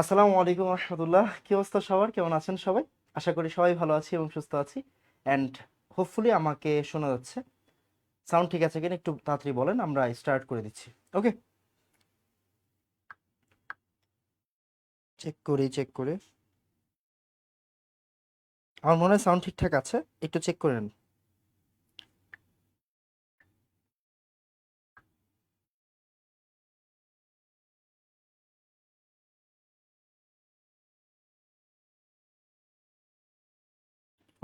আসসালামু আলাইকুম রহমতুল্লাহ। কি অবস্থা সবার? কেমন আছেন সবাই? আশা করি সবাই ভালো আছি এবং সুস্থ আছি। অ্যান্ড হোপফুলি আমাকে শোনা যাচ্ছে। সাউন্ড ঠিক আছে কিনা একটু তাড়াতাড়ি বলেন, আমরা স্টার্ট করে দিচ্ছি। ওকে, চেক করি। আমার মনে হয় সাউন্ড ঠিকঠাক আছে, একটু চেক করে নেন।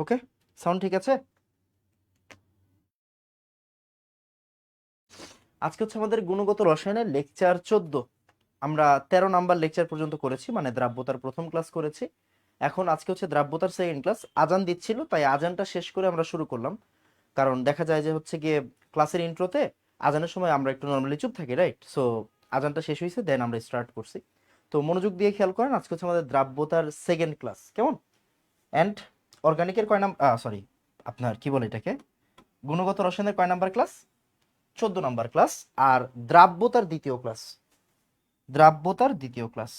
ওকে, সাউন্ড ঠিক আছে। আজকে হচ্ছে আমাদের গুণগত রসায়নের লেকচার 14। আমরা 13 নাম্বার লেকচার পর্যন্ত করেছি, মানে দ্রাব্যতার প্রথম ক্লাস করেছি। এখন আজকে হচ্ছে দ্রাব্যতার সেকেন্ড ক্লাস। আজান দিচ্ছিল, তাই আজানটা শেষ করে আমরা শুরু করলাম। কারণ দেখা যায় যে হচ্ছে গিয়ে ক্লাসের ইন্ট্রোতে আজানের সময় আমরা একটু নর্মালি চুপ থাকি, রাইট? সো আজানটা শেষ হয়েছে, দেন আমরা স্টার্ট করছি। তো মনোযোগ দিয়ে খেয়াল করেন, আজকে হচ্ছে আমাদের দ্রাব্যতার সেকেন্ড ক্লাস, কেমন? অ্যান্ড অর্গানিকের কয় নাম্বার, সরি, আপনার কি বলে এটাকে, গুণগত রসায়নের কয় নাম্বার ক্লাস? 14 number class. আর দ্রাব্যতার দ্বিতীয় ক্লাস, দ্রাব্যতার দ্বিতীয় ক্লাস,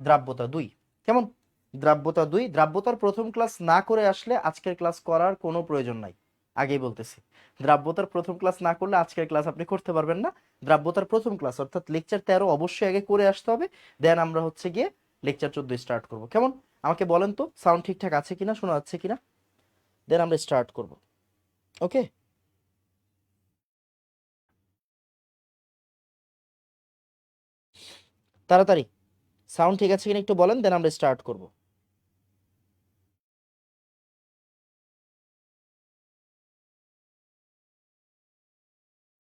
দ্রাব্যতা 2, কেমন? দ্রাব্যতা 2। দ্রাব্যতার প্রথম ক্লাস না করে আসলে আজকের ক্লাস করার কোনো প্রয়োজন নাই, আগেই বলতেছি। দ্রাব্যতার প্রথম ক্লাস না করলে আজকের ক্লাস আপনি করতে পারবেন না। দ্রাব্যতার প্রথম ক্লাস অর্থাৎ লেকচার 13 অবশ্যই আগে করে আসতে হবে, দেন আমরা হচ্ছে গিয়ে লেকচার 14 স্টার্ট করব, কেমন? আমাকে বলেন তো সাউন্ড ঠিকঠাক আছে কিনা, শোনা যাচ্ছে কিনা, দেন আমরা স্টার্ট করব। ওকে, তাড়াতাড়ি সাউন্ড ঠিক আছে কিনা একটু বলেন, দেন আমরা স্টার্ট করব।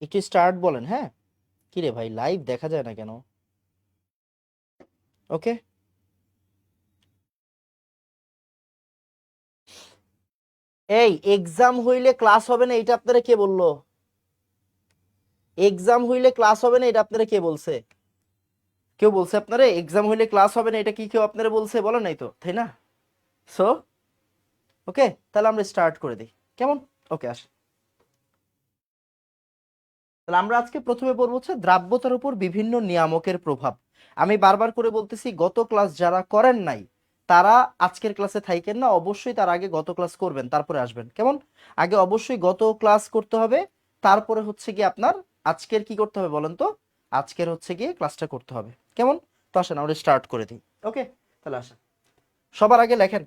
একটু স্টার্ট বলেন, হ্যাঁ। কিরে ভাই, লাইভ দেখা যায় না কেন? ওকে, এই এক্সাম হইলে ক্লাস হবে না এটা আপনারা কে বললো? এক্সাম হইলে ক্লাস হবে না এটা আপনারা কে বলছে? কেউ বলছে আপনারা এক্সাম হইলে ক্লাস হবে না? এটা কি কেউ আপনারা বলছে? বলে নাই তো, তাই না? সো ওকে, তাহলে আমরা স্টার্ট করে দিই, কেমন? ওকে, আসেন। তাহলে আমরা আজকে প্রথমে পড়বো হচ্ছে দ্রাব্যতার উপর বিভিন্ন নিয়ামকের প্রভাব। আমি বারবার করে বলতেছি, গত ক্লাস যারা করেন নাই তারা আজকের ক্লাসে থাইকেন না, অবশ্যই তার আগে গত ক্লাস করবেন, তারপরে আসবেন, কেমন? আগে অবশ্যই গত ক্লাস করতে হবে, তারপরে হচ্ছে গিয়ে আপনার আজকের কি করতে হবে বলেন তো? আজকের হচ্ছে গিয়ে ক্লাসটা করতে হবে, কেমন? তো আসেন আমরা স্টার্ট করে দিই। ওকে, তাহলে আসেন। সবার আগে লেখেন,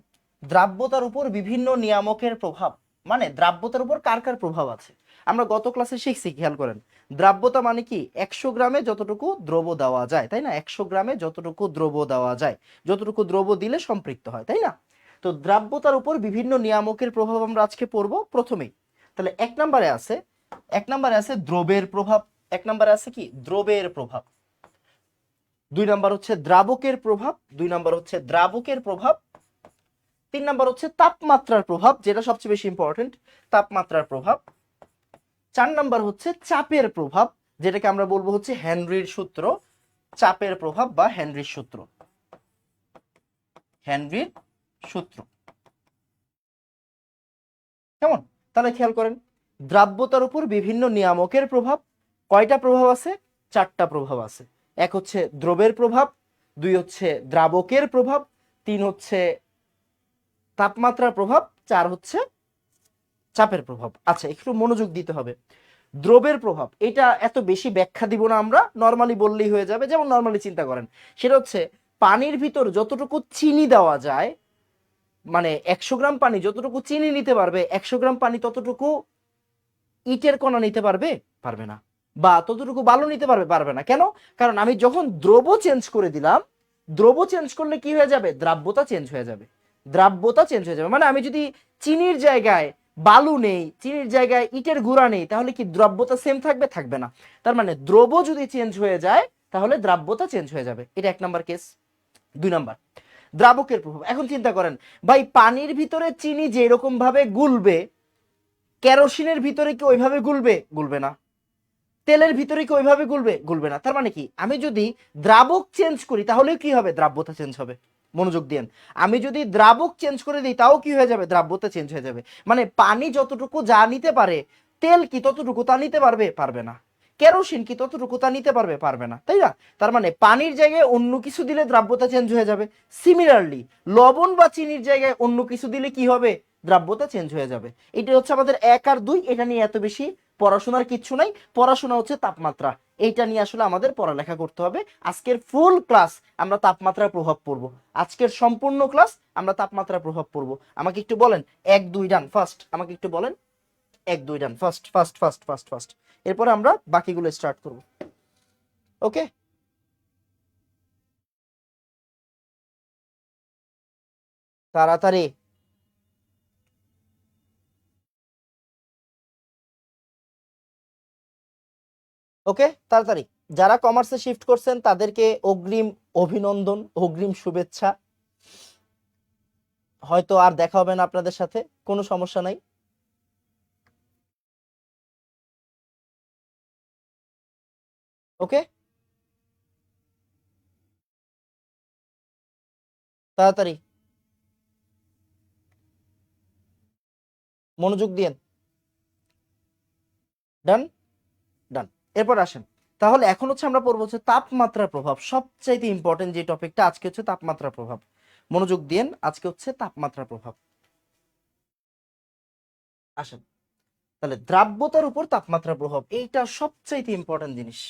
দ্রাব্যতার উপর বিভিন্ন নিয়ামকের প্রভাব। মানে দ্রাব্যতার উপর কার কার প্রভাব আছে আমরা গত ক্লাসে শিখছি, খেয়াল করেন। দ্রাব্যতা মানে কি? 100 গ্রামে যতটুকু দ্রব্য দেওয়া যায়, তাই না? 100 গ্রামে যতটুকু দ্রব্য দেওয়া যায়, যতটুকু দ্রব্য দিলে সম্পৃক্ত হয়, তাই না? তো দ্রাব্যতার উপর বিভিন্ন নিয়ামকের প্রভাব আমরা আজকে পড়বো প্রথমেই। তাহলে এক নম্বরে আছে দ্রব্যের প্রভাব। এক নম্বরে আছে কি? দ্রব্যের প্রভাব। 2 নম্বর হচ্ছে দ্রাবকের প্রভাব। 2 নম্বর হচ্ছে দ্রাবকের প্রভাব। 3 নম্বর হচ্ছে তাপমাত্রার প্রভাব, যেটা সবচেয়ে বেশি ইম্পর্টেন্ট, তাপমাত্রার প্রভাব। 4 নম্বর হচ্ছে চাপের প্রভাব, যেটাকে আমরা বলবো হচ্ছে হেনরির সূত্র। চাপের প্রভাব বা হেনরির সূত্র, হেনরির সূত্র, কেমন? তাহলে খেয়াল করেন, দ্রাব্যতার উপর বিভিন্ন নিয়ামকের প্রভাব। কয়টা প্রভাব আছে? 4টা প্রভাব আছে। এক হচ্ছে দ্রবের প্রভাব, 2 হচ্ছে দ্রাবকের প্রভাব, 3 হচ্ছে তাপমাত্রার প্রভাব, 4 হচ্ছে চাপের প্রভাব। আচ্ছা, একটু মনোযোগ দিতে হবে। দ্রবের প্রভাব, এটা এত বেশি ব্যাখ্যা দিব না, আমরা নরমালি বললেই হয়ে যাবে। যেমন নরমালি চিন্তা করেন, সেটা হচ্ছে পানির ভিতর যতটুকু চিনি দেওয়া যায়, মানে 100 গ্রাম পানি যতটুকু চিনি নিতে পারবে, 100 গ্রাম পানি ততটুকু ইটের কণা নিতে পারবে? পারবে না। বা ততটুকু বালু নিতে পারবে? পারবে না। কেন? কারণ আমি যখন দ্রব্য চেঞ্জ করে দিলাম, দ্রব্য চেঞ্জ করলে কি হয়ে যাবে? দ্রাব্যতা চেঞ্জ হয়ে যাবে। দ্রাব্যতা চেঞ্জ হয়ে যাবে মানে আমি যদি চিনির জায়গায় বালু নেই, চিনির জায়গায় ইটের গুঁড়া নেই, তাহলে কি দ্রব্যতা সেম থাকবে? থাকবে না। তার মানে দ্রব্য যদি চেঞ্জ হয়ে যায় তাহলে দ্রাব্যতা চেঞ্জ হয়ে যাবে। এটা 1 নম্বর কেস। 2 নম্বর, দ্রাবকের প্রভাব। এখন চিন্তা করেন, ভাই পানির ভিতরে চিনি যেরকম ভাবে গুলবে, কেরোসিনের ভিতরে কি ওইভাবে গুলবে? গুলবে না। তেলের ভিতরে কি ওইভাবে গুলবে? গুলবে না। তার মানে কি, আমি যদি দ্রাবক চেঞ্জ করি তাহলে কি হবে? দ্রাব্যতা চেঞ্জ হবে। মনোযোগ দেন, আমি যদি দ্রাবক চেঞ্জ করে দিই তাও কি হয়ে যাবে? দ্রাব্যতা চেঞ্জ হয়ে যাবে। মানে পানি যতটুকু যা নিতে পারে, তেল কি ততটুকু তা নিতে পারবে? পারবে না। কেরোসিন কি ততটুকু নিতে পারবে? পারবে না, তাই না? তার মানে পানির জায়গায় অন্য কিছু দিলে দ্রাব্যতা চেঞ্জ হয়ে যাবে। সিমিলারলি লবণ বা চিনির জায়গায় অন্য কিছু দিলে কি হবে? দ্রাব্যতা চেঞ্জ হয়ে যাবে। এটা হচ্ছে আমাদের 1 আর 2, এটা নিয়ে এত বেশি পড়াশোনার কিচ্ছু নাই। পড়াশোনা হচ্ছে তাপমাত্রা, এইটা নিয়ে আসলে আমাদের পড়ালেখা করতে হবে। আজকের ফুল ক্লাস আমরা তাপমাত্রার প্রভাব পড়বো, আজকের সম্পূর্ণ ক্লাস আমরা তাপমাত্রার প্রভাব পড়বো। আমাকে একটু বলেন 1 2 ডান ফার্স্ট, আমাকে একটু বলেন 1 2 ডান first first first first first. এরপরে আমরা বাকিগুলো স্টার্ট করব। ওকে, তাড়াতাড়ি। ওকে, তাড়াতাড়ি। যারা কমার্সে শিফট করছেন তাদেরকে অগ্রিম অভিনন্দন, অগ্রিম শুভেচ্ছা। হয়তো আর দেখা হবে না আপনাদের সাথে, কোনো সমস্যা নাই। ওকে, তাড়াতাড়ি মনোযোগ দিয়েন। ডান, ডান। এরপর আসেন, তাহলে এখন হচ্ছে আমরা পড়বো হচ্ছে তাপমাত্রার প্রভাব। সবচাইতে ইম্পর্টেন্ট যে টপিকটা আজকে হচ্ছে তাপমাত্রার প্রভাব। মনোযোগ দিয়েন, আজকে হচ্ছে তাপমাত্রার প্রভাব। আসেন, তাহলে দ্রাব্যতার উপর তাপমাত্রার প্রভাব, এইটা সবচাইতে ইম্পর্টেন্ট জিনিস।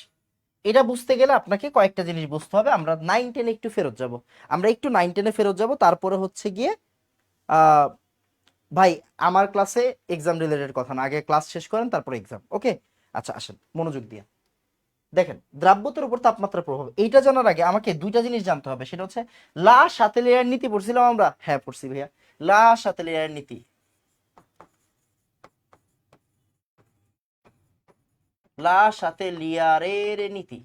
এটা বুঝতে গেলে আপনাকে কয়েকটা জিনিস বুঝতে হবে। আমরা 9 10 একটু ফেরত যাব, আমরা একটু 9 10 ফেরত যাব, তারপরে হচ্ছে গিয়ে আহ ভাই আমার ক্লাসে এক্সাম রিলেটেড কথা না, আগে ক্লাস শেষ করেন তারপরে এক্সাম। ওকে, আচ্ছা আসেন মনোযোগ দিয়ে দেখেন দ্রাব্যতার উপর তাপমাত্রার প্রভাব। এইটা জানার আগে আমাকে দুইটা জিনিস জানতে হবে, সেটা হচ্ছে লা শাতেলিয়ার নীতি পড়ছিলাম আমরা? হ্যাঁ পড়ছি ভাইয়া, লা শাতেলিয়ার নীতি। লা শাতেলিয়ারের নীতি।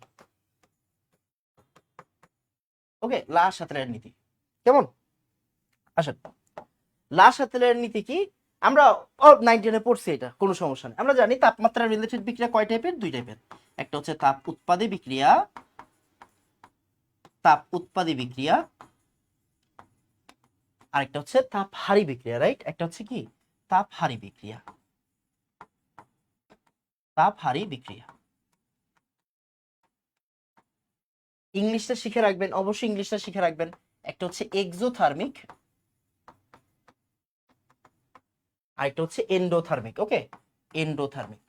ওকে, লা শাতেলিয়ার নীতি কেমন? আসেন, লা শাতেলিয়ার নীতি কি? আমরা 9 10 পড়ছি, এটা কোনো সমস্যা নেই। আমরা জানি তাপমাত্রা রিলেটেড বিক্রিয়া কয় টাইপের? 2 টাইপের। একটা হচ্ছে তাপ উৎপাদী বিক্রিয়া, তাপ উৎপাদী বিক্রিয়া, আরেকটা হচ্ছে তাপ হারি বিক্রিয়া, রাইট? একটা হচ্ছে কি তাপ হারি বিক্রিয়া, তাপ হারি বিক্রিয়া। ইংলিশটা শিখে রাখবেন, অবশ্যই ইংলিশটা শিখে রাখবেন। একটা হচ্ছে এক্সোথার্মিক, আরেকটা হচ্ছে এন্ডোথার্মিক। ওকে, এন্ডোথার্মিক।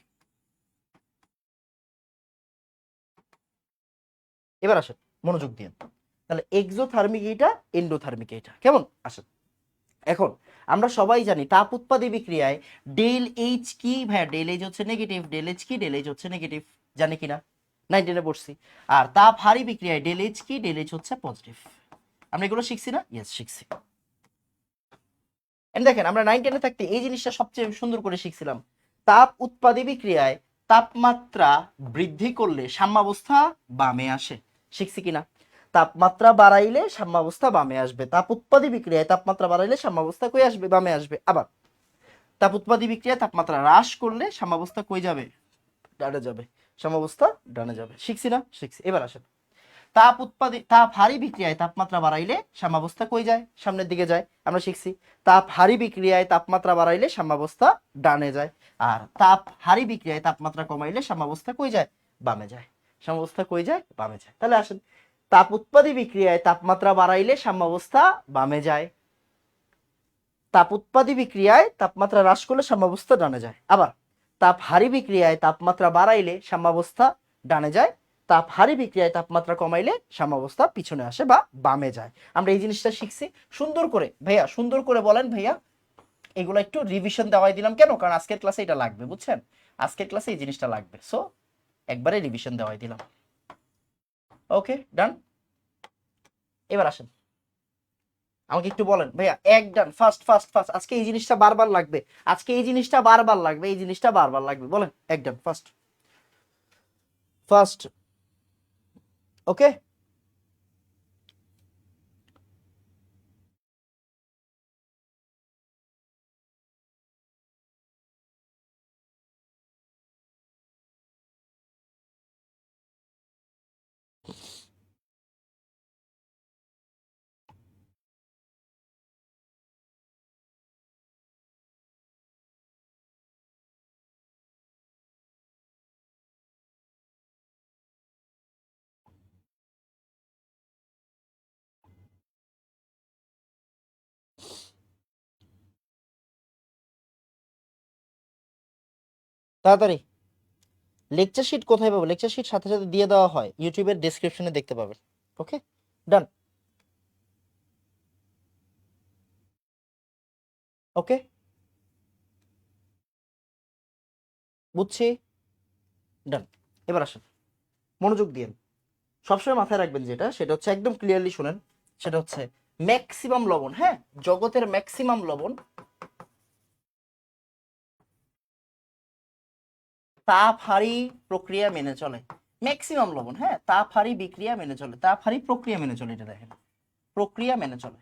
এবার আসেন মনোযোগ দিন, তাহলে এক্সোথার্মিক এইটা, এন্ডোথার্মিক এইটা, কেমন? আসেন, এখন আমরা সবাই জানি তাপ উৎপাদী বিক্রিয়ায় ডেল এইচ কি ভাইয়া? ডেল এইচ হচ্ছে নেগেটিভ, ডেল এইচ কি? ডেল এইচ হচ্ছে নেগেটিভ, জানি কিনা? 9 10 পড়ছি। আর তাপ হারি বিক্রিয়ায় ডেল এইচ কি? ডেল এইচ হচ্ছে পজিটিভ। আমরা এগুলো শিখছি না? ইয়েস শিখছি। দেখেন আমরা 9 10 থাকতে এই জিনিসটা সবচেয়ে সুন্দর করে শিখছিলাম। তাপ উৎপাদী বিক্রিয়ায় তাপমাত্রা বৃদ্ধি করলে সাম্যাবস্থা বামে আসে, শিখছি কিনা? তাপমাত্রা বাড়াইলে সাম্যাবস্থা বামে আসবে। তাপ উৎপাদী বিক্রিয়ায় তাপমাত্রা বাড়াইলে সাম্যাবস্থা কই আসবে? বামে আসবে। আবার তাপ উৎপাদী বিক্রিয়ায় তাপমাত্রা হ্রাস করলে সাম্যাবস্থা কই যাবে? ডানে যাবে। সাম্যাবস্থা ডানে যাবে, শিখছি না? শিখছি। এবার আসেন, তাপ হারি বিক্রিয়ায় তাপমাত্রা বাড়াইলে সাম্যাবস্থা কই যায়? সামনের দিকে যায়, আমরা শিখছি। তাপ হারি বিক্রিয়ায় তাপমাত্রা বাড়াইলে সাম্যাবস্থা ডানে যায়। আর তাপ হারি বিক্রিয়ায় তাপমাত্রা কমাইলে সাম্যাবস্থা কই যায়? বামে যায়। সাম্যাবস্থা কই যায়? বামে যায়। তাহলে আসেন, তাপ উৎপাদী বিক্রিয়ায় তাপমাত্রা বাড়াইলে সাম্যাবস্থা বামে যায়, তাপ উৎপাদী বিক্রিয়ায় তাপমাত্রা হ্রাস করলে সাম্যাবস্থা ডানে যায়। আবার তাপ হারি বিক্রিয়ায় তাপমাত্রা বাড়াইলে সাম্যাবস্থা ডানে যায়, তাপ হারি বিক্রিয়ায় তাপমাত্রা কমাইলে সাম্যাবস্থা পিছনে আসে বা বামে যায়। আমরা এই জিনিসটা শিখছি। সুন্দর করে ভাইয়া, সুন্দর করে বলেন ভাইয়া। এগুলো একটু রিভিশন দেওয়াই দিলাম, কেন? কারণ আজকের ক্লাসে এটা লাগবে, বুঝছেন? আজকের ক্লাসে এই জিনিসটা লাগবে, সো একবারে রিভিশন দেওয়াই দিলাম। ওকে, ডান। এবার আসেন, আমাকে একটু বলেন ভাইয়া, এক ডান ফার্স্ট ফার্স্ট ফার্স্ট। আজকে এই জিনিসটা বারবার লাগবে, আজকে এই জিনিসটা বারবার লাগবে, এই জিনিসটা বারবার লাগবে। বলেন এক ডান ফার্স্ট ফার্স্ট। ওকে, তাড়াতাড়ি। লেকচার শিট কোথায় পাবো? লেকচার শিট সাথে সাথে দিয়ে দেওয়া হয়, ইউটিউবের ডেসক্রিপশনে দেখতে পাবেন। ওকে, ডান। ওকে, বুঝছি, ডান। এবার আসেন, মনোযোগ দিয়েন। সবসময় মাথায় রাখবেন যেটা, সেটা হচ্ছে একদম ক্লিয়ারলি শুনেন, সেটা হচ্ছে ম্যাক্সিমাম লবণ, হ্যাঁ, জগতের ম্যাক্সিমাম লবণ তাপ হারি প্রক্রিয়া মেনে চলে। ম্যাক্সিমাম লবণ, হ্যাঁ, তাপ হারি বিক্রিয়া মেনে চলে, তাপ হারি প্রক্রিয়া মেনে চলে, এটা দেখেন, প্রক্রিয়া মেনে চলে।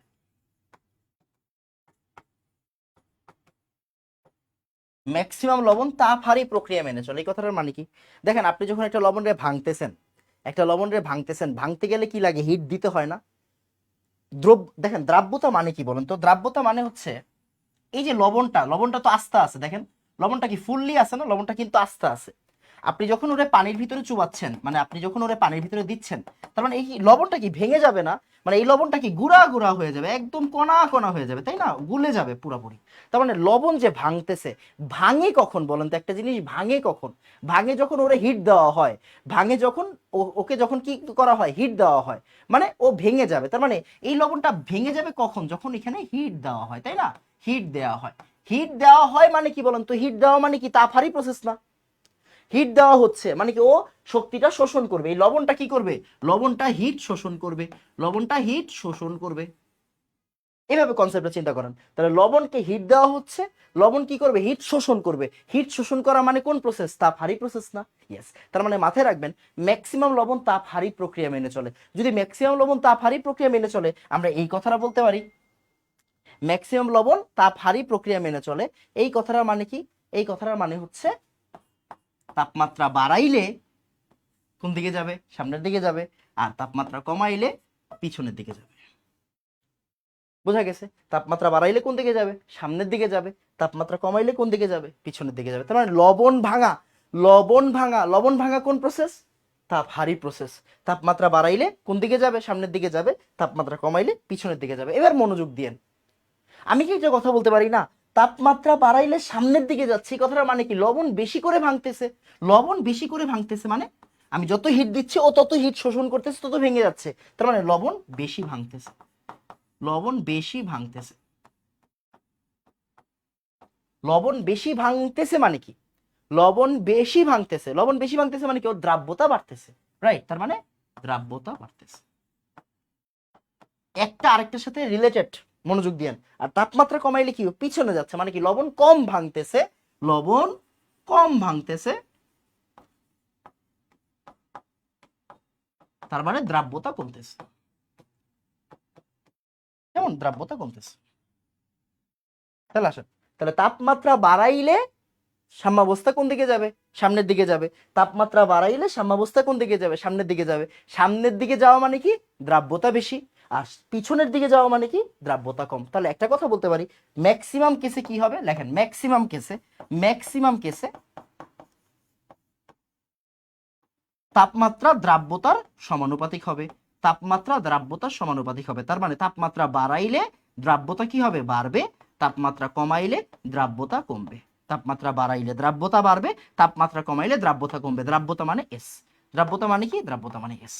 ম্যাক্সিমাম লবণ তাপ হারি প্রক্রিয়া মেনে চলে, এই কথাটার মানে কি? দেখেন, আপনি যখন একটা লবণরে ভাঙতেছেন, একটা লবণরে ভাঙতেছেন, ভাঙতে গেলে কি লাগে? হিট দিতে হয় না? দেখেন, দ্রাব্যতা মানে কি বলেন তো? দ্রাব্যতা মানে হচ্ছে এই যে লবণটা, লবণটা তো আস্থা আছে, দেখেন লবণটা কি ফুললি আছে না? লবণটা কিন্তু আস্থা আছে। আপনি যখন ওরে পানির ভিতরে চুবাচ্ছেন, মানে আপনি যখন ওরে পানির ভিতরে দিচ্ছেন, তার মানে এই লবণটা কি ভেঙে যাবে না? মানে এই লবণটা কি গুঁড়া গুঁড়া হয়ে যাবে, একদম কণা কণা হয়ে যাবে, তাই না? গুলে যাবে পুরোপুরি। তার মানে লবণ যে ভাঙতেছে, ভাঙে কখন বলেন তো? একটা জিনিস ভাঙে কখন? ভাঙে যখন ওরে হিট দেওয়া হয়। ভাঙে যখন ওকে যখন কি করা হয়? হিট দেওয়া হয়, মানে ও ভেঙে যাবে। তার মানে এই লবণটা ভেঙে যাবে কখন? যখন এখানে হিট দেওয়া হয়, তাই না? হিট দেওয়া হয়। হিট দেওয়া হয় মানে কি বলেন তো? হিট দেওয়া মানে কি? তাপহারী প্রসেস না? হিট দেওয়া হচ্ছে মানে কি? ও শক্তিটা শোষণ করবে। এই লবণটা কি করবে? লবণটা হিট শোষণ করবে। লবণটা হিট শোষণ করবে। এভাবে কনসেপ্টটা চিন্তা করেন। তাহলে লবণকে হিট দেওয়া হচ্ছে, লবণ কি করবে? হিট শোষণ করবে। হিট শোষণ করা মানে কোন প্রসেস? তাপহারী প্রসেস না? ইয়েস। তার মানে মাথায় রাখবেন, ম্যাক্সিমাম লবণ তাপহারী প্রক্রিয়া মেনে চলে। যদি ম্যাক্সিমাম লবণ তাপহারী প্রক্রিয়া মেনে চলে, আমরা এই কথাটা বলতে পারি, ম্যাক্সিমাম লবণ তাপহারী প্রক্রিয়া মেনে চলে। এই কথাটার মানে কি? এই কথাটার মানে হচ্ছে তাপমাত্রা বাড়াইলে কোন দিকে যাবে? সামনের দিকে যাবে। আর তাপমাত্রা কমাইলে পিছনের দিকে যাবে। বোঝা গেছে? তাপমাত্রা বাড়াইলে কোন দিকে যাবে? সামনের দিকে যাবে। তাপমাত্রা কমাইলে কোন দিকে যাবে? পিছনের দিকে যাবে। তার মানে লবণ ভাঙা, লবণ ভাঙা, লবণ ভাঙা কোন প্রসেস? তাপহারী প্রসেস। তাপমাত্রা বাড়াইলে কোন দিকে যাবে? সামনের দিকে যাবে। তাপমাত্রা কমাইলে পিছনের দিকে যাবে। এবার মনোযোগ দিয়েন, আমি কি একটা কথা বলতে পারি না? তাপমাত্রা বাড়াইলে সামনের দিকে যাচ্ছে, এই কথাটার মানে কি? লবণ বেশি করে ভাঙতেছে। লবণ বেশি করে ভাঙতেছে মানে আমি যত হিট দিচ্ছি ও তত হিট শোষণ করতেছে, তত ভেঙে যাচ্ছে। তার মানে লবণ বেশি ভাঙতেছে। লবণ বেশি ভাঙতেছে। লবণ বেশি ভাঙতেছে মানে কি? লবণ বেশি ভাঙতেছে, লবণ বেশি ভাঙতেছে মানে কি? ওর দ্রাব্যতা বাড়তেছে, রাইট? তার মানে দ্রাব্যতা বাড়তেছে। একটা আরেকটার সাথে রিলেটেড, মনোযোগ দিয়েন। আর তাপমাত্রা কমাইলে কি? পিছনে যাচ্ছে মানে কি? লবণ কম ভাঙতেছে। লবণ কম ভাঙতেছে, তার মানে দ্রাব্যতা কমতেছে। কেমন? দ্রাব্যতা কমতেছে। তাহলে আসেন, তাহলে তাপমাত্রা বাড়াইলে সাম্যাবস্থা কোন দিকে যাবে? সামনের দিকে যাবে। তাপমাত্রা বাড়াইলে সাম্যাবস্থা কোন দিকে যাবে? সামনের দিকে যাবে। সামনের দিকে যাওয়া মানে কি? দ্রাব্যতা বেশি। আর পিছনের দিকে যাওয়া মানে কি? দ্রাব্যতা কম। তাহলে একটা কথা বলতে পারি, ম্যাক্সিমাম কেসে কি হবে? লেখেন, ম্যাক্সিমাম কেসে, ম্যাক্সিমাম কেসে তাপমাত্রা দ্রাব্যতার সমানুপাতিক হবে। তাপমাত্রা দ্রাব্যতার সমানুপাতিক হবে। তার মানে তাপমাত্রা বাড়াইলে দ্রাব্যতা কি হবে? বাড়বে। তাপমাত্রা কমাইলে দ্রাব্যতা কমবে। তাপমাত্রা বাড়াইলে দ্রাব্যতা বাড়বে, তাপমাত্রা কমাইলে দ্রাব্যতা কমবে। দ্রাব্যতা মানে এস। দ্রাব্যতা মানে কি? দ্রাব্যতা মানে এস।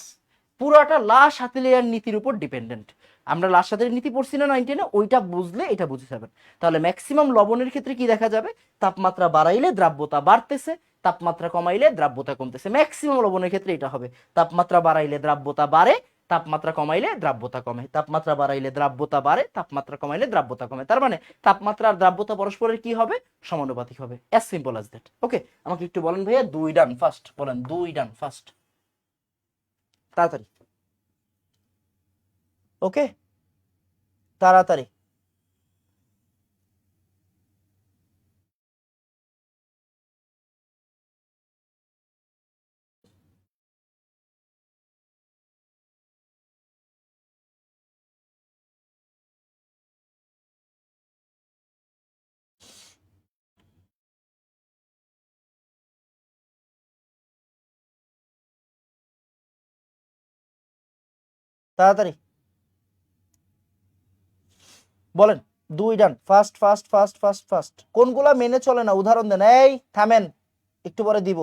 পুরোটা লা শাতিলিয়ার নীতির উপর ডিপেন্ডেন্ট। আমরা লা শাতিলের নীতি পড়ছি না 9-10-এ? ওইটা বুঝলে এটা বুঝে যাবেন। তাহলে ম্যাক্সিমাম লবণের ক্ষেত্রে কি দেখা যাবে? তাপমাত্রা বাড়াইলে দ্রাব্যতা বাড়তেছে, তাপমাত্রা কমাইলে দ্রাব্যতা কমতেছে। ম্যাক্সিমাম লবণের ক্ষেত্রে এটা হবে। তাপমাত্রা বাড়াইলে দ্রাব্যতা বাড়ে, তাপমাত্রা কমাইলে দ্রাব্যতা কমে। তাপমাত্রা বাড়াইলে দ্রাব্যতা বাড়ে, তাপমাত্রা কমাইলে দ্রাব্যতা কমে। তার মানে তাপমাত্রা আর দ্রাব্যতা পরস্পরের কি হবে? সমানুপাতিক হবে। As simple as that. Okay, আমাকে একটু বলেন ভাইয়া, দুই ডান ফার্স্ট বলেন, দুই ডান ফার্স্ট, তাড়াতাড়ি। ওকে, তাড়াতাড়ি। তাড়াতাড়ি বলেন। দুই ডান first first first first first. কোনগুলা মেনে চলে না উদাহরণ দেন। এই থামেন, একটু পরে দিব।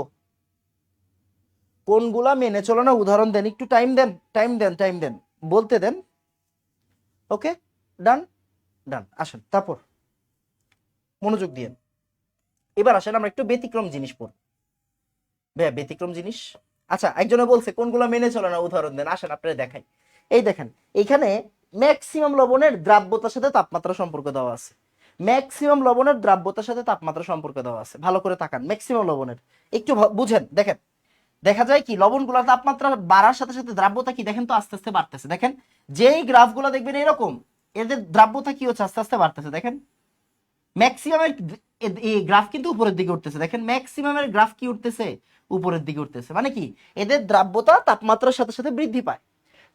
কোনগুলা মেনে চলে না উদাহরণ দেন, একটু টাইম দেন, টাইম দেন, টাইম দেন, বলতে দেন। ওকে, ডান, ডান। আসেন তারপর মনোযোগ দিয়ে এবার আসেন আমরা একটু ব্যতিক্রম জিনিস পড়ব। ভাইয়া ব্যতিক্রম জিনিস, আচ্ছা একজনে বলছে কোনগুলা মেনে চলে না উদাহরণ দেন, আসেন আপনারা দেখাই। এই দেখেন এইখানে ম্যাক্সিমাম লবণের দ্রাব্যতার সাথে তাপমাত্রা সম্পর্ক দেওয়া আছে। ম্যাক্সিমাম লবণের দ্রাব্যতার সাথে তাপমাত্রা সম্পর্ক দেওয়া আছে, ভালো করে তাকান। ম্যাক্সিমাম লবণের একটু বুঝেন, দেখেন দেখা যায় কি লবণগুলোর তাপমাত্রা বাড়ার সাথে সাথে দ্রাব্যতা কি দেখেন তো আস্তে আস্তে বাড়তেছে। দেখেন যেই গ্রাফগুলো দেখবেন এরকম, এদের দ্রাব্যতা কি হচ্ছে আস্তে আস্তে বাড়তেছে। দেখেন ম্যাক্সিমামের এই গ্রাফ কিন্তু উপরের দিকে উঠতেছে। দেখেন ম্যাক্সিমামের গ্রাফ কি উঠতেছে, উপরের দিকে উঠতেছে। মানে কি এদের দ্রাব্যতা তাপমাত্রার সাথে সাথে বৃদ্ধি পায়।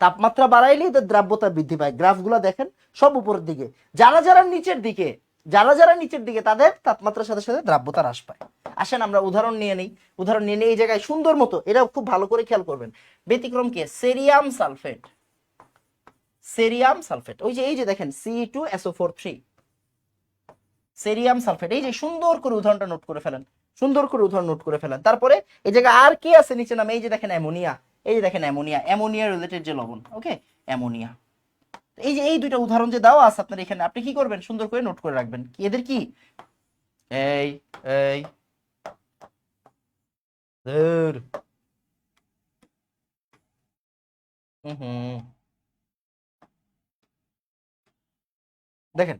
তাপমাত্রা বাড়াইলে এদের দ্রাব্যতা বৃদ্ধি পায়। গ্রাফগুলো দেখেন সব উপরের দিকে। যারা যারা নিচের দিকে, যারা যারা নিচের দিকে তাদের তাপমাত্রার সাথে সাথে দ্রাব্যতা হ্রাস পায়। আসেন আমরা উদাহরণ নিয়ে নিই। উদাহরণ নিয়ে নিই এই জায়গায় সুন্দর মতো, এটা খুব ভালো করে খেয়াল করবেন। ব্যতিক্রম কে? Cerium sulphate. সেরিয়াম সালফেট, ওই যে এই যে দেখেন Ce2SO4 3, সেরিয়াম সালফেট। এই যে সুন্দর করে উদাহরণটা নোট করে ফেলেন, সুন্দর করে উদাহরণ নোট করে ফেলেন। তারপরে এই জায়গায় আর কি আছে নিচে নামে, এই যে দেখেন অ্যামোনিয়া। এই যে দেখেন অ্যামোনিয়া, অ্যামোনিয়া রিলেটেড যে লবণ, ওকে অ্যামোনিয়া। এই যে এই দুইটা উদাহরণ যে দেওয়া আছে আপনার এখানে, আপনি কি করবেন সুন্দর করে নোট করে রাখবেন কি এদের কি এই এই ধুর, দেখেন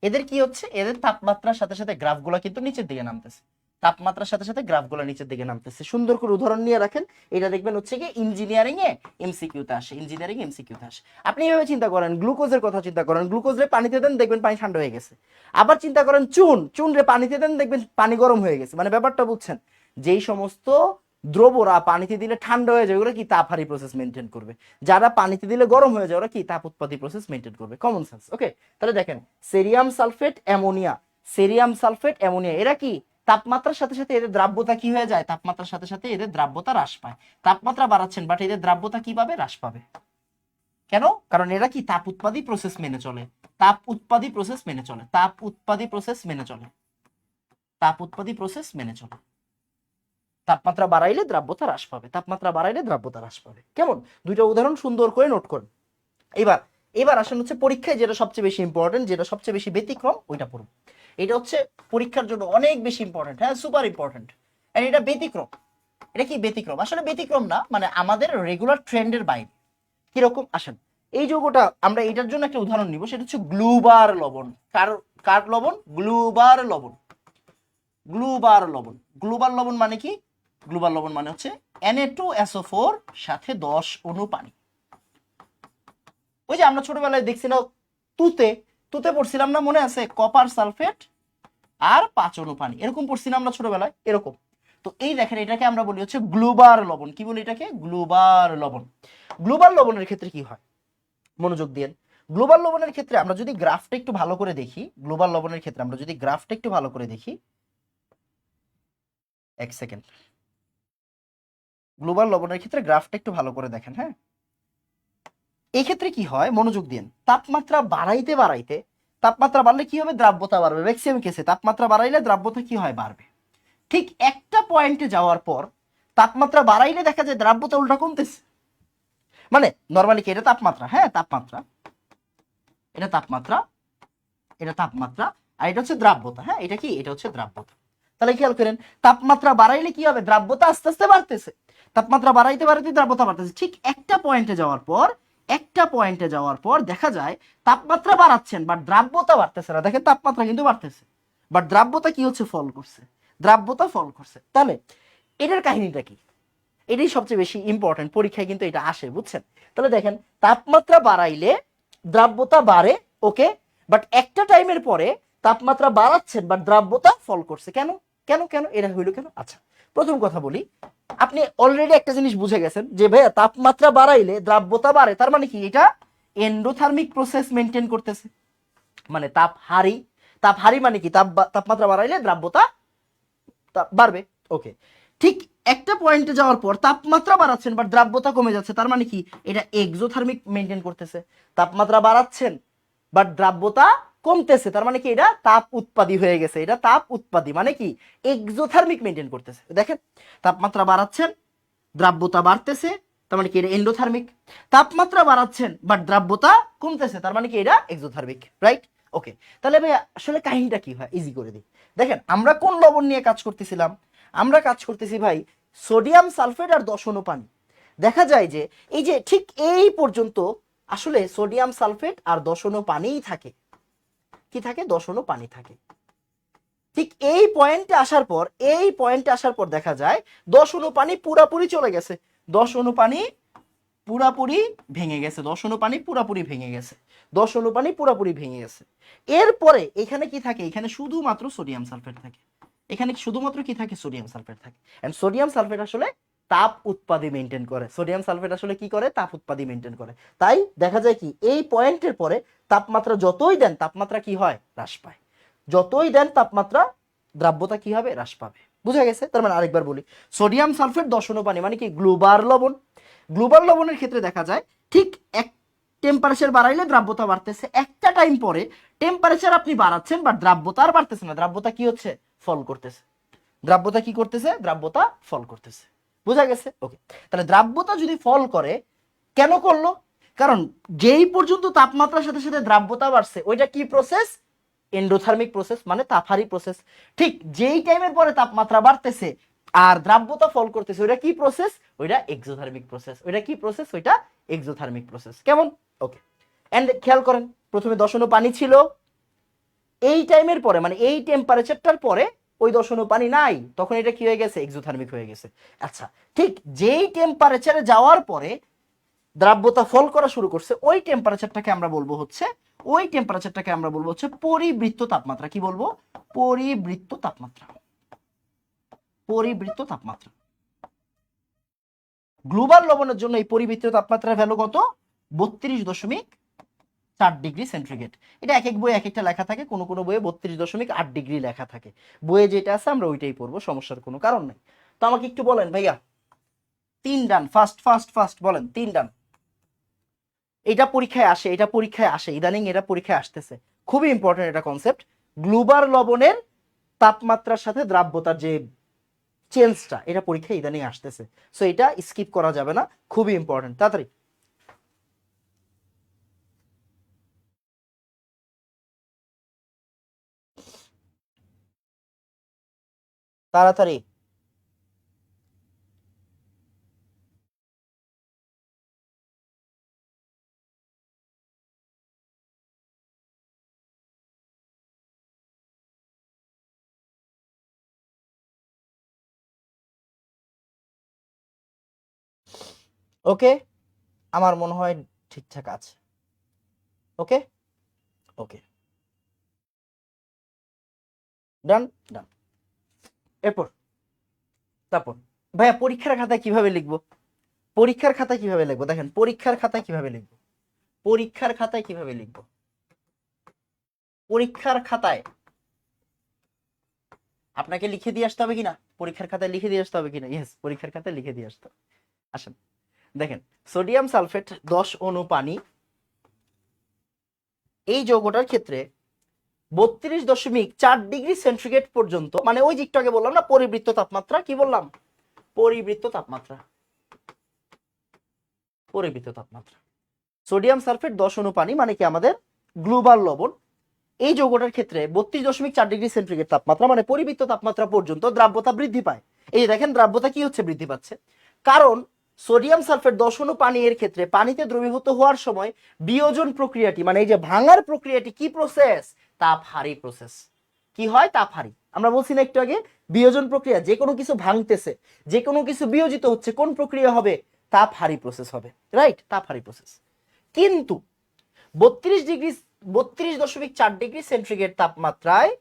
এদের কি হচ্ছে, এদের তাপমাত্রার সাথে সাথে গ্রাফগুলো কিন্তু নিচের দিকে নামতেছে। তাপমাত্রার সাথে সাথে গ্রাফগুলো নিচের দিকে নামতেছে। সুন্দর করে উদাহরণ নিয়ে রাখেন। এটা দেখবেন হচ্ছে কি ইঞ্জিনিয়ারিং এ এমসিকিউতে আসে, ইঞ্জিনিয়ারিং এমসিকিউতে আসে। আপনি এভাবে চিন্তা করেন, গ্লুকোজের কথা চিন্তা করেন, গ্লুকোজ রে পানিতে দেন দেখবেন পানি ঠান্ডা হয়ে গেছে। আবার চিন্তা করেন চুন, চুন রে পানিতে দেন দেখবেন পানি গরম হয়ে গেছে। মানে ব্যাপারটা বুঝছেন, যেই সমস্ত দ্রবরা পানিতে দিলে ঠান্ডা হয়ে যায় ওরা কি তাপহারী প্রসেস মেনটেন করবে, যারা পানিতে দিলে গরম হয়ে যায় ওরা কি তাপ উৎপাদী প্রসেস মেনটেন করবে। Common sense. ওকে, তাহলে দেখেন cerium sulphate ammonia, cerium sulphate ammonia, এরা কি তাপমাত্রার সাথে সাথে এদের দ্রাব্যতা কি হয়ে যায়, তাপমাত্রার সাথে সাথে এদের দ্রাব্যতা হ্রাস পায়। তাপমাত্রা বাড়াচ্ছেন বাট এদের দ্রাব্যতা কি পাবে, হ্রাস পাবে। কেন? কারণ এরা কি তাপ উৎপাদী প্রসেস মেনে চলে, তাপ উৎপাদী প্রসেস মেনে চলে, তাপ উৎপাদী প্রসেস মেনে চলে, তাপ উৎপাদী প্রসেস মেনে চলে। তাপমাত্রা বাড়াইলে দ্রাব্যতা হ্রাস পাবে, তাপমাত্রা বাড়াইলে দ্রাব্যতা হ্রাস পাবে। কেমন? দুইটা উদাহরণ সুন্দর করে নোট করুন। এবার এবার আসেন হচ্ছে পরীক্ষায় যেটা সবচেয়ে বেশি ইম্পর্টেন্ট, যেটা সবচেয়ে বেশি ব্যতিক্রম, ওইটা পড়ব। এটা হচ্ছে পরীক্ষার জন্য অনেক বেশি ইম্পর্টেন্ট, হ্যাঁ সুপার ইম্পর্টেন্ট। এন্ড এটা ব্যতিক্রম। এটা কি ব্যতিক্রম? আসলে ব্যতিক্রম না, মানে আমাদের রেগুলার ট্রেন্ডের বাইরে। কিরকম? আসেন এই যৌগটা আমরা এটার জন্য একটা উদাহরণ নিব, সেটা হচ্ছে গ্লুবার লবণ। কার কার লবণ? গ্লুবার লবণ। গ্লুবার লবণ, গ্লুবার লবণ মানে কি? গ্লুবার লবণ মানে হচ্ছে Na2SO4 সাথে 10 অণু পানি। ওই যে আমরা ছোটবেলায় দেখছি না তুতে, তুতে পড়ছিলাম না, মনে আছে? কপার সালফেট আর 5 অণু পানি, এরকম পড়ছিলাম আমরা ছোটবেলায়, এরকম। তো এই দেখেন এটাকে আমরা বলি হচ্ছে গ্লুবার লবণ। কি বলি এটাকে? গ্লুবার লবণ। গ্লুবার লবণের ক্ষেত্রে কি হয় মনোযোগ দিন। গ্লোবাল লবণের ক্ষেত্রে আমরা যদি গ্রাফটা একটু ভালো করে দেখি, গ্লোবাল লবণের ক্ষেত্রে আমরা যদি গ্রাফটা একটু ভালো করে দেখি, এক সেকেন্ড, গ্লোবাল লবণের ক্ষেত্রে গ্রাফটা একটু ভালো করে দেখেন। হ্যাঁ, এই ক্ষেত্রে কি হয় মনোযোগ দিন, তাপমাত্রা বাড়াইতে বাড়াইতে, তাপমাত্রা বাড়লে কি হবে, দ্রাব্যতা বাড়বে। ম্যাক্সিমাম কেসে তাপমাত্রা বাড়াইলে দ্রাব্যতা কি হয়, বাড়বে। ঠিক একটা পয়েন্টে যাওয়ার পর তাপমাত্রা বাড়াইলে দেখা যায় দ্রাব্যতা উল্টা কমতেছে। মানে নরমালি কি এটা তাপমাত্রা, হ্যাঁ তাপমাত্রা, এটা তাপমাত্রা, এটা তাপমাত্রা, আর এটা হচ্ছে দ্রাব্যতা। হ্যাঁ এটা কি, এটা হচ্ছে দ্রাব্যতা। তাহলে খেয়াল করেন তাপমাত্রা বাড়াইলে কি হবে, দ্রাব্যতা আস্তে আস্তে বাড়তেছে। তাপমাত্রা বাড়াইতে বাড়াইতে দ্রাব্যতা বাড়তেছে। ঠিক একটা পয়েন্টে যাওয়ার পর, একটা পয়েন্টে যাওয়ার পর দেখা যায় তাপমাত্রা বাড়াচ্ছেন বাট দ্রাব্যতা বাড়তেছে না। দেখেন তাপমাত্রা কিন্তু বাড়তেছে বাট দ্রাব্যতা কি হচ্ছে, ফল করছে। দ্রাব্যতা ফল করছে। তাহলে এটার কাহিনীটা কি? এটাই সবচেয়ে বেশি ইম্পর্টেন্ট, পরীক্ষায় কিন্তু এটা আসে, বুঝছেন? তাহলে দেখেন তাপমাত্রা বাড়াইলে দ্রাব্যতা বাড়ে, ওকে, বাট একটা টাইমের পরে তাপমাত্রা বাড়াচ্ছেন বাট দ্রাব্যতা ফল করছে। কেন কেন কেন এটা হইলো কেন? আচ্ছা প্রথম কথা বলি, আপনি অলরেডি একটা জিনিস বুঝে গেছেন যে ভাইয়া তাপমাত্রা বাড়াইলে দ্রাব্যতা বাড়ে, তার মানে কি এটা এন্ডোথার্মিক প্রসেস মেনটেন করতেছে। মানে তাপহারী, তাপহারী মানে কি তাপমাত্রা বাড়াইলে দ্রাব্যতা বাড়বে। ওকে, ঠিক একটা পয়েন্টে যাওয়ার পর তাপমাত্রা বাড়াচ্ছেন বাট দ্রাব্যতা কমে যাচ্ছে, তার মানে কি এটা এক্সোথার্মিক মেনটেন করতেছে। তাপমাত্রা বাড়াচ্ছেন বাট দ্রাব্যতা কমতেছে, তার মানে কি এটা তাপ উৎপাদী হয়ে গেছে, এটা তাপ উৎপাদী মানে কি এক্সোথার্মিক মেনটেন করতেছে। দেখেন তাপমাত্রা বাড়াচ্ছেন, দ্রাব্যতা বাড়তেছে, তার মানে কি এটা এন্ডোথার্মিক। তাপমাত্রা বাড়াচ্ছেন বাট দ্রাব্যতা কমতেছে, তার মানে কি এটা এক্সোথার্মিক, রাইট? ওকে, তাহলে ভাই আসলে কাহিনীটা কি হয় ইজি করে দিই। দেখেন আমরা কোন লবণ নিয়ে কাজ করতেছিলাম, আমরা কাজ করতেছি ভাই সোডিয়াম সালফেট আর দশন পানি। দেখা যায় যে এই যে ঠিক এই পর্যন্ত আসলে সোডিয়াম সালফেট আর দশন পানিই থাকে, কি থাকে, দশন পানি থাকে। ঠিক এই পয়েন্টে আসার পর, এই পয়েন্টে আসার পর দেখা যায় 10 অণু পানি পুরাপুরি চলে গেছে, 10 অণু পানি পুরাপুরি ভেঙে গেছে, 10 অণু পানি পুরাপুরি ভেঙে গেছে, 10 অণু পানি পুরাপুরি ভেঙে গেছে। এরপরে এখানে কি থাকে, এখানে শুধুমাত্র সোডিয়াম সালফেট থাকে, এখানে শুধুমাত্র কি থাকে, সোডিয়াম সালফেট থাকে। এন্ড সোডিয়াম সালফেট আসলে তাপ উৎপাদী মেনটেন করে, সোডিয়াম সালফেট আসলে কি করে, তাপ উৎপাদী মেনটেন করে। তাই দেখা যায় কি এই পয়েন্টের পরে তাপমাত্রা যতই দেন তাপমাত্রা কি হয়, হ্রাস পায়, যতই দেন তাপমাত্রা দ্রাব্যতা কি হবে, হ্রাস পাবে। বুঝা গেছে? তার মানে আরেকবার বলি, সোডিয়াম সালফেট দশন পানি মানে কি গ্লোবাল লবণ। গ্লোবাল লবণের ক্ষেত্রে দেখা যায় ঠিক এক টেম্পারেচার বাড়াইলে দ্রাব্যতা বাড়তেছে, একটা টাইম পরে টেম্পারেচার আপনি বাড়াচ্ছেন বাট দ্রাব্যতা আর বাড়তেছে না, দ্রাব্যতা কি হচ্ছে, ফল করতেছে। দ্রাব্যতা কি করতেছে, দ্রাব্যতা ফল করতেছে। বুঝা গেছে? ওকে, তাহলে দ্রাব্যতা যদি ফল করে, কেন করলো, কারণ যেই পর্যন্ত তাপমাত্রার সাথে সাথে দ্রাব্যতা বাড়ছে ওইটা কি প্রসেস, এন্ডোথার্মিক প্রসেস মানে তাপহারী প্রসেস। ঠিক যেই টাইমের পরে তাপমাত্রা বাড়তেছে আর দ্রাব্যতা ফল করতেছে ওইটা কি প্রসেস, ওইটা এক্সোথার্মিক প্রসেস। ওইটা কি প্রসেস, ওইটা এক্সোথার্মিক প্রসেস। কেমন? ওকে, এন্ড খেয়াল করেন প্রথমে দশন পানি ছিল, এই টাইমের পরে মানে এই টেম্পারেচারটার পরে ওই দশন পানি নাই, তখন এটা কি হয়ে গেছে, এক্সোথার্মিক হয়ে গেছে। আচ্ছা, ঠিক যেই টেম্পারেচারে যাওয়ার পরে দ্রাব্যতা ফল করা শুরু করছে ওই টেম্পারেচারটাকে আমরা বলবো হচ্ছে, ওই টেম্পারেচারটাকে আমরা বলবো হচ্ছে পরিবৃত্ত তাপমাত্রা। কি বলবো, পরিবৃত্ত তাপমাত্রা, পরিবৃত্ত তাপমাত্রা। গ্লোবাল লবণের জন্য এই পরিবৃত্ত তাপমাত্রার ভ্যালু কত, 32.4 ডিগ্রি সেন্টিগ্রেড। এটা এক এক বইয়ে এক একটা লেখা থাকে, কোনো কোনো বইয়ে 32.8 ডিগ্রি লেখা থাকে, বইয়ে যেটা আছে আমরা ওইটাই পড়বো, সমস্যার কোনো কারণ নাই। তো আমাকে একটু বলেন ভাইয়া, 3 ডান, ফার্স্ট ফার্স্ট ফার্স্ট বলেন 3 ডান। এটা পরীক্ষায় আসে, এটা পরীক্ষায় আসে, ইদানিং এটা পরীক্ষায় আসতেছে, খুবই ইম্পর্টেন্ট এটা কনসেপ্ট। গ্লোবাল লবণের তাপমাত্রার সাথে দ্রাব্যতার যে চেঞ্জটা, এটা পরীক্ষায় ইদানিং আসতেছে, সো এটা স্কিপ করা যাবে না, খুবই ইম্পর্টেন্ট। তাড়াতাড়ি তাড়াতাড়ি। ওকে, আমার মনে হয় ঠিকঠাক আছে। ওকে ওকে, ডান ডান। এরপর তারপর ভাইয়া পরীক্ষার খাতায় কিভাবে লিখবো, পরীক্ষার খাতায় কিভাবে লিখবো, দেখেন পরীক্ষার খাতায় কিভাবে লিখবো, পরীক্ষার খাতায় কিভাবে লিখবো, পরীক্ষার খাতায় আপনাকে লিখে দিয়ে আসতে হবে কিনা, পরীক্ষার খাতায় লিখে দিয়ে আসতে হবে কিনা, ইয়েস পরীক্ষার খাতায় লিখে দিয়ে আসতে হবে। আসেন দেখেন, সোডিয়াম সালফেট 10 অণু পানি, এই যৌগটার ক্ষেত্রে 32.4 ডিগ্রি সেন্টিগ্রেড পর্যন্ত, মানে ওই যে একটু আগে বললাম না পরিবৃত্ত তাপমাত্রা, কি বললাম, পরিবৃত্ত তাপমাত্রা, পরিবৃত্ত তাপমাত্রা। সোডিয়াম সালফেট 10 অণু পানি মানে কি আমাদের গ্লোবাল লবণ, এই যৌগটার ক্ষেত্রে 32.4 ডিগ্রি সেন্টিগ্রেড তাপমাত্রা মানে পরিবৃত্ত তাপমাত্রা পর্যন্ত দ্রাব্যতা বৃদ্ধি পায়। এই যে দেখেন দ্রাব্যতা কি হচ্ছে, বৃদ্ধি পাচ্ছে, কারণ সোডিয়াম সালফেট 10 অণু পানি এর ক্ষেত্রে পানিতে দ্রবীভূত হওয়ার সময় বিয়োজন প্রক্রিয়াটি মানে এই যে ভাঙার প্রক্রিয়াটি কি প্রসেস, তাপহারী প্রসেস। কি হয়, তাপহারী। আমরা বলছি না একটু আগে, বিয়োজন প্রক্রিয়া, যে কোনো কিছু ভাঙতেছে, যে কোনো কিছু বিয়োজিত হচ্ছে, কোন প্রক্রিয়া হবে, তাপহারী প্রসেস হবে, রাইট, তাপহারী প্রসেস। কিন্তু 32.4 ডিগ্রি সেন্টিগ্রেড তাপমাত্রায়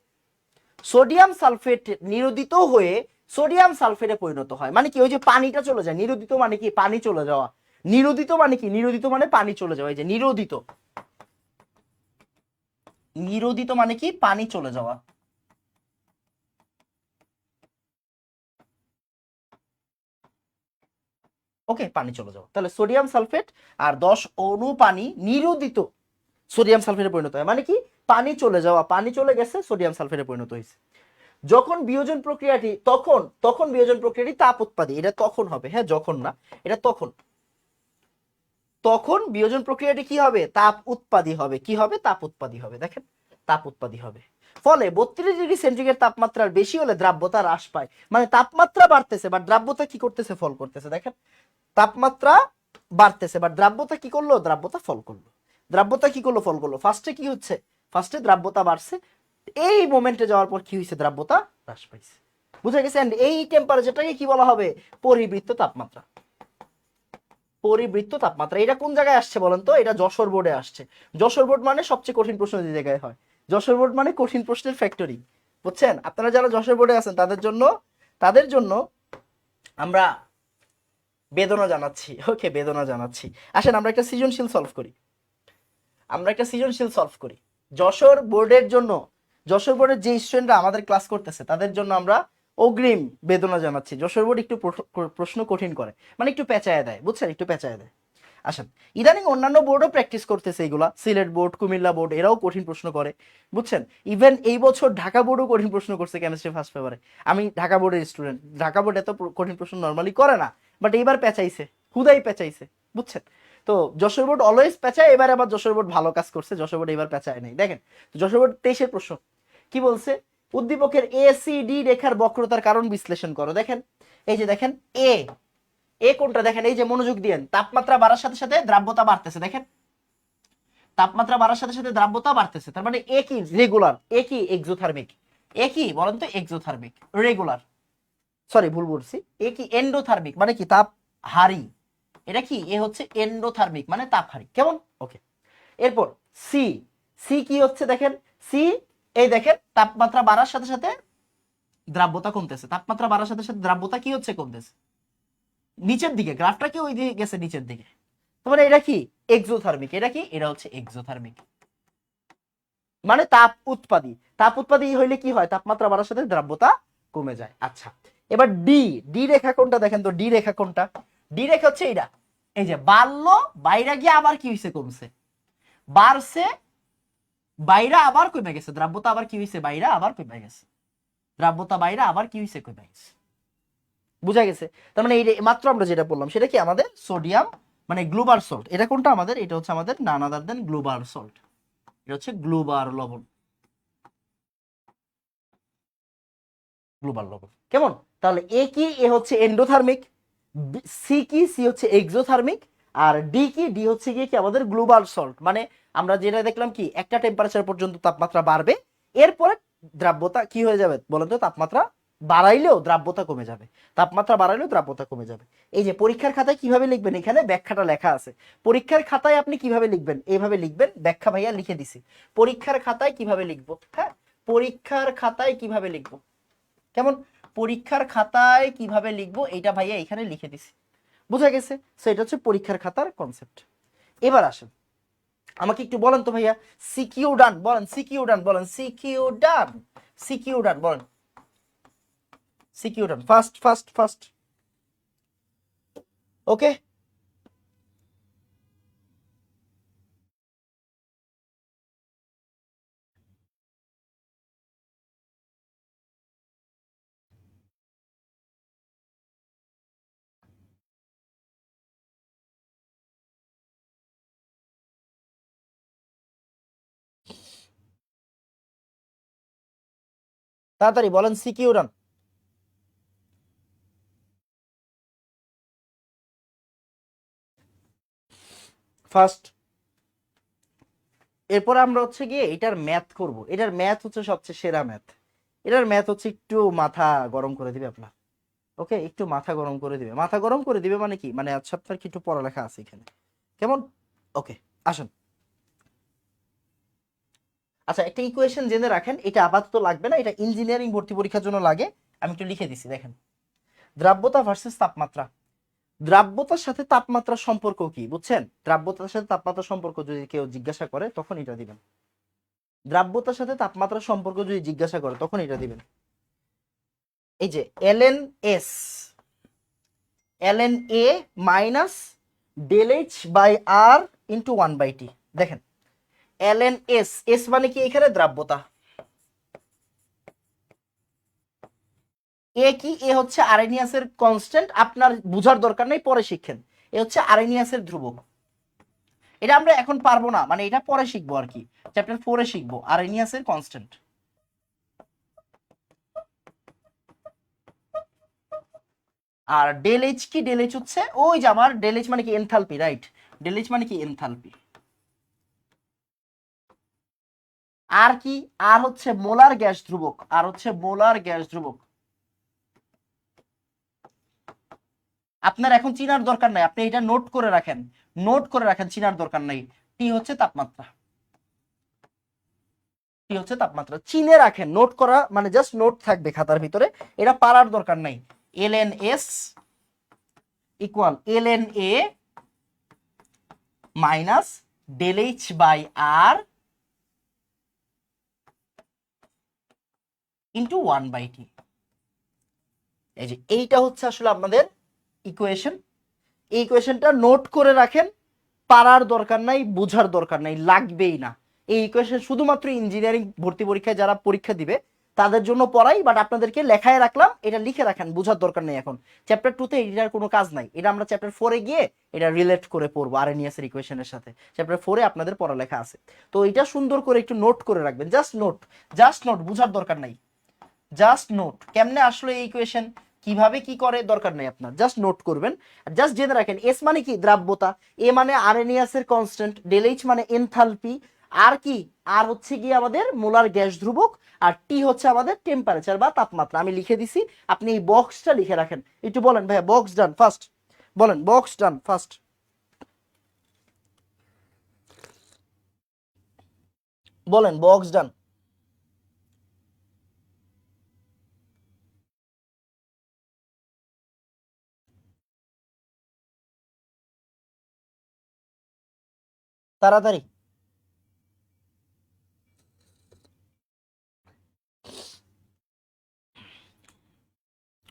সোডিয়াম সালফেট নিরোদিত হয়ে সোডিয়াম সালফেটে পরিণত হয়, মানে কি ওই যে পানিটা চলে যায়, নিরোদিত মানে কি পানি চলে যাওয়া, নিরোদিত মানে কি, নিরোদিত মানে পানি চলে যাওয়া, এই যে নিরোদিত, নিরোদিত মানে কি পানি চলে যাওয়া। ওকে, পানি চলে যাওয়া, তাহলে সোডিয়াম সালফেট আর 10 অণু পানি নিরোদিত, সোডিয়াম সালফেটে পরিণত হয়, মানে কি পানি চলে যাওয়া, পানি চলে গেছে সোডিয়াম সালফেটে পরিণত হয়েছে। যখন বিয়োজন প্রক্রিয়াটি তখন তখন বিয়োজন প্রক্রিয়াটি তাপ উৎপাদী, এটা তখন হবে, হ্যাঁ যখন না, এটা তখন, তখন বিয়োজন প্রক্রিয়াটি কি হবে, তাপ উৎপাদী হবে, কি হবে, তাপ উৎপাদী হবে, দেখেন তাপ উৎপাদী হবে। ফলে 32°C তাপমাত্রার বেশি হলে দ্রাব্যতা হ্রাস পায়, মানে তাপমাত্রা বাড়তেছে বা দ্রাব্যতা কি করতেছে, ফল করতেছে। দেখেন তাপমাত্রা বাড়তেছে বা দ্রাব্যতা কি করলো, দ্রাব্যতা ফল করলো। দ্রাব্যতা কি করলো, ফল করলো। ফার্স্টে কি হচ্ছে, ফার্স্টে দ্রাব্যতা বাড়ছে, এই মোমেন্টে যাওয়ার পর কি হয়েছে, দ্রাব্যতা হ্রাস পাইছে। বুঝা গেছে? এন্ড এই টেম্পারেচারটাকে কি বলা হবে, পরিবৃত্ত তাপমাত্রা। পরিবৃত্ত তাপমাত্রা, এটা কোন জায়গায় আসছে বলেন তো, এটা যশোর বোর্ডে আসছে। যশোর বোর্ড মানে সবচেয়ে কঠিন প্রশ্ন যে জায়গায় হয়, যশোর বোর্ড মানে কঠিন প্রশ্নের ফ্যাক্টরি, বুঝছেন? আপনারা যারা যশোর বোর্ডে আছেন তাদের জন্য আমরা বেদনা জানাচ্ছি, ওকে বেদনা জানাচ্ছি। আসেন আমরা একটা সৃজনশীল সলভ করি, যশোর বোর্ডের জন্য, যশোর বোর্ডের যে স্টুডেন্টরা আমাদের ক্লাস করতেছে তাদের জন্য আমরা অগ্রিম বেদনা জানাচ্ছি। যশোর বোর্ড একটু প্রশ্ন কঠিন করে, মানে একটু পেঁচায় দেয়, বুঝছেন, একটু পেঁচায় দেয়। আসেন ইদানিং অন্যান্য বোর্ডও প্র্যাকটিস করতেছে এগুলা, সিলেট বোর্ড, কুমিল্লা বোর্ড, এরাও কঠিন প্রশ্ন করে, বুঝছেন। ইভেন এই বছর ঢাকা বোর্ডও কঠিন প্রশ্ন করছে কেমিস্ট্রি ফার্স্ট পেপারে। আমি ঢাকা বোর্ডের স্টুডেন্ট, ঢাকা বোর্ড এত কঠিন প্রশ্ন নর্মালি করে না, বাট এইবার পেঁচাইছে, হুদাই পেঁচাইছে, বুঝছেন। তো যশোর বোর্ড অলওয়েজ পেঁচায়, এবার আবার যশোর বোর্ড ভালো কাজ করছে, যশোর বোর্ড এবার পেঁচায় নাই। দেখেন যশোর বোর্ড 23-এর প্রশ্ন কি বলছে, উদ্দীপকের ACD রেখার বক্রতার কারণ বিশ্লেষণ করো। দেখেন এই যে দেখেন এ কোনটা, দেখেন এই যে মনোযোগ দিয়েন, তাপমাত্রা বাড়ার সাথে সাথে দ্রাব্যতা বাড়তেছে, দেখেন তাপমাত্রা বাড়ার সাথে সাথে দ্রাব্যতা বাড়তেছে, তার মানে এ কি রেগুলার, এ কি এক্সোথার্মিক, এ কি বলেন তো এক্সোথার্মিক, রেগুলার, সরি ভুল বলছি, এ কি এন্ডোথার্মিক, মানে কি তাপ হারি, এটা কি এ হচ্ছে এন্ডোথার্মিক মানে তাপ হারি, কেমন, ওকে। এরপর সি, সি কি হচ্ছে দেখেন, সি এই দেখেন তাপমাত্রা বাড়ার সাথে সাথে দ্রাব্যতা কমতেছে, তাপমাত্রা বাড়ার সাথে সাথে দ্রাব্যতা কি হচ্ছে, কমতেছে, নিচের দিকে, গ্রাফটা কি ওই দিকে গেছে, নিচের দিকে। তারপরে এটা কি এক্সোথার্মিক, এটা কি, এটা হচ্ছে এক্সোথার্মিক মানে তাপ উৎপাদী। তাপ উৎপাদী হইলে কি হয়, তাপমাত্রা বাড়ার সাথে দ্রাব্যতা কমে যায়। আচ্ছা এবার ডি, ডি রেখা কোনটা দেখেন তো, ডি রেখা কোনটা, ডি রেখা হচ্ছে এইটা, এই যে বাড়লো বাইরে গিয়ে আবার কি হয়েছে, কমছে, বাড়ছে বাইরে আবার কমে গেছে, দ্রাব্যতা আবার কি হয়েছে, বাইরে আবার কমে গেছে, দ্রাব্যতা বাইরে আবার কি হয়েছে, কমে গেছে। বুঝা গেছে? তার মানে এই মাত্র আমরা যেটা বললাম সেটা কি আমাদের সোডিয়াম মানে গ্লোবাল সল্ট, এটা কোনটা আমাদের, এটা হচ্ছে আমাদের নান আদার দেন গ্লোবাল সল্ট, এটা হচ্ছে গ্লোবাল লবণ, গ্লোবাল লবণ, কেমন। তাহলে এ কি, এ হচ্ছে এন্ডোথার্মিক, সি কি, সি হচ্ছে এক্সোথার্মিক, আর ডি কি, ডি হচ্ছে গিয়ে কি আমাদের গ্লোবাল সল্ট, মানে আমরা যেটা দেখলাম কি একটা টেম্পারেচার পর্যন্ত তাপমাত্রা বাড়বে, এরপরে দ্রাব্যতা কি হয়ে যাবে বলেন তো, তাপমাত্রা বাড়াইলেও দ্রাব্যতা কমে যাবে, তাপমাত্রা বাড়াইলেও দ্রাব্যতা কমে যাবে। এই যে পরীক্ষার খাতায় কিভাবে লিখবেন, এখানে ব্যাখ্যাটা লেখা আছে, পরীক্ষার খাতায় আপনি কিভাবে লিখবেন, এইভাবে লিখবেন, ব্যাখ্যা ভাইয়া লিখে দিছি, পরীক্ষার খাতায় কিভাবে লিখবো, হ্যাঁ পরীক্ষার খাতায় কিভাবে লিখবো, কেমন, পরীক্ষার খাতায় কিভাবে লিখবো এটা ভাইয়া এখানে লিখে দিছি, বুঝা গেছে। সো এটা হচ্ছে পরীক্ষার খাতার কনসেপ্ট। এবার আসেন আমাকে একটু বলেন তো ভাইয়া, সিকিউ ডান বলেন, সিকিউ ডান বলেন, সিকিউ ডান, সিকিউ ডান বলেন, সিকিউ ডান, ফাস্ট ফাস্ট ফাস্ট, ওকে। তাড়াতাড়ি বলেন সিকিউ ডান। ফার্স্ট, এরপর আমরা হচ্ছে গিয়ে এটার ম্যাথ করব, এটার ম্যাথ হচ্ছে সবচেয়ে সেরা ম্যাথ, এটার ম্যাথ হচ্ছে একটু মাথা গরম করে দিবে আপনার, ওকে একটু মাথা গরম করে দিবে, মাথা গরম করে দিবে মানে কি, মানে আজ সপ্তাহের কি একটু পড়ালেখা আছে এখানে, কেমন, ওকে। আসেন আচ্ছা একটা ইকুয়েশন জেনে রাখেন, এটা আপাতত লাগবে না, এটা ইঞ্জিনিয়ারিং ভর্তি পরীক্ষার জন্য লাগে, আমি একটু লিখে দিছি দেখেন, দ্রাব্যতা ভার্সেস তাপমাত্রা, দ্রাব্যতার সাথে তাপমাত্রার সম্পর্ক কি বুঝছেন, দ্রাব্যতার সাথে তাপমাত্রার সম্পর্ক যদি কেউ জিজ্ঞাসা করে তখন এটা দিবেন, দ্রাব্যতার সাথে তাপমাত্রার সম্পর্ক যদি জিজ্ঞাসা করে তখন এটা দিবেন, এই যে ln s ln a minus del h by r into 1/t, দেখেন ln s, s মানে কি এখানে দ্রাব্যতা, এ কি, এ হচ্ছে আরেনিয়াসের কনস্ট্যান্ট, আপনার বুঝার দরকার নেই, পরে শিখেন। এ হচ্ছে আরেনিয়াসের ধ্রুবক। এটা আমরা এখন পারবো না, মানে এটা পরে শিখবো আর কি, চ্যাপ্টার 4-এ শিখবো আরেনিয়াসের কনস্ট্যান্ট। আর ডেল এইচ কি, ডেল এইচ হচ্ছে ওই যে আমার ডেল এইচ মানে কি এনথালপি, রাইট, ডেল এইচ মানে কি এনথালপি। আর কি, আর হচ্ছে মোলার গ্যাস ধ্রুবক, আর হচ্ছে মোলার গ্যাস ধ্রুবক। আপনার এখন চিনার দরকার নাই, আপনি এটা নোট করে রাখেন, নোট করে রাখেন, চিনার দরকার নাই। টি হচ্ছে তাপমাত্রা, টি হচ্ছে তাপমাত্রা, চিনে রাখেন, নোট করা মানে জাস্ট নোট থাকবে খাতার ভিতরে, এটা পারার দরকার নাই। ln s equal ln a minus del H by R into 1/t। এই যে এইটা হচ্ছে আসলে আপনাদের ইকুয়েশন। এই ইকুয়েশনটা নোট করে রাখেন, পারার দরকার নাই, বুঝার দরকার নাই, লাগবেই না। এই ইকুয়েশন শুধুমাত্র ইঞ্জিনিয়ারিং ভর্তি পরীক্ষায় যারা পরীক্ষা দিবে তাদের জন্য পড়াই, বাট আপনাদেরকে লেখায় রাখলাম, এটা লিখে রাখেন, বুঝার দরকার নেই। এখন চ্যাপ্টার 2-তে এটার কোনো কাজ নাই, এটা আমরা চ্যাপ্টার 4-এ গিয়ে এটা রিলেট করে পড়বো আরএনএস-এর ইকুয়েশনের সাথে। চ্যাপ্টার 4-এ আপনাদের পড়ালেখা আছে, তো এটা সুন্দর করে একটু নোট করে রাখবেন, জাস্ট নোট, জাস্ট নোট, বুঝার দরকার নাই, জাস্ট নোট। কেমনে আসলে এই ইকুয়েশন, কিভাবে কি করে, দরকার নেই আপনার, জাস্ট নোট করবেন। জাস্ট জেনে রাখেন এস মানে কি দ্রাব্যতা, এ মানে আরএনএসের কনস্ট্যান্ট, ডেল এইচ মানে এনথালপি, আর কি, আর হচ্ছে কি আমাদের মোলার গ্যাস ধ্রুবক, আর টি হচ্ছে আমাদের টেম্পারেচার বা তাপমাত্রা। আমি লিখে দিছি, আপনি এই বক্সটা লিখে রাখেন। একটু বলেন ভাইয়া বক্স ডান ফার্স্ট, বলেন বক্স ডান ফার্স্ট, বলেন বক্স ডান। তাড়াতাড়ি।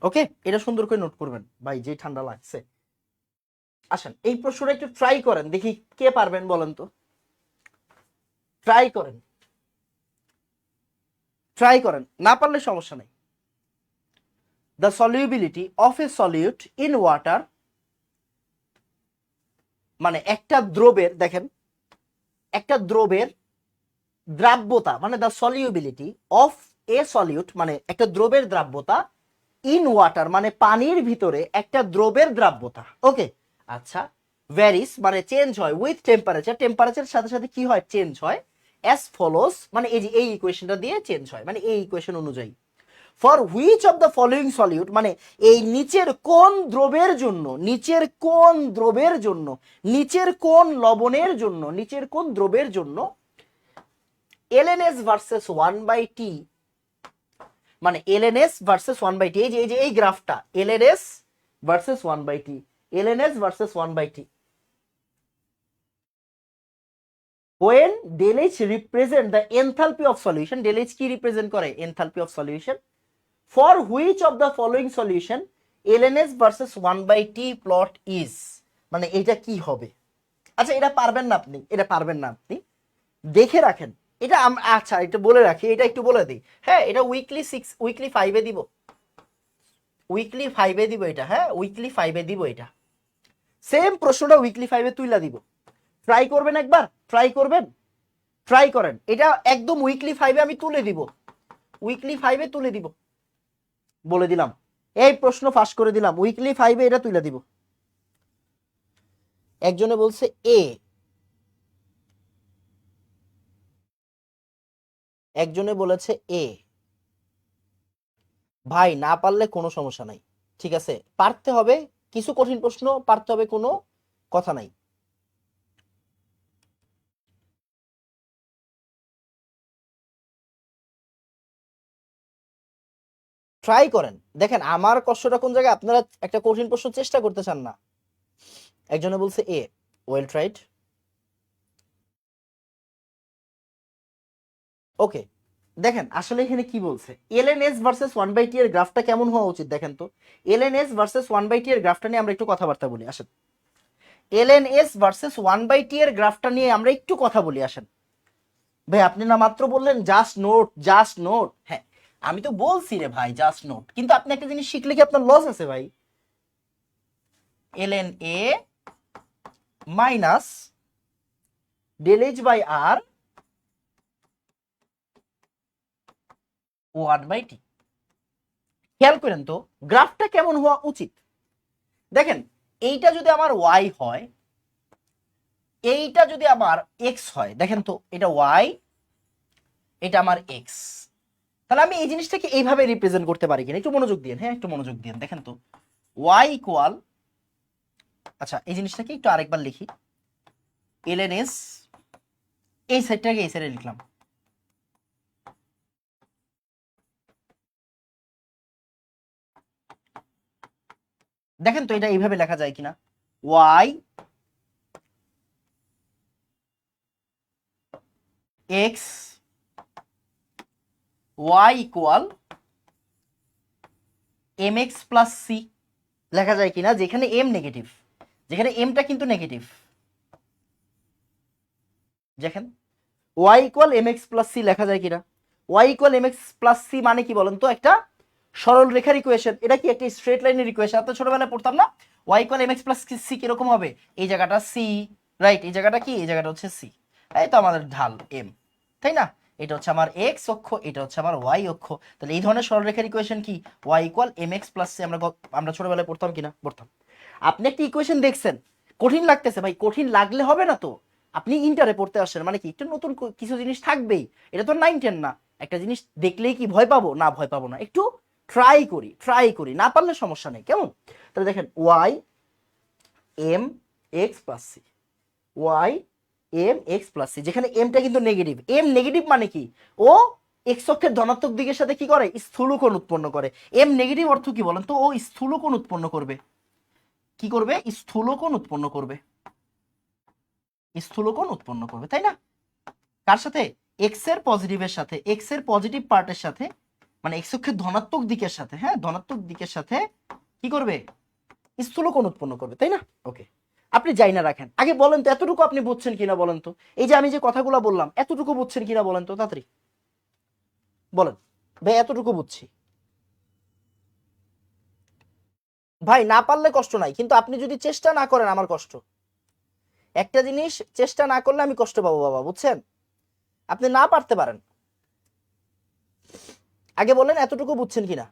ওকে, এটা সুন্দর করে নোট করবেন ভাই, যে ঠান্ডা লাগছে। আসেন এই প্রশ্নটা একটু ট্রাই করেন, দেখি কে পারবেন বলেন তো, ট্রাই করেন, ট্রাই করেন, না পারলে সমস্যা নেই। The solubility of A solute in water, মানে একটা দ্রবের, দেখেন একটা দ্রবের দ্রাব্যতা, মানে the solubility of A solute, মানে একটা দ্রবের দ্রাব্যতা, ইন ওয়াটার মানে পানির ভিতরে একটা দ্রবের দ্রাব্যতা। ওকে, আচ্ছা, ভ্যারিস মানে চেঞ্জ হয় উইথ টেম্পারেচার, টেম্পারেচারের সাথে সাথে কি হয়, চেঞ্জ হয়, অ্যাজ ফলোস মানে এই যে এই ইকুয়েশনটা দিয়ে চেঞ্জ হয়, মানে এই ইকুয়েশন অনুযায়ী। For which of the following solute, মানে এই নিচের কোন দ্রবের জন্য, নিচের কোন দ্রবের জন্য, নিচের কোন লবণের জন্য, নিচের কোন দ্রবের জন্য এলএনএস ভার্সেস 1/t, মানে এলএনএস ভার্সেস 1/t, এই যে এই গ্রাফটা LNS versus 1/t, LNS versus 1/t, when del H represent the enthalpy of solution, del H কি রিপ্রেজেন্ট করে, enthalpy of solution, for which of the following solution lns versus 1/t plot is, মানে এটা কি হবে। আচ্ছা এটা পারবেন না আপনি, এটা পারবেন না আপনি, দেখে রাখেন এটা। আচ্ছা এটা বলে রাখি, এটা একটু বলে দিই, হ্যাঁ এটা উইকলি 5-এ দিব, উইকলি 5-এ দিব এটা, হ্যাঁ উইকলি 5-এ দিব এটা, সেম প্রশ্নটা উইকলি 5-এ তুইলা দিব। ট্রাই করবেন একবার, ট্রাই করবেন, ট্রাই করেন, এটা একদম উইকলি 5-এ আমি তুলে দিব, উইকলি 5-এ তুলে দিব, বলে দিলাম, এই প্রশ্ন ফাঁস করে দিলাম, উইকলি 5-এ এটা তুলে দিব। একজনে বলছে এ, একজনে বলেছে এ, ভাই না পারলে কোনো সমস্যা নাই, ঠিক আছে, পারতে হবে, কিছু কঠিন প্রশ্ন পারতে হবে, কোনো কথা নাই। ট্রাই করেন, দেখেন আমার কষ্টটা কোন জায়গায়, আপনারা একটা কঠিন প্রশ্ন চেষ্টা করতে চান না। একজনে বলছে এ, ওয়েল ট্রাইড। ওকে, দেখেন আসলে এখানে কি বলছে, এলএনএস ভার্সেস 1/t এর গ্রাফটা কেমন হওয়া উচিত দেখেন তো। এলএনএস ভার্সেস 1/t এর গ্রাফটা নিয়ে আমরা একটু কথাবার্তা বলি আসেন, এলএনএস ভার্সেস 1/t এর গ্রাফটা নিয়ে আমরা একটু কথা বলি আসেন। ভাই আপনি না মাত্র বললেন জাস্ট নোট, জাস্ট নোট। হ্যাঁ আমি তো বলছি রে ভাই জাস্ট নোট, কিন্তু আপনি একটা জিনিস শিখলে কি আপনার লস আছে ভাই? ln a minus del H by R 1/t। খেয়াল করেন তো গ্রাফটা কেমন হওয়া উচিত। দেখেন এইটা যদি আমার y হয়, এইটা যদি আমার x হয়, দেখেন তো এটা y, এটা আমার x, তাহলে আমি এই জিনিসটাকে এইভাবে রিপ্রেজেন্ট করতে পারি কিনা, একটু মনোযোগ দিন। হ্যাঁ একটু মনোযোগ দিন। দেখেন তো y ইকুয়াল, আচ্ছা এই জিনিসটাকে একটু আরেকবার লিখি, ln s, এই সাইডটাকে এই সাইডে লিখলাম, দেখেন তো এটা এইভাবে লেখা যায় কিনা, y x y equal mx plus c লেখা যায় কিনা, যেখানে m নেগেটিভ, যেখানে mটা কিন্তু নেগেটিভ। দেখেন y equal mx plus c লেখা যায় কিনা। y equal mx plus c মানে কি বলেন তো, একটা সরল রেখার ইকুয়েশন। এটা কি একটা স্ট্রেট লাইনের ইকুয়েশন? আপনার ছোটবেলায় পড়তাম না, y equal mx plus c কিরকম হবে, এই জায়গাটা c, রাইট, এই জায়গাটা কি, এই জায়গাটা হচ্ছে c, এই তো আমাদের ঢাল m, তাই না? এটা হচ্ছে আমার x অক্ষ, এটা হচ্ছে আমার y অক্ষ। তাহলে এই ধরনের সরল রেখার ইকুয়েশন কি, y equal mx plus c। আমরা ছোটবেলায় পড়তাম কিনা, পড়তাম। আপনি একটা ইকুয়েশন দেখছেন, কঠিন লাগতেছে ভাই, কঠিন লাগলে হবে না তো। আপনি ইন্টারে পড়তে আসছেন মানে কি, একটু নতুন কিছু জিনিস থাকবেই। এটা তো 9-10 না, একটা জিনিস দেখলেই কি ভয় পাবো? না, ভয় পাবো না, একটু ট্রাই করি, ট্রাই করি, না পারলে সমস্যা নেই, কেমন? তাহলে দেখেন y m x plus c, y m x plus c, যেখানে mটা কিন্তু নেগেটিভ। m নেগেটিভ মানে কি, ও এক্স অক্ষের ধনাত্মক দিকের সাথে কি করে, স্থূলকোণ উৎপন্ন করে। m নেগেটিভ অর্থ কি বলেন তো, ও স্থূলকোণ উৎপন্ন করবে। কি করবে? স্থূলকোণ উৎপন্ন করবে, স্থূলকোণ উৎপন্ন করবে, তাই না? কার সাথে? এক্স এর পজিটিভের সাথে, এক্স এর পজিটিভ পার্টের সাথে, মানে এক্স অক্ষের ধনাত্মক দিকের সাথে, হ্যাঁ ধনাত্মক দিকের সাথে কি করবে, স্থূলকোণ উৎপন্ন করবে, তাই না? ওকে, আপনি যাই না রাখেন, আগে বলেন তো এতটুকু আপনি বুঝছেন কিনা বলেন তো, এই যে আমি যে কথাগুলো বললাম এতটুকু বুঝছেন কিনা বলেন তো, তাড়াতাড়ি বলেন। ভাই এতটুকু বুঝছি। ভাই না পারলে কষ্ট নাই, কিন্তু আপনি যদি চেষ্টা না করেন আমার কষ্ট। একটা জিনিস চেষ্টা না করলে আমি কষ্ট পাবো বাবা, বুঝছেন? আপনি না পারতে পারেন, আগে বলেন এতটুকু বুঝছেন কিনা।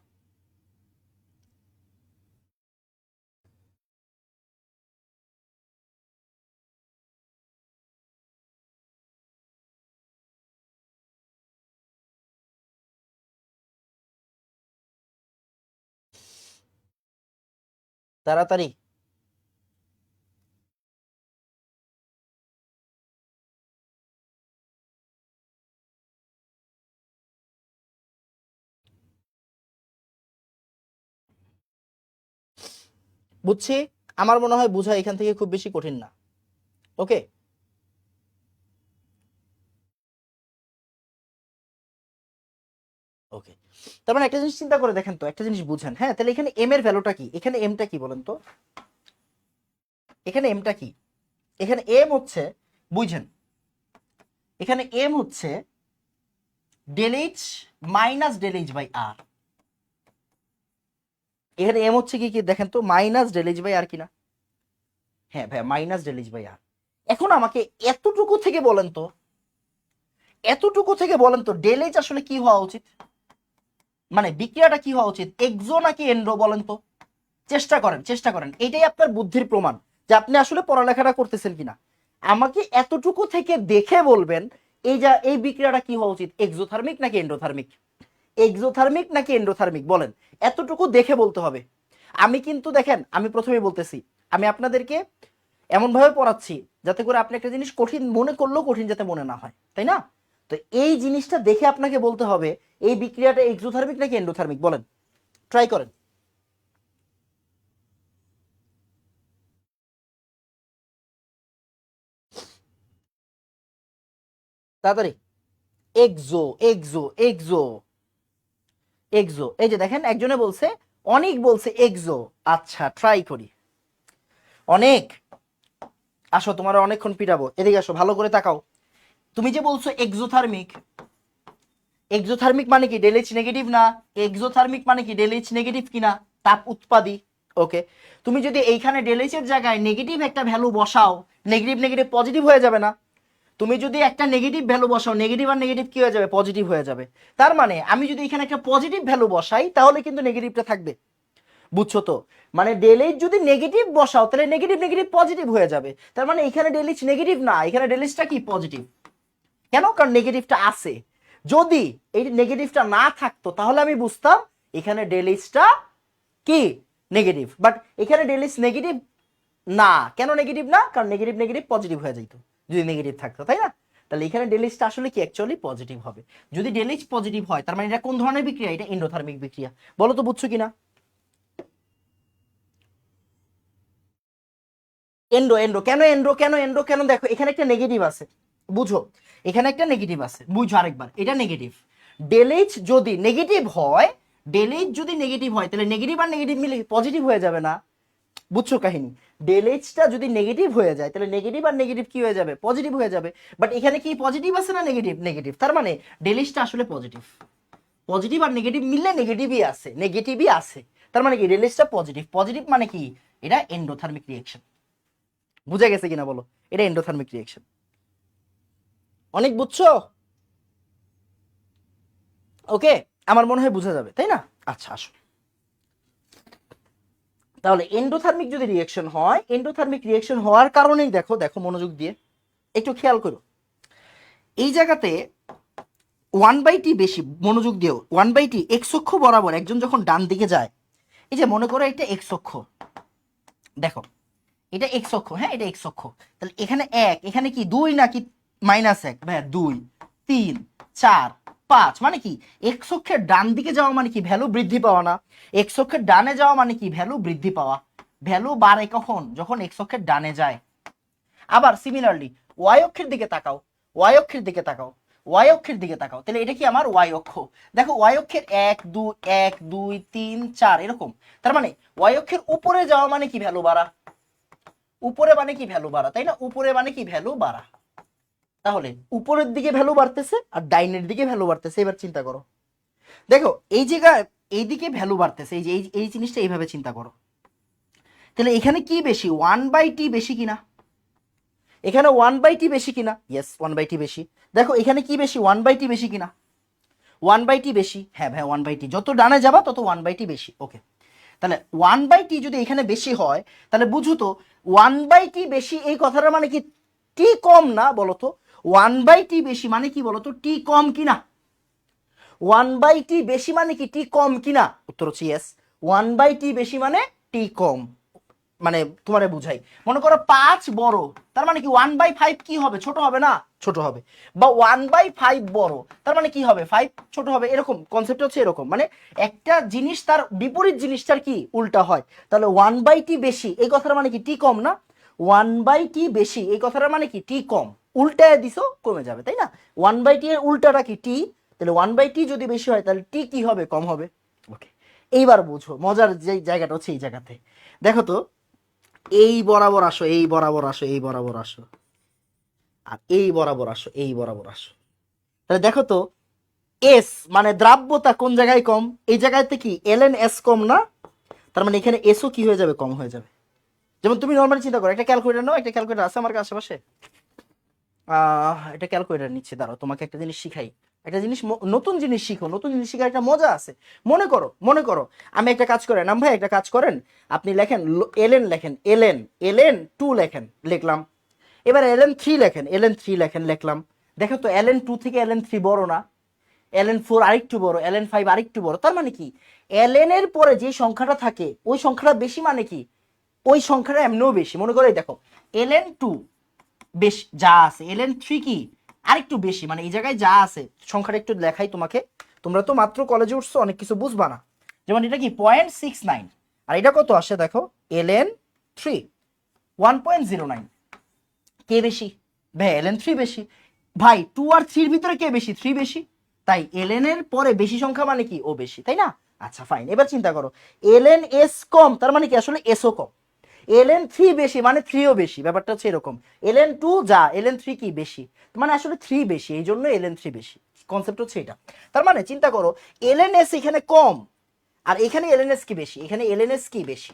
তাড়াতাড়ি। বুঝছি, আমার মনে হয় বোঝা এখান থেকে খুব বেশি কঠিন না। ওকে, ওকে, তার মানে একটা জিনিস চিন্তা করে দেখেন তো, একটা জিনিস বুঝেন। হ্যাঁ তাহলে এখানে এম এর ভ্যালুটা কি, এখানে এমটা কি বলেন তো, এখানে এমটা কি, এখানে এম হচ্ছে, বুঝেন, এখানে এম হচ্ছে del H minus del H by R. এখানে এম হচ্ছে কি কি দেখেন তো, minus del H by R কিনা। হ্যাঁ ভাই minus del H by R. এখন আমাকে এতটুকু থেকে বলেন তো, এতটুকু থেকে বলেন তো ডেল এইচ আসলে কি হওয়া উচিত, মানে বিক্রিয়াটা কি হওয়া উচিত, এক্সো নাকি এন্ড্রো বলেন তো। চেষ্টা করেন, চেষ্টা করেন, এটাই আপনার বুদ্ধির প্রমাণ যে আপনি আসলে পড়ালেখাটা করতেছেন কিনা। আমাকে এতটুকু থেকে দেখে বলবেন এই যে এই বিক্রিয়াটা কি হওয়া উচিত, এক্সোথার্মিক নাকি এন্ডোথার্মিক, এক্সোথার্মিক নাকি এন্ডোথার্মিক বলেন, এতটুকু দেখে বলতে হবে। আমি কিন্তু দেখেন, আমি প্রথমেই বলতেছি, আমি আপনাদেরকে এমন ভাবে পড়াচ্ছি যাতে করে আপনি একটা জিনিস কঠিন মনে করলেও কঠিন যাতে মনে না হয়, তাই না? তো এই জিনিসটা দেখে আপনাকে বলতে হবে এই বিক্রিয়াটা এক্সোথার্মিক নাকি এন্ডোথার্মিক, বলেন, ট্রাই করেন তাড়াতাড়ি। এক্সো, এক্সো, এক্সো, এক্সো, এই যে দেখেন একজনে বলছে, অনেক বলছে এক্সো। আচ্ছা ট্রাই করি। অনেক, আসো তোমার অনেকক্ষণ পিটাবো, এদিকে আসো, ভালো করে তাকাও। তুমি যে বলছো এক্সোথার্মিক, এক্সোথার্মিক মানে কি ডেল এইচ নেগেটিভ না? এক্সোথার্মিক মানে কি ডেল এইচ নেগেটিভ কিনা? তাপ উৎপাদী। ওকে, তুমি যদি এইখানে ডেল এইচ এর জায়গায় নেগেটিভ একটা ভ্যালু বসাও, নেগেটিভ নেগেটিভ পজিটিভ হয়ে যাবে না? তুমি যদি একটা নেগেটিভ ভ্যালু বসাও, নেগেটিভ আর নেগেটিভ কি হয়ে যাবে? পজিটিভ হয়ে যাবে। তার মানে আমি যদি এখানে একটা পজিটিভ ভ্যালু বসাই তাহলে কিন্তু নেগেটিভটা থাকবে, বুঝছো তো? মানে ডেল এইচ যদি নেগেটিভ বসাও তাহলে নেগেটিভ নেগেটিভ পজিটিভ হয়ে যাবে। তার মানে এখানে ডেল এইচ নেগেটিভ না, এখানে ডেল এইচটা কি পজিটিভ। কেন? কারণ নেগেটিভটা আছে। যদি এই নেগেটিভটা না থাকতো তাহলে আমি বুঝতাম এখানে ডেল এইচটা কি নেগেটিভ, বাট এখানে ডেল এইচ নেগেটিভ না। কেন নেগেটিভ না? কারণ নেগেটিভ নেগেটিভ পজিটিভ হয়ে যেত যদি নেগেটিভ থাকতো, তাই না? তাহলে এখানে ডেল এইচটা আসলে কি অ্যাকচুয়ালি পজিটিভ হবে। যদি ডেল এইচ পজিটিভ হয় তার মানে এটা কোন ধরনের বিক্রিয়া? এটা এন্ডোথার্মিক বিক্রিয়া। বলো তো বুঝছো কিনা? এন্ডো এন্ডো কেন এন্ডো কেন এন্ডো কেন? দেখো এখানে একটা নেগেটিভ আছে, বুঝো এখানে একটা নেগেটিভ আছে, বুঝো আরেকবার, এটা নেগেটিভ। ডেল এইচ যদি নেগেটিভ হয়, ডেল এইচ যদি নেগেটিভ হয় তাহলে নেগেটিভ আর নেগেটিভ মিলে পজিটিভ হয়ে যাবে না? বুঝছো কাহিনী? ডেল এইচটা যদি নেগেটিভ হয়ে যায় তাহলে নেগেটিভ আর নেগেটিভ কি হয়ে যাবে? পজিটিভ হয়ে যাবে। বাট এখানে কি পজিটিভ আছে না নেগেটিভ? নেগেটিভ। তার মানে ডেল এইচটা আসলে পজিটিভ। পজিটিভ আর নেগেটিভ মিললে নেগেটিভই আছে, নেগেটিভই আছে। তার মানে কি ডেল এইচটা পজিটিভ। পজিটিভ মানে কি? এটা এন্ডোথার্মিক রিঅ্যাকশন। বুঝা গেছে কিনা বলো? এটা এন্ডোথার্মিক রিঅ্যাকশন। অনেক বুঝছো? ওকে, আমার মনে হয় বোঝা যাবে, তাই না? আচ্ছা আসো, তাহলে এন্ডোথার্মিক যদি রিঅ্যাকশন হয়, এন্ডোথার্মিক রিঅ্যাকশন হওয়ার কারণেই দেখো, দেখো মনোযোগ দিয়ে একটু খেয়াল করো, এই জায়গাতে 1/t বেশি, মনোযোগ দিও, 1/t এক্স অক্ষ বরাবর একজন যখন ডান দিকে যায়, এই যে মনে করো এটা এক্স অক্ষ, দেখো এটা এক্স অক্ষ, হ্যাঁ এটা এক্স অক্ষ, তাহলে এখানে এক, এখানে কি দুই নাকি মাইনাস এক? ভাই 2 3 4 5, মানে কি এক্স অক্ষের ডান দিকে যাওয়া মানে কি ভ্যালু বৃদ্ধি পাওয়া না? এক্স অক্ষের ডানে যাওয়া মানে কি ভ্যালু বৃদ্ধি পাওয়া। ভ্যালু বাড়ে কখন? যখন এক্স অক্ষের ডানে যায়। আবার সিমিলারলি ওয়াই অক্ষের দিকে তাকাও, ওয়াই অক্ষের দিকে তাকাও, ওয়াই অক্ষের দিকে তাকাও, তাহলে এটা কি আমার ওয়াই অক্ষ। দেখো ওয়াই অক্ষের 1 2 3 4 এরকম। তার মানে ওয়াই অক্ষের উপরে যাওয়া মানে কি ভ্যালু বাড়া, উপরে মানে কি ভ্যালু বাড়া, তাই না? উপরে মানে কি ভ্যালু বাড়া। তাহলে উপরের দিকে ভ্যালু বাড়তেছে আর ডাইনের দিকে ভ্যালু বাড়তেছে। এবার চিন্তা করো, দেখো এই জায়গায় এইদিকে ভ্যালু বাড়তেছে, এই যে এই জিনিসটা এইভাবে চিন্তা করো, তাহলে এখানে কি বেশি? 1/t বেশি কিনা? এখানে 1/t বেশি কিনা? ইয়েস 1/t বেশি। দেখো এখানে কি বেশি? 1/t বেশি কিনা? 1/t বেশি, হ্যাঁ ভাই 1/t, যত ডানে যাবা তত 1/t বেশি। ওকে, তাহলে 1/t যদি এখানে বেশি হয় তাহলে বুঝো তো 1/t বেশি এই কথাটা মানে কি টি কম না? বলো তো 1/t বেশি মানে কি বলো তো? টি কম কিনা? 1/t বেশি মানে কি টি কম কিনা? উত্তর হচ্ছে ইয়েস। 1/t বেশি মানে টি কম। মানে তোমারে বুঝাই, মনে করো 5 বড়, তার মানে কি 1/5 কি হবে? ছোট হবে না? ছোট হবে। বা 1/5 বড়, তার মানে কি হবে? 5 ছোট হবে। এরকম কনসেপ্ট হচ্ছে এরকম, মানে একটা জিনিস তার বিপরীত জিনিসটার কি উল্টা হয়। তাহলে 1/t বেশি এই কথাটা মানে কি টি কম না? 1/t বেশি এই কথাটা মানে কি টি কম। উল্টায় দিছো কমে যাবে, তাই না? 1/t এর উল্টাটা কি টি, তাহলে 1/t যদি বেশি হয় তাহলে টি কি হবে? কম হবে। ওকে, এইবার বুঝো মজার যে জায়গাটা হচ্ছে এই জায়গাতে। দেখো তো এই বরাবর আসো, এই বরাবর আসো, এই বরাবর আসো, আর এই বরাবর আসো, এই বরাবর আসো। তাহলে দেখো তো এস মানে দ্রাব্যতা কোন জায়গায় কম? এই জায়গাতে কি এল এন এস কম না? তার মানে এখানে এসও কি হয়ে যাবে? কম হয়ে যাবে। যেমন তুমি নর্মালি চিন্তা করো, একটা ক্যালকুলেটর নাও, একটা ক্যালকুলেটর আছে আমার আশেপাশে, এটা ক্যালকুলেটর নিচ্ছে, দাঁড়াও তোমাকে একটা জিনিস শিখাই। একটা জিনিস নতুন জিনিস শিখো, নতুন জিনিস শিখার একটা মজা আছে। মনে করো আমি একটা কাজ করেন, ভাই একটা কাজ করেন, আপনি লেখেন এলএন, লেখেন এলএন, এলএন 2 লেখেন, লিখলাম। এবার এলএন 3 লেখেন, এলএন 3 লেখেন, লিখলাম। দেখো তো এলএন 2 থেকে এলএন 3 বড় না? এলএন 4 আরেকটু বড়, এলএন 5 আরেকটু বড়। তার মানে কি এলএন এর পরে যে সংখ্যাটা থাকে ওই সংখ্যাটা বেশি, মানে কি ওই সংখ্যাটা এমনিও বেশি। মনে করে দেখো এলএন 2 বেশি যা আছে, এলএন 3 কি আরেকটু বেশি, মানে এই জায়গায় যা আছে সংখ্যাটা একটু লেখাই তোমাকে। তোমরা তো মাত্র কলেজে উঠছো, অনেক কিছু বুঝবা না। যেমন এটা কি 0.69, আর এটা কত আসে দেখো এলএন 3 1.09। কে বেশি? ভাই এলএন 3 বেশি। ভাই 2 আর 3 এর ভিতরে কে বেশি? 3 বেশি। তাই এলএন এর পরে বেশি সংখ্যা মানে কি ও বেশি, তাই না? আচ্ছা ফাইন, এবার চিন্তা করো এলএন এস কম, তার মানে কি আসলে এসও কম। ln3 বেশি মানে 3ও বেশি, ব্যাপারটা হচ্ছে এরকম। ln2 যা, ln3 কি বেশি, মানে আসলে 3 বেশি, এই জন্য ln3 বেশি। কনসেপ্ট হচ্ছে এটা। তার মানে চিন্তা করো, lns এখানে কম আর এখানে lns কি বেশি, এখানে lns কি বেশি,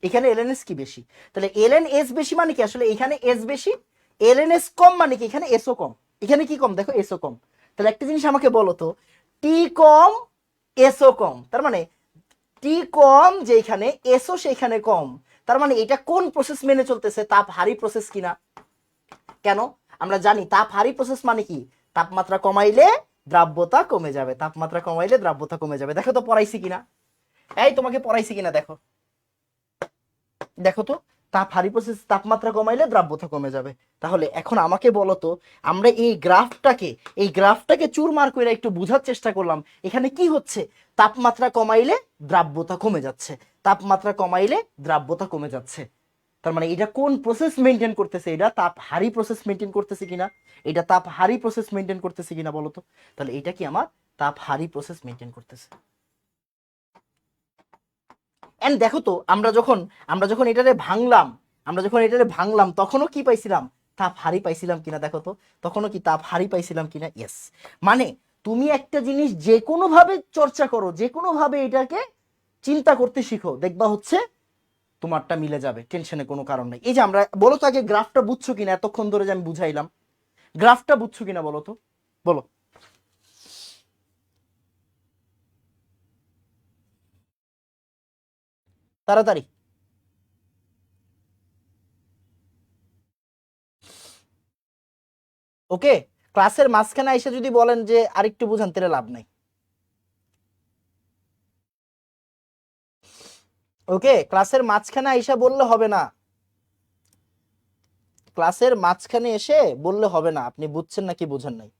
এখানে lns কি বেশি, তাহলে lns বেশি মানে কি, আসলে এখানে s বেশি, lns কম মানে কি এখানে s ও কম। এখানে কি কম দেখো, s ও কম। তাহলে একটা জিনিস আমাকে বলো তো, t কম s ও কম, তার মানে টি কম যেখানে এসও সেখানে কম, তার মানে এটা কোন প্রসেস মেনে চলতেছে, তাপ হারি প্রসেস কিনা। কেন, আমরা জানি তাপ হারি প্রসেস মানে কি, তাপমাত্রা কমাইলে দ্রাব্যতা কমে যাবে, তাপমাত্রা কমাইলে দ্রাব্যতা কমে যাবে। দেখো তো পড়াইছি কিনা, এই তোমাকে পড়াইছি কিনা দেখো, দেখো তো, তাপ হারি প্রসেস, তাপমাত্রা কমাইলে দ্রাব্যতা কমে যাবে। তাহলে এখন আমাকে বলো তো, আমরা এই গ্রাফটাকে চুরমার করে একটু বোঝার চেষ্টা করলাম, এখানে কি হচ্ছে, তাপমাত্রা কমাইলে দ্রাব্যতা কমে যাচ্ছে, তাপমাত্রা কমাইলে দ্রাব্যতা কমে যাচ্ছে। তার মানে এটা কোন প্রসেস মেনটেন করতেছে, এটা তাপ হারি প্রসেস মেনটেন করতেছে কিনা, এটা তাপ হারি প্রসেস মেনটেন করতেছে কিনা বলো তো। তাহলে এটা কি আমার তাপ হারি প্রসেস মেনটেন করতেছে। এন্ড দেখো তো, আমরা যখন এটারে ভাঙলাম তখনও কি পাইছিলাম, তাপ হারি পাইছিলাম কিনা দেখো তো, তখনও কি তাপ হারি পাইছিলাম কিনা, ইয়েস। মানে তুমি একটা জিনিস যে কোনো ভাবে চর্চা করো, যে কোনো ভাবে এটাকে চিন্তা করতে শিখো, দেখবা হচ্ছে তোমারটা মিলে যাবে, টেনশনে কোনো কারণ নেই। এই যে আমরা, বলো তো আগে গ্রাফটা বুঝছো কিনা, এতক্ষণ ধরে যে আমি বুঝাইলাম, গ্রাফটা বুঝছো কিনা বলো তো, বলো তাড়াতাড়ি। ওকে, ক্লাসের মাঝখানে এসে যদি বলেন যে আরেকটু বুঝান, তাহলে লাভ নাই। ওকে, ক্লাসের মাঝখানে আইসা বললে হবে না, ক্লাসের মাঝখানে এসে বললে হবে না আপনি বুঝছেন নাকি বুঝেন নাই,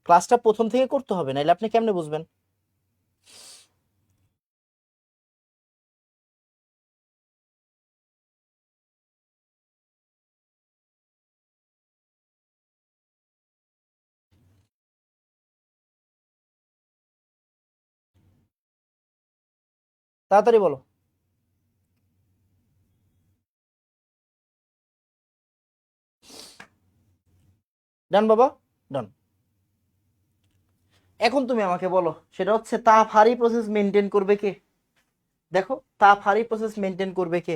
ক্লাসটা প্রথম থেকে করতে হবে, নাইলে আপনি কেমনে বুঝবেন। তাড়াতাড়ি বলো। ডান বাবা, ডান। এখন তুমি আমাকে বলো, সেটা হচ্ছে তাপ হারি প্রসেস মেনটেন করবে কে, দেখো তাপ হারি প্রসেস মেনটেন করবে কে।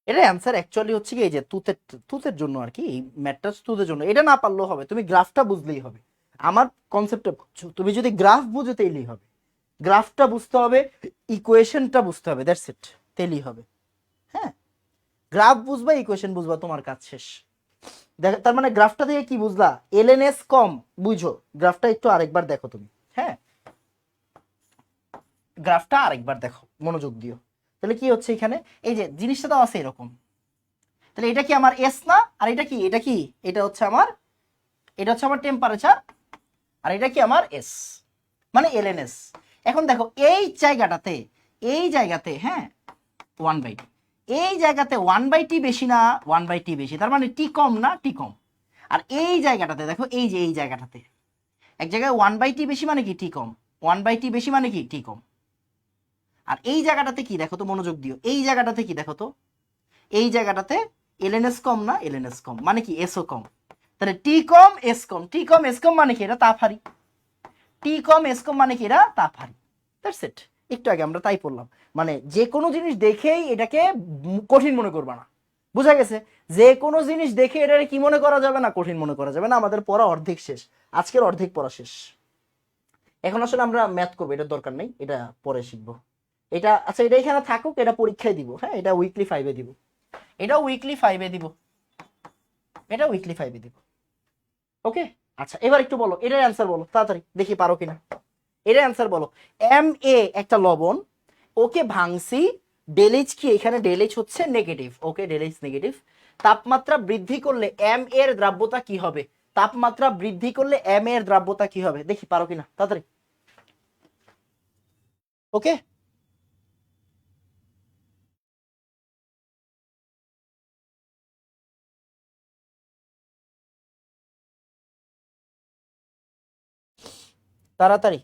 এটা অ্যান্সার অ্যাকচুয়ালি হচ্ছে কি, এই যে তুতের তুতের জন্য আর কি, এই ম্যাটটা তুতের জন্য, এটা না পারলেও হবে, তুমি গ্রাফটা বুঝলেই হবে। আমার কনসেপ্টটা বুঝছো, তুমি যদি গ্রাফ বুঝো তাইলেই হবে, গ্রাফটা বুঝতে হবে, ইকুয়েশনটা বুঝতে হবে, দ্যাটস ইট, তাইলেই হবে। হ্যাঁ, গ্রাফ বুঝবা, ইকুয়েশন বুঝবা, তোমার কাজ শেষ। তার মানে গ্রাফটা থেকে কি বুঝলা, এলএনএস কম, বুঝো, গ্রাফটা একটু আরেকবার দেখো তুমি। হ্যাঁ, গ্রাফটা আরেকবার দেখো, মনোযোগ দিও। তাহলে কি হচ্ছে এখানে, এই যে জিনিসটা তো আছে এরকম, তাহলে এটা কি আমার এস না, আর এটা কি, এটা কি, এটা হচ্ছে আমার, এটা হচ্ছে আমার টেম্পারেচার, আর এটা কি আমার এস, মানে এলএনএস। এখন দেখো এই জায়গাতে হ্যাঁ, 1/t, এই জায়গাতে 1/t বেশি না, 1/t বেশি, তার মানে টি কম না, টি কম। আর এই জায়গাটাতে দেখো, এই যে এই জায়গাটাতে এক জায়গায় 1/t বেশি মানে কি টি কম, 1/t বেশি মানে কি টি কম। আর এই জায়গাটাতে কি দেখো তো, মনোযোগ দিও, এই জায়গাটাতে কি দেখো তো, এই জায়গাটাতে এলএনএস কম না, এলএনএস কম মানে কি এসও কম। তাহলে টি কম এস কম, টি কম এস কম মানে কি, এটা তাপ হারি, টি কম এস কম মানে কি, এটা তাপ হারি। That's it. একটু আগে আমরা তাই পড়লাম। মানে যে কোনো জিনিস দেখেই এটাকে কঠিন মনে করবা না, বুঝা গেছে। যে কোনো জিনিস দেখে এটাকে কি মনে করা যাবে না, কঠিন মনে করা যাবে না। আমাদের পড়া অর্ধেক শেষ, আজকের অর্ধেক পড়া শেষ। এখন আসলে আমরা ম্যাথ করবো, এটার দরকার নেই, এটা পরে শিখবো। এটা আচ্ছা, এটা এখানে থাকুক, এটা পরীক্ষায় দিব, হ্যাঁ, এটা উইকলি 5-এ দিব, এটাও উইকলি 5-এ দিব, এটা উইকলি 5-এ দিব। ওকে, আচ্ছা এবার একটু বলো, এটার অ্যান্সার বলো তাড়াতাড়ি, দেখি পারো কিনা। এটার অ্যান্সার বলো, একটা লবণ, ওকে ভাঙছি, ডেলএইচ কি, এখানে ডেলএইচ হচ্ছে নেগেটিভ, ওকে ডেলএইচ নেগেটিভ, তাপমাত্রা বৃদ্ধি করলে এর দ্রাব্যতা কি হবে, তাপমাত্রা বৃদ্ধি করলে এর দ্রাব্যতা কি হবে, দেখি পারো কিনা তাড়াতাড়ি। ওকে, তাড়াতাড়ি।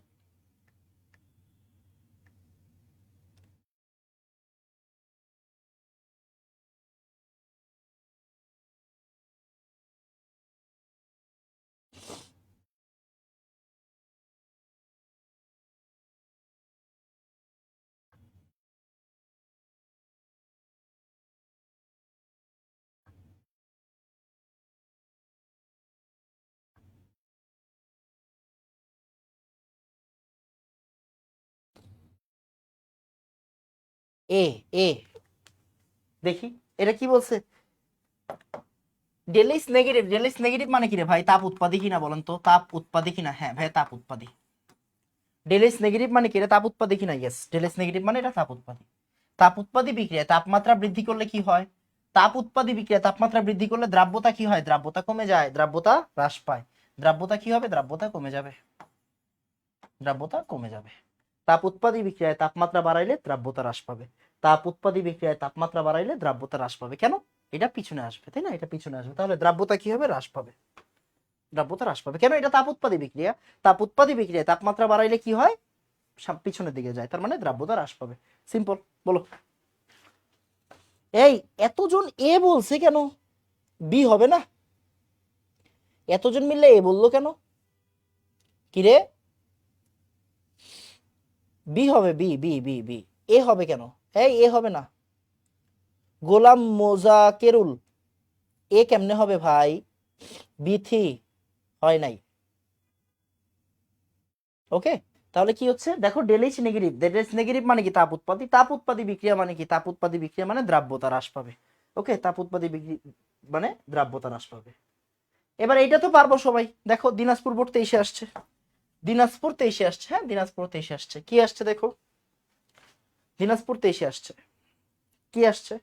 এ এ দেখি এটা কি বলছে, ডেলিস নেগেটিভ। ডেলিস নেগেটিভ মানে কি রে ভাই, তাপ উৎপাদী কিনা বলেন তো, তাপ উৎপাদী কিনা? হ্যাঁ ভাই তাপ উৎপাদী। ডেলিস নেগেটিভ মানে কি, এটা তাপ উৎপাদী কিনা? ইয়েস, ডেলিস নেগেটিভ মানে এটা তাপ উৎপাদী। তাপ উৎপাদী বিক্রিয়া তাপমাত্রা বৃদ্ধি করলে কি হয়? তাপ উৎপাদী বিক্রিয়া তাপমাত্রা বৃদ্ধি করলে দ্রাব্যতা কি হয়? দ্রাব্যতা কমে যায়, দ্রাব্যতা হ্রাস পায়। দ্রাব্যতা কি হবে? দ্রাব্যতা কমে যাবে, দ্রাব্যতা কমে যাবে। তাপ উৎপাদী বিক্রিয়ায় তাপমাত্রা বাড়াইলে দ্রাব্যতা হ্রাস পাবে। তাপ উৎপাদী বিক্রিয়ায় তাপমাত্রা বাড়াইলে দ্রাব্যতা হ্রাস পাবে। কেন? এটা পিছনে আসবে, তাই না? এটা পিছনে আসবে, তাহলে দ্রাব্যতা কি হবে? হ্রাস পাবে। দ্রাব্যতা হ্রাস পাবে কেন? এটা তাপ উৎপাদী বিক্রিয়া। তাপ উৎপাদী বিক্রিয়ায় তাপমাত্রা বাড়াইলে কি হয়? পিছনের দিকে যায়, তার মানে দ্রাব্যতা হ্রাস পাবে। সিম্পল। বলো। এই এতজন এ বলছে কেন? বি হবে না? এতজন মিললে এ বললো কেন? কিরে, বি হবে, বি বি বি বি। এ হবে কেন? এই এ হবে না। গোলাম মোজাকেরুল, এ কেমনে হবে ভাই? বি3 হয় নাই। ওকে, তাহলে কি হচ্ছে দেখো, ডেলিস নেগেটিভ। ডেলিস নেগেটিভ মানে কি? তাপ উৎপাদী। তাপ উৎপাদী বিক্রিয়া মানে কি? তাপ উৎপাদী বিক্রিয়া মানে দ্রাব্যতা হ্রাস পাবে। ওকে, তাপ উৎপাদী বিক্রিয়া মানে দ্রাব্যতা হ্রাস পাবে। এবার এইটা তো পারবো সবাই। দেখো দিনাজপুর বোর্ড 23-এ আসছে, দিনাজপুর 23-এ আসছে। হ্যাঁ দিনাজপুর 23-এ আসছে। কি আসছে দেখো, দিনাজপুর 23-এ আসছে। কি আসছে?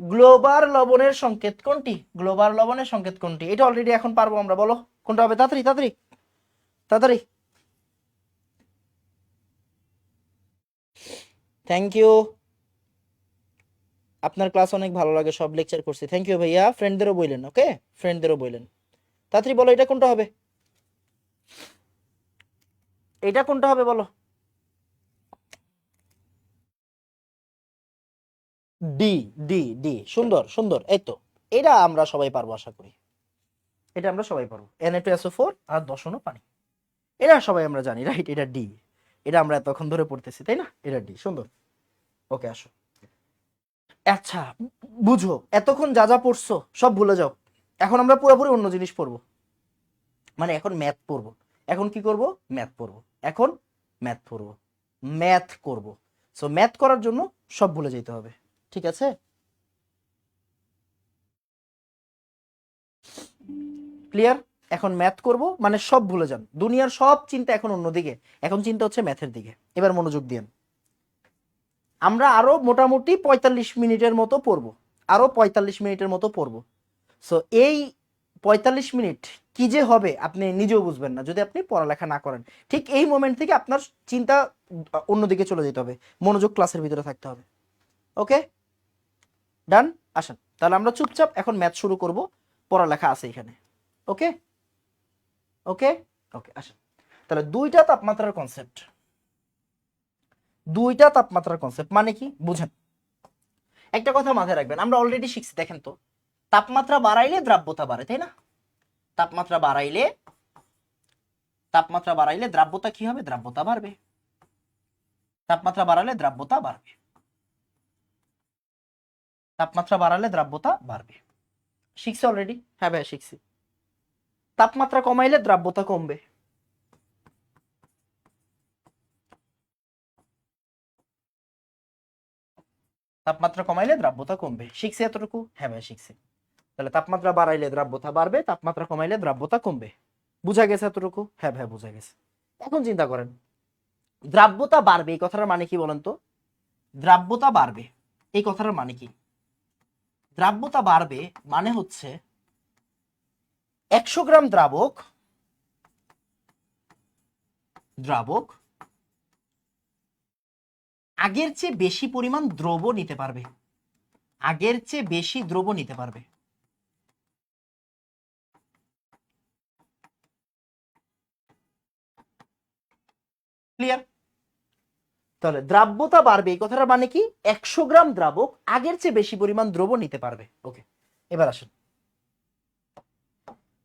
গ্লোবাল লবণের সংকেত কোনটি? গ্লোবাল লবণের সংকেত কোনটি? এটা অলরেডি এখন পারবো আমরা। বলো কোনটা হবে? তাড়াতাড়ি তাড়াতাড়ি তাড়াতাড়ি। থ্যাংক ইউ, আপনার ক্লাস অনেক ভালো লাগে, সব লেকচার করছি। থ্যাংক ইউ ভাইয়া। ফ্রেন্ডদেরও বললেন, ওকে ফ্রেন্ডদেরও বললেন। তাড়াতাড়ি বলো এটা কোনটা হবে? এটা কোনটা হবে বলো? ডি ডি ডি, সুন্দর সুন্দর, এই তো। এটা আমরা সবাই পারবো আশা করি, এটা আমরা সবাই পারবো। Na2SO4 আর দশনো পানি, এটা সবাই আমরা জানি, রাইট? এটা ডি, এটা আমরা এতক্ষণ ধরে পড়তেছি, তাই না? এটা ডি, সুন্দর। ওকে আসো। আচ্ছা, বুঝো, এতক্ষণ যা যা পড়ছো সব ভুলে যাও। এখন আমরা পুরোপুরি অন্য জিনিস পড়বো, মানে এখন ম্যাথ পড়বো। এখন কি করব? ম্যাথ পড়বো। এখন ম্যাথ পড়বো, ম্যাথ করব। সো ম্যাথ করার জন্য সব ভুলে যেতে হবে, ঠিক আছে? ক্লিয়ার? এখন ম্যাথ করব মানে সব ভুলে যান, দুনিয়ার সব চিন্তা এখন অন্যদিকে, এখন চিন্তা হচ্ছে ম্যাথের দিকে। এবার মনোযোগ দিন। আমরা আরো মোটামুটি 45 মিনিটের মতো পড়বো, আরো 45 মিনিটের মতো পড়বো। সো এই 45 মিনিট কি যে হবে আপনি নিজেও বুঝবেন না যদি আপনি পড়ালেখা না করেন। ঠিক এই মোমেন্ট থেকে আপনার চিন্তা অন্যদিকে চলে যেতে হবে, মনোযোগ ক্লাসের ভিতরে থাকতে হবে। ওকে, ডান। আসেন তাহলে আমরা চুপচাপ এখন ম্যাথ শুরু করব, পড়ালেখা আছে এখানে। ওকে ওকে ওকে, আসেন তাহলে দুইটা তাপমাত্রার কনসেপ্ট। দুইটা তাপমাত্রার কনসেপ্ট মানে কি বুঝেন। একটা কথা মাথায় রাখবেন, আমরা অলরেডি শিখছি, দেখেন তো, তাপমাত্রা বাড়াইলে দ্রাব্যতা বাড়ে, তাই না? তাপমাত্রা বাড়াইলে, তাপমাত্রা বাড়াইলে দ্রাব্যতা কি হবে? দ্রাব্যতা বাড়বে। তাপমাত্রা বাড়ালে দ্রাব্যতা বাড়বে, তাপমাত্রা বাড়ালে দ্রাব্যতা বাড়বে। শিখছি অলরেডি? হ্যাঁ ভাই শিখছি। তাপমাত্রা কমাইলে দ্রাব্যতা কমবে। তাপমাত্রা কমাইলে দ্রাব্যতা কমবে, শিখছি এতটুকু? হ্যাঁ ভাই শিখছি। তাহলে তাপমাত্রা বাড়াইলে দ্রাব্যতা বাড়বে, তাপমাত্রা কমাইলে দ্রাব্যতা কমবে। বুঝা গেছে এতটুকু? হ্যাঁ ভাই বুঝা গেছে। এখন চিন্তা করেন, দ্রাব্যতা বাড়বে এই কথাটার মানে কি বলেন তো? দ্রাব্যতা বাড়বে এই কথাটার মানে কি? দ্রাব্যতা বাড়বে মানে হচ্ছে 100 গ্রাম দ্রাবক, দ্রাবক আগের চেয়ে বেশি পরিমাণ দ্রব নিতে পারবে, আগের চেয়ে বেশি দ্রব নিতে পারবে। ক্লিয়ার? তাহলে দ্রাব্যতা বাড়বে এই কথাটার মানে কি? 100 গ্রাম দ্রাবক আগের চেয়ে বেশি পরিমাণ দ্রব নিতে পারবে। ওকে, এবার আসেন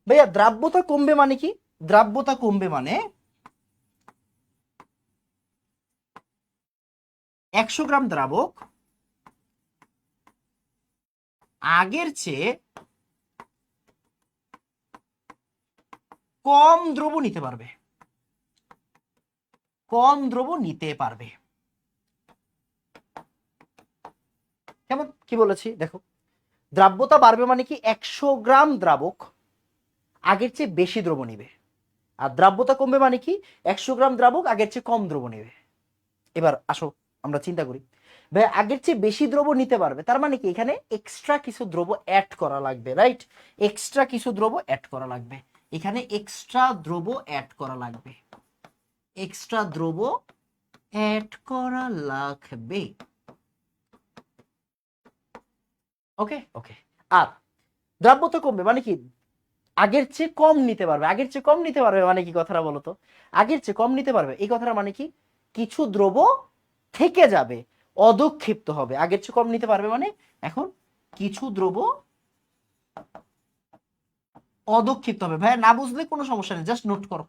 ভাইয়া, দ্রাব্যতা কমবে মানে কি? দ্রাব্যতা কমবে মানে 100 গ্রাম দ্রাবক আগের চেয়ে কম দ্রব নিতে পারবে, কম দ্রব নিতে পারবে। কি বলেছি দেখো, দ্রাব্যতা বাড়বে মানে কি 100 গ্রাম দ্রাবক আগের চেয়ে বেশি দ্রব নিবে, আর দ্রাব্যতা কমবে মানে কি 100 গ্রাম দ্রাবক আগের চেয়ে কম দ্রব নেবে। এবার আসো আমরা চিন্তা করি, ভাই আগের চেয়ে বেশি দ্রব নিতে পারবে, তার মানে কি এখানে এক্সট্রা কিছু দ্রব অ্যাড করা লাগবে, রাইট? এক্সট্রা কিছু দ্রব অ্যাড করা লাগবে, এখানে এক্সট্রা দ্রব অ্যাড করা লাগবে, এক্সট্রা দ্রব অ্যাড করা লাগবে। ওকে ওকে। আর দ্রাব্যতা কমবে মানে কি আগের চেয়ে কম নিতে পারবে, আগের চেয়ে কম নিতে পারবে মানে কি কথাটা বলো তো? আগের চেয়ে কম নিতে পারবে এই কথাটা মানে কি কিছু দ্রব থেকে যাবে, অদক্ষিপ্ত হবে। আগের চেয়ে কম নিতে পারবে মানে এখন কিছু দ্রব অদক্ষিপ্ত হবে। ভাই না বুঝলে কোনো সমস্যা নেই, জাস্ট নোট করো,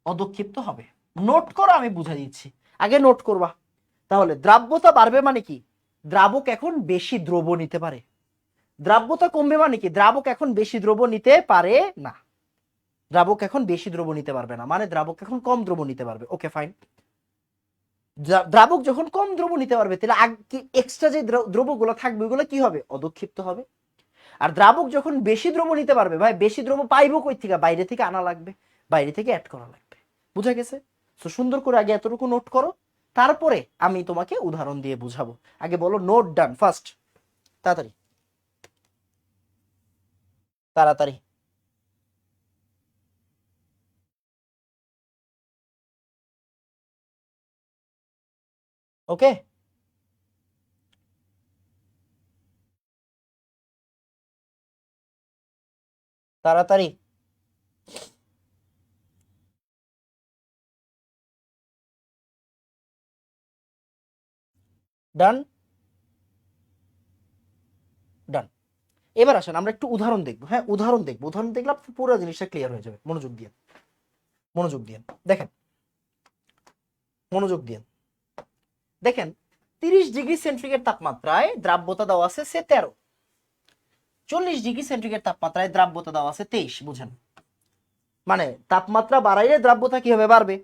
অদক্ষিপ্ত হবে, নোট করো, আমি বুঝাই দিচ্ছি, আগে নোট করবা। তাহলে দ্রাব্যতা বাড়বে মানে কি দ্রাবক এখন বেশি দ্রব নিতে পারে, দ্রাব্যতা কমবে মানে কি দ্রাবক এখন বেশি দ্রব নিতে পারে না, দ্রাবক এখন বেশি দ্রব নিতে পারবে না মানে দ্রাবক এখন কম দ্রব নিতে পারবে। ওকে ফাইন, দ্রাবক যখন কম দ্রব নিতে পারবে তাহলে এক্সট্রা যে দ্রবগুলো থাকবে ওগুলো কি হবে অদক্ষিপ্ত হবে। আর দ্রাবক যখন বেশি দ্রব নিতে পারবে, ভাই বেশি দ্রব পাইবো কই থেকে? বাইরে থেকে আনা লাগবে, বাইরে থেকে অ্যাড করা লাগবে। বুঝা গেছে? তো সুন্দর করে আগে এতটুকু নোট করো, তারপরে আমি তোমাকে উদাহরণ দিয়ে বুঝাবো। আগে বলো নোট ডান ফার্স্ট, তাড়াতাড়ি তাড়াতাড়ি। ওকে, তাড়াতাড়ি ডান ডান। এবার আসেন আমরা একটু উদাহরণ দেখবো। হ্যাঁ উদাহরণ দেখবো, উদাহরণ দেখলে আপনার পুরো জিনিসটা ক্লিয়ার হয়ে যাবে। মনোযোগ দিয়ে, মনোযোগ দিয়ে দেখেন, মনোযোগ দিয়ে দেখেন 30 ডিগ্রি সেন্টিগ্রেড তাপমাত্রায় দ্রাব্যতা দেওয়া আছে সে 13, 40 ডিগ্রি সেন্টিগ্রেড তাপমাত্রায় দ্রাব্যতা দেওয়া আছে 23। বুঝেন মানে তাপমাত্রা বাড়াইলে দ্রাব্যতা কি হবে বাড়বে।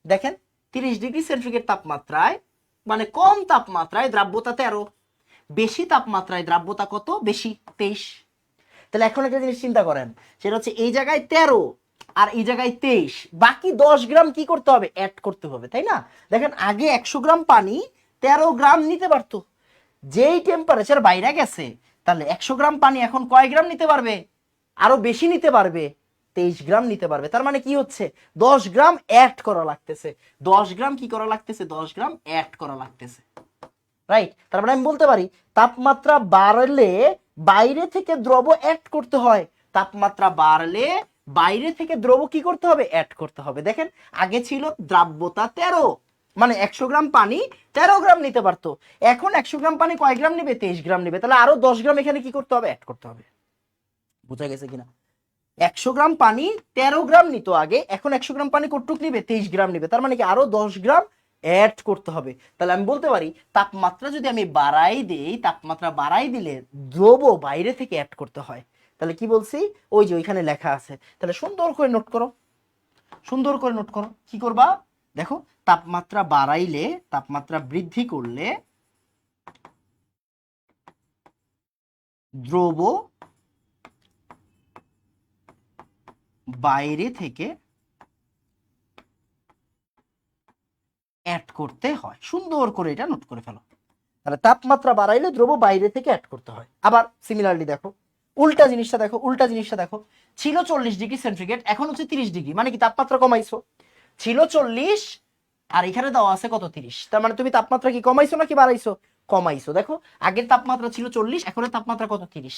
দেখেন 30 ডিগ্রি সেন্টিগ্রেড তাপমাত্রায় মানে কম তাপমাত্রায় দ্রাব্যতা 13, বেশি তাপমাত্রায় দ্রাব্যতা কত বেশি 23। তাহলে এখন একটা জিনিস চিন্তা করেন, সেটা হচ্ছে এই জায়গায় 13 আর এই জায়গায় 23, বাকি 10 গ্রাম কি করতে হবে অ্যাড করতে হবে, তাই না? দেখেন আগে 100 গ্রাম পানি 13 গ্রাম নিতে পারতো, যেই টেম্পারেচার বাইরে গেছে তাহলে 100 গ্রাম পানি এখন কয় গ্রাম নিতে পারবে? আরো বেশি নিতে পারবে, 23 গ্রাম নিতে পারবে। তার মানে কি হচ্ছে 10 গ্রাম অ্যাড করা লাগতেছে, 10 গ্রাম কি করা লাগতেছে 10 গ্রাম অ্যাড করা লাগতেছে, রাইট? তার মানে আমি বলতে পারি তাপমাত্রা বাড়লে বাইরে থেকে দ্রব অ্যাড করতে হয়, তাপমাত্রা বাড়লে বাইরে থেকে দ্রব কি করতে হবে অ্যাড করতে হবে। দেখেন আগে ছিল দ্রাব্যতা 13 মানে 100 গ্রাম পানি 13 গ্রাম নিতে পারতো, এখন 100 গ্রাম পানি কয় গ্রাম নিবে 23 গ্রাম নিবে, তাহলে আরো 10 গ্রাম এখানে কি করতে হবে অ্যাড করতে হবে। বুঝা গেছে কিনা? 100 গ্রাম পানি 13 গ্রাম নিত আগে, এখন 100 গ্রাম পানি কতটুক নিবে 23 গ্রাম নিবে, তার মানে কি আরো 10 গ্রাম অ্যাড করতে হবে। তাহলে আমি বলতে পারি তাপমাত্রা যদি আমি বাড়াই দেই, তাপমাত্রা বাড়াই দিলে দ্রব বাইরে থেকে অ্যাড করতে হয়। তাহলে কি বলছি ওই যে ওইখানে লেখা আছে, তাহলে সুন্দর করে নোট করো, সুন্দর করে নোট করো। কি করবা দেখো, তাপমাত্রা বাড়াইলে তাপমাত্রা বৃদ্ধি করলে দ্রব বাইরে থেকে অ্যাড করতে হয়। সুন্দর করে এটা নোট করে ফেলো। তাহলে তাপমাত্রা বাড়াইলে দ্রব বাইরে থেকে অ্যাড করতে হয়। আবার সিমিলারলি দেখো উল্টা জিনিসটা দেখো, উল্টা জিনিসটা দেখো, ছিল 40 ডিগ্রি সেন্টিগ্রেড এখন হচ্ছে 30 ডিগ্রি, মানে কি তাপমাত্রা কমাইছো, ছিল 40 আর এখানে দেওয়া আছে কত 30, তার মানে তুমি তাপমাত্রা কি কমাইছো নাকি বাড়াইছো? কমাইছো। দেখো আগের তাপমাত্রা ছিল 40, এখনের তাপমাত্রা কত 30,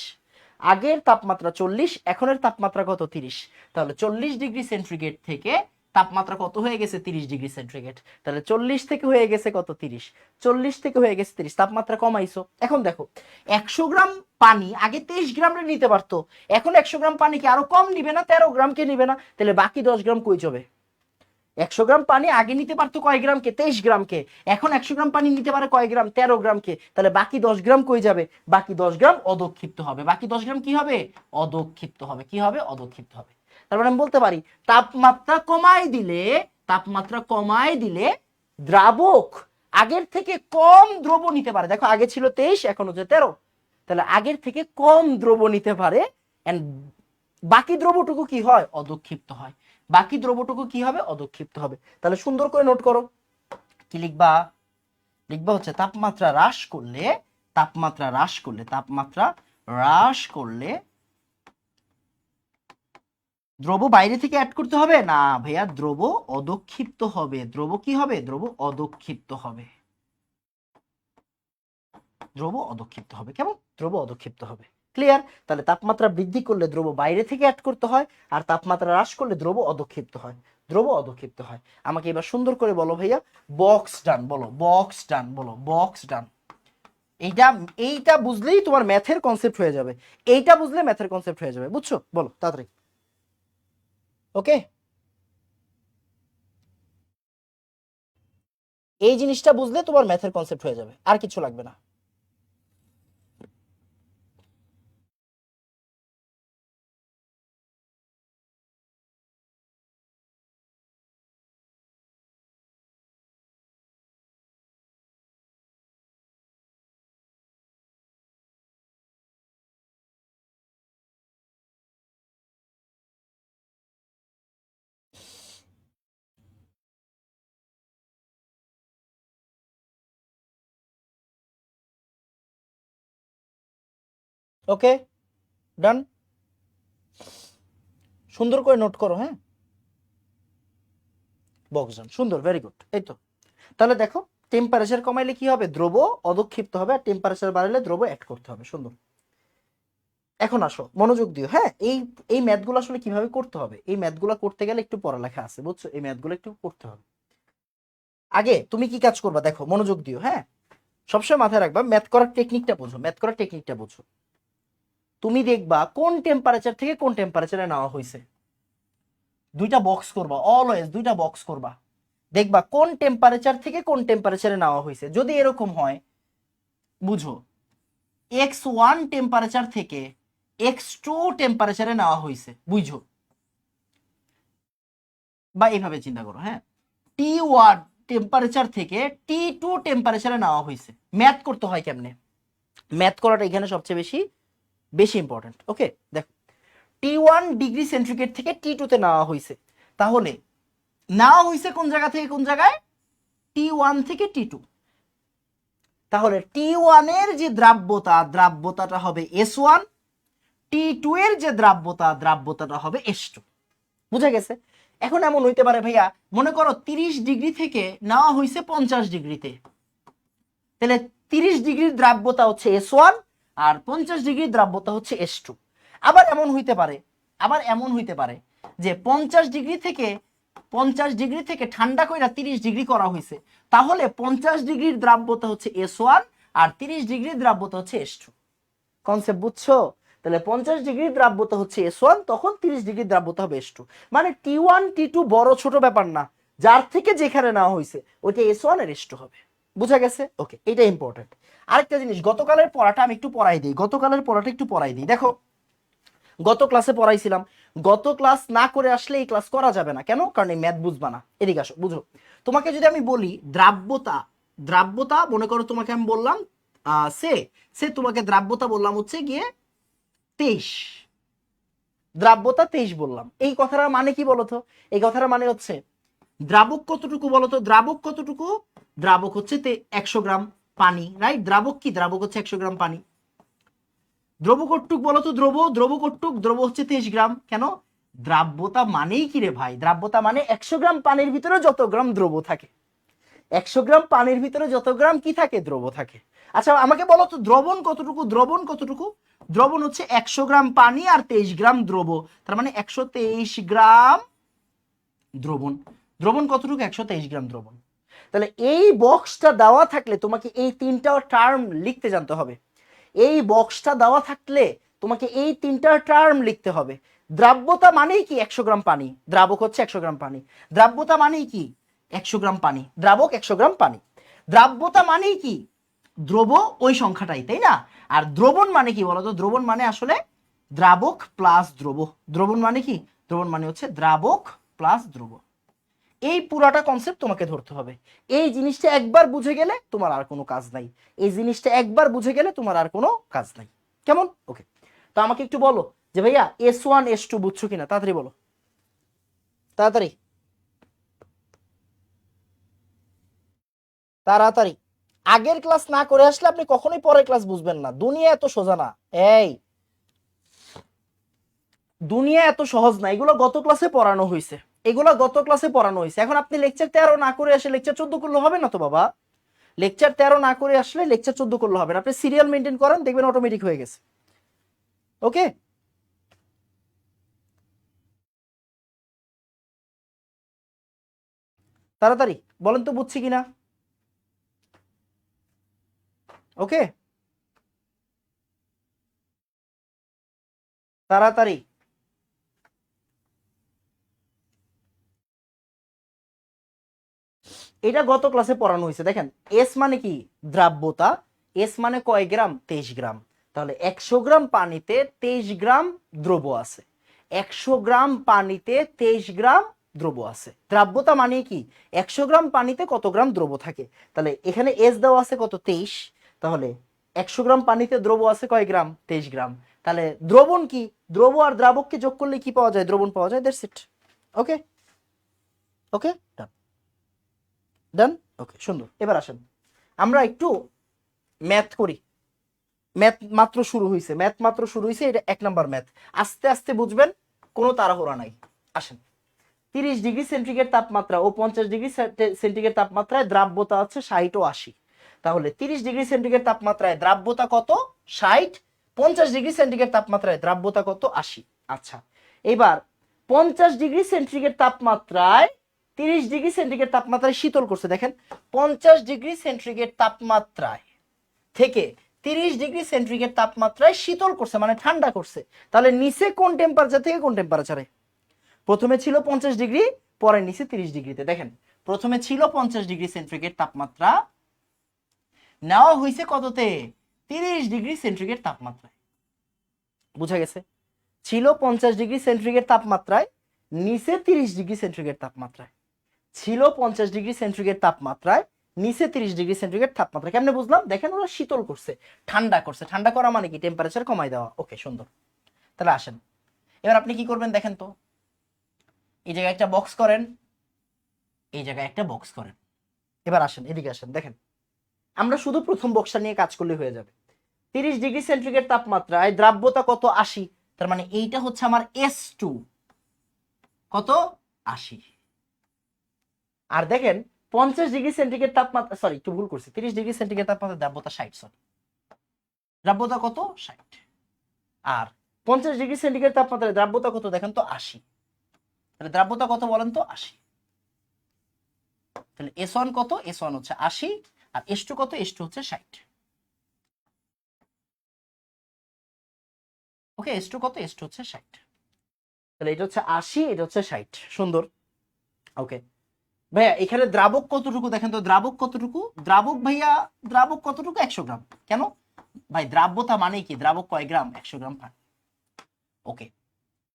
আগের তাপমাত্রা 40 এখনের তাপমাত্রা কত 30, তাহলে 40 ডিগ্রি সেন্টিগ্রেড থেকে তাপমাত্রা কত হয়ে গেছে 30 ডিগ্রি সেন্টিগ্রেড, তাহলে 40 থেকে হয়ে গেছে কত 30, 40 থেকে হয়ে গেছে 30, তাপমাত্রা কমাইছো। এখন দেখো 100 গ্রাম পানি আগে 23 গ্রাম নিতে পারতো, এখন 100 গ্রাম পানি কি আরো কম নিবে না 13 গ্রামকে নিবে না, তাহলে বাকি 10 গ্রাম কই যাবে? 100 গ্রাম পানি আগে নিতে পারতো কয় গ্রামকে 23 গ্রামকে, এখন 100 গ্রাম পানি নিতে পারে কয় গ্রাম 13 গ্রামকে, তাহলে বাকি 10 গ্রাম কই যাবে? বাকি 10 গ্রাম অদক্ষিপ্ত হবে, বাকি 10 গ্রাম কি হবে অদক্ষিপ্ত হবে, কি হবে অদক্ষিপ্ত হবে। তার মানে আমি বলতে পারি তাপমাত্রা কমাই দিলে, তাপমাত্রা কমাই দিলে দ্রাবক আগের থেকে কম দ্রব্য নিতে পারে। দেখো আগে ছিল 23, এখন হচ্ছে 13, তাহলে আগের থেকে কম দ্রব্য নিতে পারে। এন্ড বাকি দ্রব্যটুকু কি হয়? অদক্ষিপ্ত হয়। বাকি দ্রব্যটুকু কি হবে? অদক্ষিপ্ত হবে। তাহলে সুন্দর করে নোট করো, কি লিখবা? লিখবা হচ্ছে তাপমাত্রা হ্রাস করলে, তাপমাত্রা হ্রাস করলে, তাপমাত্রা হ্রাস করলে দ্রব্য বাইরে থেকে অ্যাড করতে হবে না ভাইয়া, দ্রব্য অদক্ষিপ্ত হবে। দ্রব্য কি হবে? দ্রব্য অদক্ষিপ্ত হবে। দ্রব্য অদক্ষিপ্ত হবে। কেমন? দ্রব্য অদক্ষিপ্ত হবে। ক্লিয়ার? তাহলে তাপমাত্রা বৃদ্ধি করলে দ্রব্য বাইরে থেকে অ্যাড করতে হয়, আর তাপমাত্রা হ্রাস করলে দ্রব্য অদক্ষিপ্ত হয়। দ্রব্য অদক্ষিপ্ত হয়। আমাকে এবার সুন্দর করে বলো ভাইয়া, বক্স ডান বলো, বক্স ডান বলো, বক্স ডান। এইটা এইটা বুঝলেই তোমার ম্যাথের কনসেপ্ট হয়ে যাবে। এইটা বুঝলে ম্যাথের কনসেপ্ট হয়ে যাবে। বুঝছো? বলো তাড়াতাড়ি। ওকে, এই জিনিসটা বুঝলে তোমার ম্যাথের কনসেপ্ট হয়ে যাবে, আর কিছু লাগবে না। ওকে, ডান। সুন্দর করে নোট করো, হ্যাঁ। বক্স ডান, সুন্দর, ভেরি গুড। এই তো, তাহলে দেখো টেম্পারেচার কমাইলে কি হবে? দ্রব্য অদক্ষিপ্ত হবে, আর টেম্পারেচার বাড়ালে দ্রব্য অ্যাড করতে হবে। সুন্দর। এখন আসো, মনোযোগ দিও, হ্যাঁ। এই এই ম্যাথগুলো আসলে কিভাবে করতে হবে, এই ম্যাথগুলো করতে গেলে একটু পড়ালেখা আছে, বুঝছো? এই ম্যাথগুলো একটু করতে হবে। আগে তুমি কি কাজ করবা দেখো, মনোযোগ দিও, হ্যাঁ। সবসময় মাথায় রাখবা, ম্যাথ করার টেকনিকটা বোঝো, ম্যাথ করার টেকনিকটা বোঝো। তুমি দেখবা কোন টেম্পারেচার থেকে কোন টেম্পারেচারে নেওয়া হয়েছে, দুইটা বক্স করবা, অলওয়েজ দুইটা বক্স করবা। দেখবা কোন টেম্পারেচার থেকে কোন টেম্পারেচারে নেওয়া হয়েছে। যদি এরকম হয়, বুঝো x1 টেম্পারেচার থেকে x2 টেম্পারেচারে নেওয়া হয়েছে, বুঝো? বা এইভাবে চিন্তা করো, হ্যাঁ, T1 টেম্পারেচার থেকে T2 টেম্পারেচারে নেওয়া হয়েছে। ম্যাথ করতে হয় কেমনে? ম্যাথ করাটা এখানে সবচেয়ে বেশি বেশি ইম্পর্টেন্ট। ওকে, দেখো T1 ডিগ্রি সেন্টিগ্রেড থেকে T2 তে নেওয়া হয়েছে, তাহলে নেওয়া হয়েছে কোন জায়গা থেকে কোন জায়গায়? T1 থেকে T2। তাহলে T1 এর যে দ্রাব্যতা, দ্রাব্যতাটা হবে S1, T2 এর যে দ্রাব্যতা, দ্রাব্যতাটা হবে S2। বুঝা গেছে? এখন এমন হইতে পারে ভাইয়া, মনে করো 30 ডিগ্রি থেকে নেওয়া হয়েছে 50 ডিগ্রিতে, তাহলে 30 ডিগ্রির দ্রাব্যতা হচ্ছে S1, আর 50 ডিগ্রির দ্রাব্যতা হচ্ছে S2। আবার এমন হইতে পারে, আবার এমন হইতে পারে যে 50 ডিগ্রি থেকে 50 ডিগ্রি থেকে ঠান্ডা কইরা 30 ডিগ্রি করা হয়েছে, তাহলে 50 ডিগ্রির দ্রাব্যতা হচ্ছে S1, আর 30 ডিগ্রির দ্রাব্যতা হচ্ছে S2। কনসেপ্ট বুঝছো? তাহলে 50 ডিগ্রির দ্রাব্যতা হচ্ছে S1, তখন 30 ডিগ্রির দ্রাব্যতা হবে S2। মানে T1 T2 বড় ছোট ব্যাপার না, যার থেকে যেখানে নেওয়া হয়েছে ওইটা S1 আর S2 হবে। বুঝা গেছে? ওকে, এটা ইম্পর্টেন্ট। আরেকটা জিনিস, গতকালের পড়াটা আমি একটু পড়াই দিই, গতকালের পড়াটা একটু পড়াই দিই। দেখো গত ক্লাসে পড়াইছিলাম, গত ক্লাস না করে আসলে এই ক্লাস করা যাবে না। কেন? কারণ এই ম্যাথ বুঝবা না। এদিকে আসো, বুঝো। তোমাকে যদি আমি বলি দ্রাব্যতা, দ্রাব্যতা মনে করো তোমাকে আমি বললাম সে সে তোমাকে দ্রাব্যতা বললাম হচ্ছে গিয়ে 23, দ্রাব্যতা 23 বললাম। এই কথাটার মানে কি বলতো? এই কথাটার মানে হচ্ছে দ্রাবক কতটুকু বলতো? দ্রাবক কতটুকু? দ্রাবক হচ্ছে 100 গ্রাম পানি, রাইট? দ্রাবক কি? দ্রাবক হচ্ছে 100 গ্রাম পানি। দ্রব কটুক বলতো? দ্রব, দ্রব কটুক? দ্রব হচ্ছে 23 গ্রাম। কেন? দ্রাব্যতা মানেই কি রে ভাই? দ্রাব্যতা মানে 100 গ্রাম পানির ভিতরে যত গ্রাম দ্রব থাকে, 100 গ্রাম পানির ভিতরে যত গ্রাম কি থাকে? দ্রব থাকে। আচ্ছা আমাকে বলো তো দ্রবণ কতটুকু? দ্রবণ কতটুকু? দ্রবণ হচ্ছে 100 গ্রাম পানি আর 23 গ্রাম দ্রব, তার মানে 123 গ্রাম দ্রবণ। দ্রবণ কতটুকু? 123 গ্রাম দ্রবণ। তাহলে এই বক্সটা দেওয়া থাকলে তোমাকে এই তিনটা টার্ম লিখতে জানতে হবে। এই বক্সটা দেওয়া থাকলে তোমাকে এই তিনটা টার্ম লিখতে হবে। দ্রাব্যতা মানেই কি? 100 গ্রাম পানি, দ্রাবক হচ্ছে 100 গ্রাম পানি। দ্রাব্যতা মানেই কি? 100 গ্রাম পানি, দ্রাবক 100 গ্রাম পানি। দ্রাব্যতা মানেই কি? দ্রব ওই সংখ্যাটাই, তাই না? আর দ্রবণ মানে কি বলতো? দ্রবণ মানে আসলে দ্রাবক প্লাস দ্রব। দ্রবণ মানে কি? দ্রবণ মানে হচ্ছে দ্রাবক প্লাস দ্রব। এই পুরাটা কনসেপ্ট তোমাকে ধরতে হবে। এই জিনিসটা একবার বুঝে গেলে তোমার আর কোনো কাজ নাই, এই জিনিসটা একবার বুঝে গেলে তোমার আর কোনো কাজ নাই। কেমন? ওকে, তো আমাকে একটু বলো যে ভাইয়া S1 S2 বুঝছো কিনা, তাড়াতাড়ি বলো, তাড়াতাড়ি তাড়াতাড়ি। আগের ক্লাস না করে আসলে আপনি কখনোই পরের ক্লাস বুঝবেন না। দুনিয়া এত সোজা না, এই দুনিয়া এত সহজ না। এগুলো গত ক্লাসে পড়ানো হয়েছে, এগুলো গত ক্লাসে পড়ানো হয়েছে। এখন আপনি লেকচার 13 না করে আসে লেকচার 14 করলে হবে না তো বাবা। লেকচার 13 না করে আসলে লেকচার 14 করলে হবে না। আপনি সিরিয়াল মেনটেন করেন, দেখবেন অটোমেটিক হয়ে গেছে। ওকে, তাড়াতাড়ি বলেন তো বুঝছি কিনা। ওকে, তাড়াতাড়ি। এটা গত ক্লাসে পড়ানো হয়েছে। দেখেন এস মানে কি? দ্রাব্যতা। এস মানে কয় গ্রাম? 23 গ্রাম। তাহলে 100 গ্রাম পানিতে 23 গ্রাম দ্রব আছে। 100 গ্রাম পানিতে 23 গ্রাম দ্রব আছে। দ্রাব্যতা মানে কি? 100 গ্রাম পানিতে কত গ্রাম দ্রব থাকে। তাহলে এখানে এস দেওয়া আছে কত? 23। তাহলে 100 গ্রাম পানিতে দ্রব আছে কয় গ্রাম? 23 গ্রাম। তাহলে দ্রবণ কি? দ্রব আর দ্রাবককে যোগ করলে কি পাওয়া যায়? দ্রবণ পাওয়া যায়। That's it. ওকে, ওকে, ডান। ওকে, সুন্দর। এবার আসেন আমরা একটু ম্যাথ করি। ম্যাথ মাত্র শুরু হয়েছে, ম্যাথ মাত্র শুরু হয়েছে, এটা 1 নাম্বার ম্যাথ। আস্তে আস্তে বুঝবেন, কোনো তাড়াহুড়া নাই। আসেন, 30 ডিগ্রি সেন্টিগ্রেড তাপমাত্রা ও 50 ডিগ্রি সেন্টিগ্রেড তাপমাত্রায় দ্রাব্যতা হচ্ছে 60 ও 80। তাহলে 30 ডিগ্রি সেন্টিগ্রেড তাপমাত্রায় দ্রাব্যতা কত? 60। 50 ডিগ্রি সেন্টিগ্রেড তাপমাত্রায় দ্রাব্যতা কত? 80। আচ্ছা, এবার 50 ডিগ্রি সেন্টিগ্রেড তাপমাত্রায় 30 ডিগ্রি সেন্টিগ্রেড তাপমাত্রায় শীতল করছে। দেখেন 50 ডিগ্রি সেন্টিগ্রেড তাপমাত্রায় থেকে 30 ডিগ্রি সেন্টিগ্রেড তাপমাত্রায় শীতল করছে, মানে ঠান্ডা করছে। তাহলে নিচে কোন টেম্পারেচার থেকে কোন টেম্পারেচারে? প্রথমে ছিল 50 ডিগ্রি, পরে নিচে 30 ডিগ্রিতে। দেখেন প্রথমে ছিল 50 ডিগ্রি সেন্টিগ্রেড তাপমাত্রা, নেওয়া হয়েছে কততে? 30 ডিগ্রি সেন্টিগ্রেড তাপমাত্রায়। বুঝা গেছে? ছিল 50 ডিগ্রি সেন্টিগ্রেড তাপমাত্রায়, নিচে 30 ডিগ্রি সেন্টিগ্রেড তাপমাত্রায়। ছিল 50 ডিগ্রি সেন্টিগ্রেড তাপমাত্রায়, নিচে 30 ডিগ্রি সেন্টিগ্রেড তাপমাত্রা। কেমনে বুঝলাম? দেখেন ওরা শীতল করছে, ঠান্ডা করছে। ঠান্ডা করা মানে কি? টেম্পারেচার কমাই দেওয়া। ওকে, সুন্দর। তাহলে আসেন এবার আপনি কি করবেন দেখেন তো। এই জায়গায় একটা বক্স করেন, এই জায়গায় একটা বক্স করেন। এবার আসেন এদিকে আসেন, দেখেন আমরা শুধু প্রথম বক্সটা নিয়ে কাজ করলে হয়ে যাবে। 30 ডিগ্রি সেন্টিগ্রেড তাপমাত্রায় দ্রাব্যতা কত? 80। তার মানে এইটা হচ্ছে আমার S2, কত? 80। আর দেখেন 50 ডিগ্রি সেন্টিগ্রেড তাপমাত্রা, সরি একটু ভুল করছি, 30 ডিগ্রি সেন্টিগ্রেড তাপমাত্রা দ্রাব্যতা 60, সরি দ্রাব্যতা কত? 60। আর 50 ডিগ্রি সেন্টিগ্রেড তাপমাত্রায় দ্রাব্যতা কত দেখেন তো? 80। তাহলে দ্রাব্যতা কত বলেন তো? 80। তাহলে S1 কত? S1 হচ্ছে 80। আর S2 কত? S2 হচ্ছে 60। ওকে, S2 কত? S2 হচ্ছে 60। তাহলে এটা হচ্ছে 80, এটা হচ্ছে 60। সুন্দর। ওকে ভাইয়া, এখানে দ্রাবক কতটুকু দেখেন তো? দ্রাবক কতটুকু? দ্রাবক ভাইয়া, দ্রাবক কতটুকু? 100 গ্রাম। কেন ভাই? দ্রাব্যতা মানে কি? দ্রাবক কয় গ্রাম? 100 গ্রাম পানি। ওকে,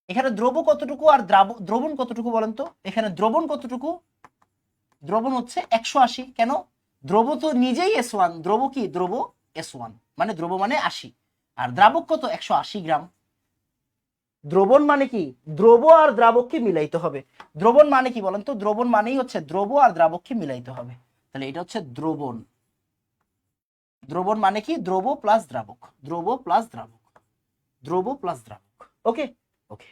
এখানে দ্রব কতটুকু আর দ্রবণ কতটুকু বলেন তো? এখানে দ্রবণ কতটুকু? দ্রবণ হচ্ছে 180। কেন? দ্রব তো নিজেই S1। দ্রব কি? দ্রব S1 মানে দ্রব মানে 80। আর দ্রাবক কত? 180 গ্রাম। দ্রবণ মানে কি? দ্রব আর দ্রাবককে মিলাইতে হবে। দ্রবণ মানে কি বলেন তো? দ্রবণ মানেই হচ্ছে দ্রব আর দ্রাবককে মিলাইতে হবে। তাহলে এটা হচ্ছে দ্রবণ। দ্রবণ মানে কি? দ্রব প্লাস দ্রাবক, দ্রব প্লাস দ্রাবক, দ্রব প্লাস দ্রাবক। ওকে, ওকে।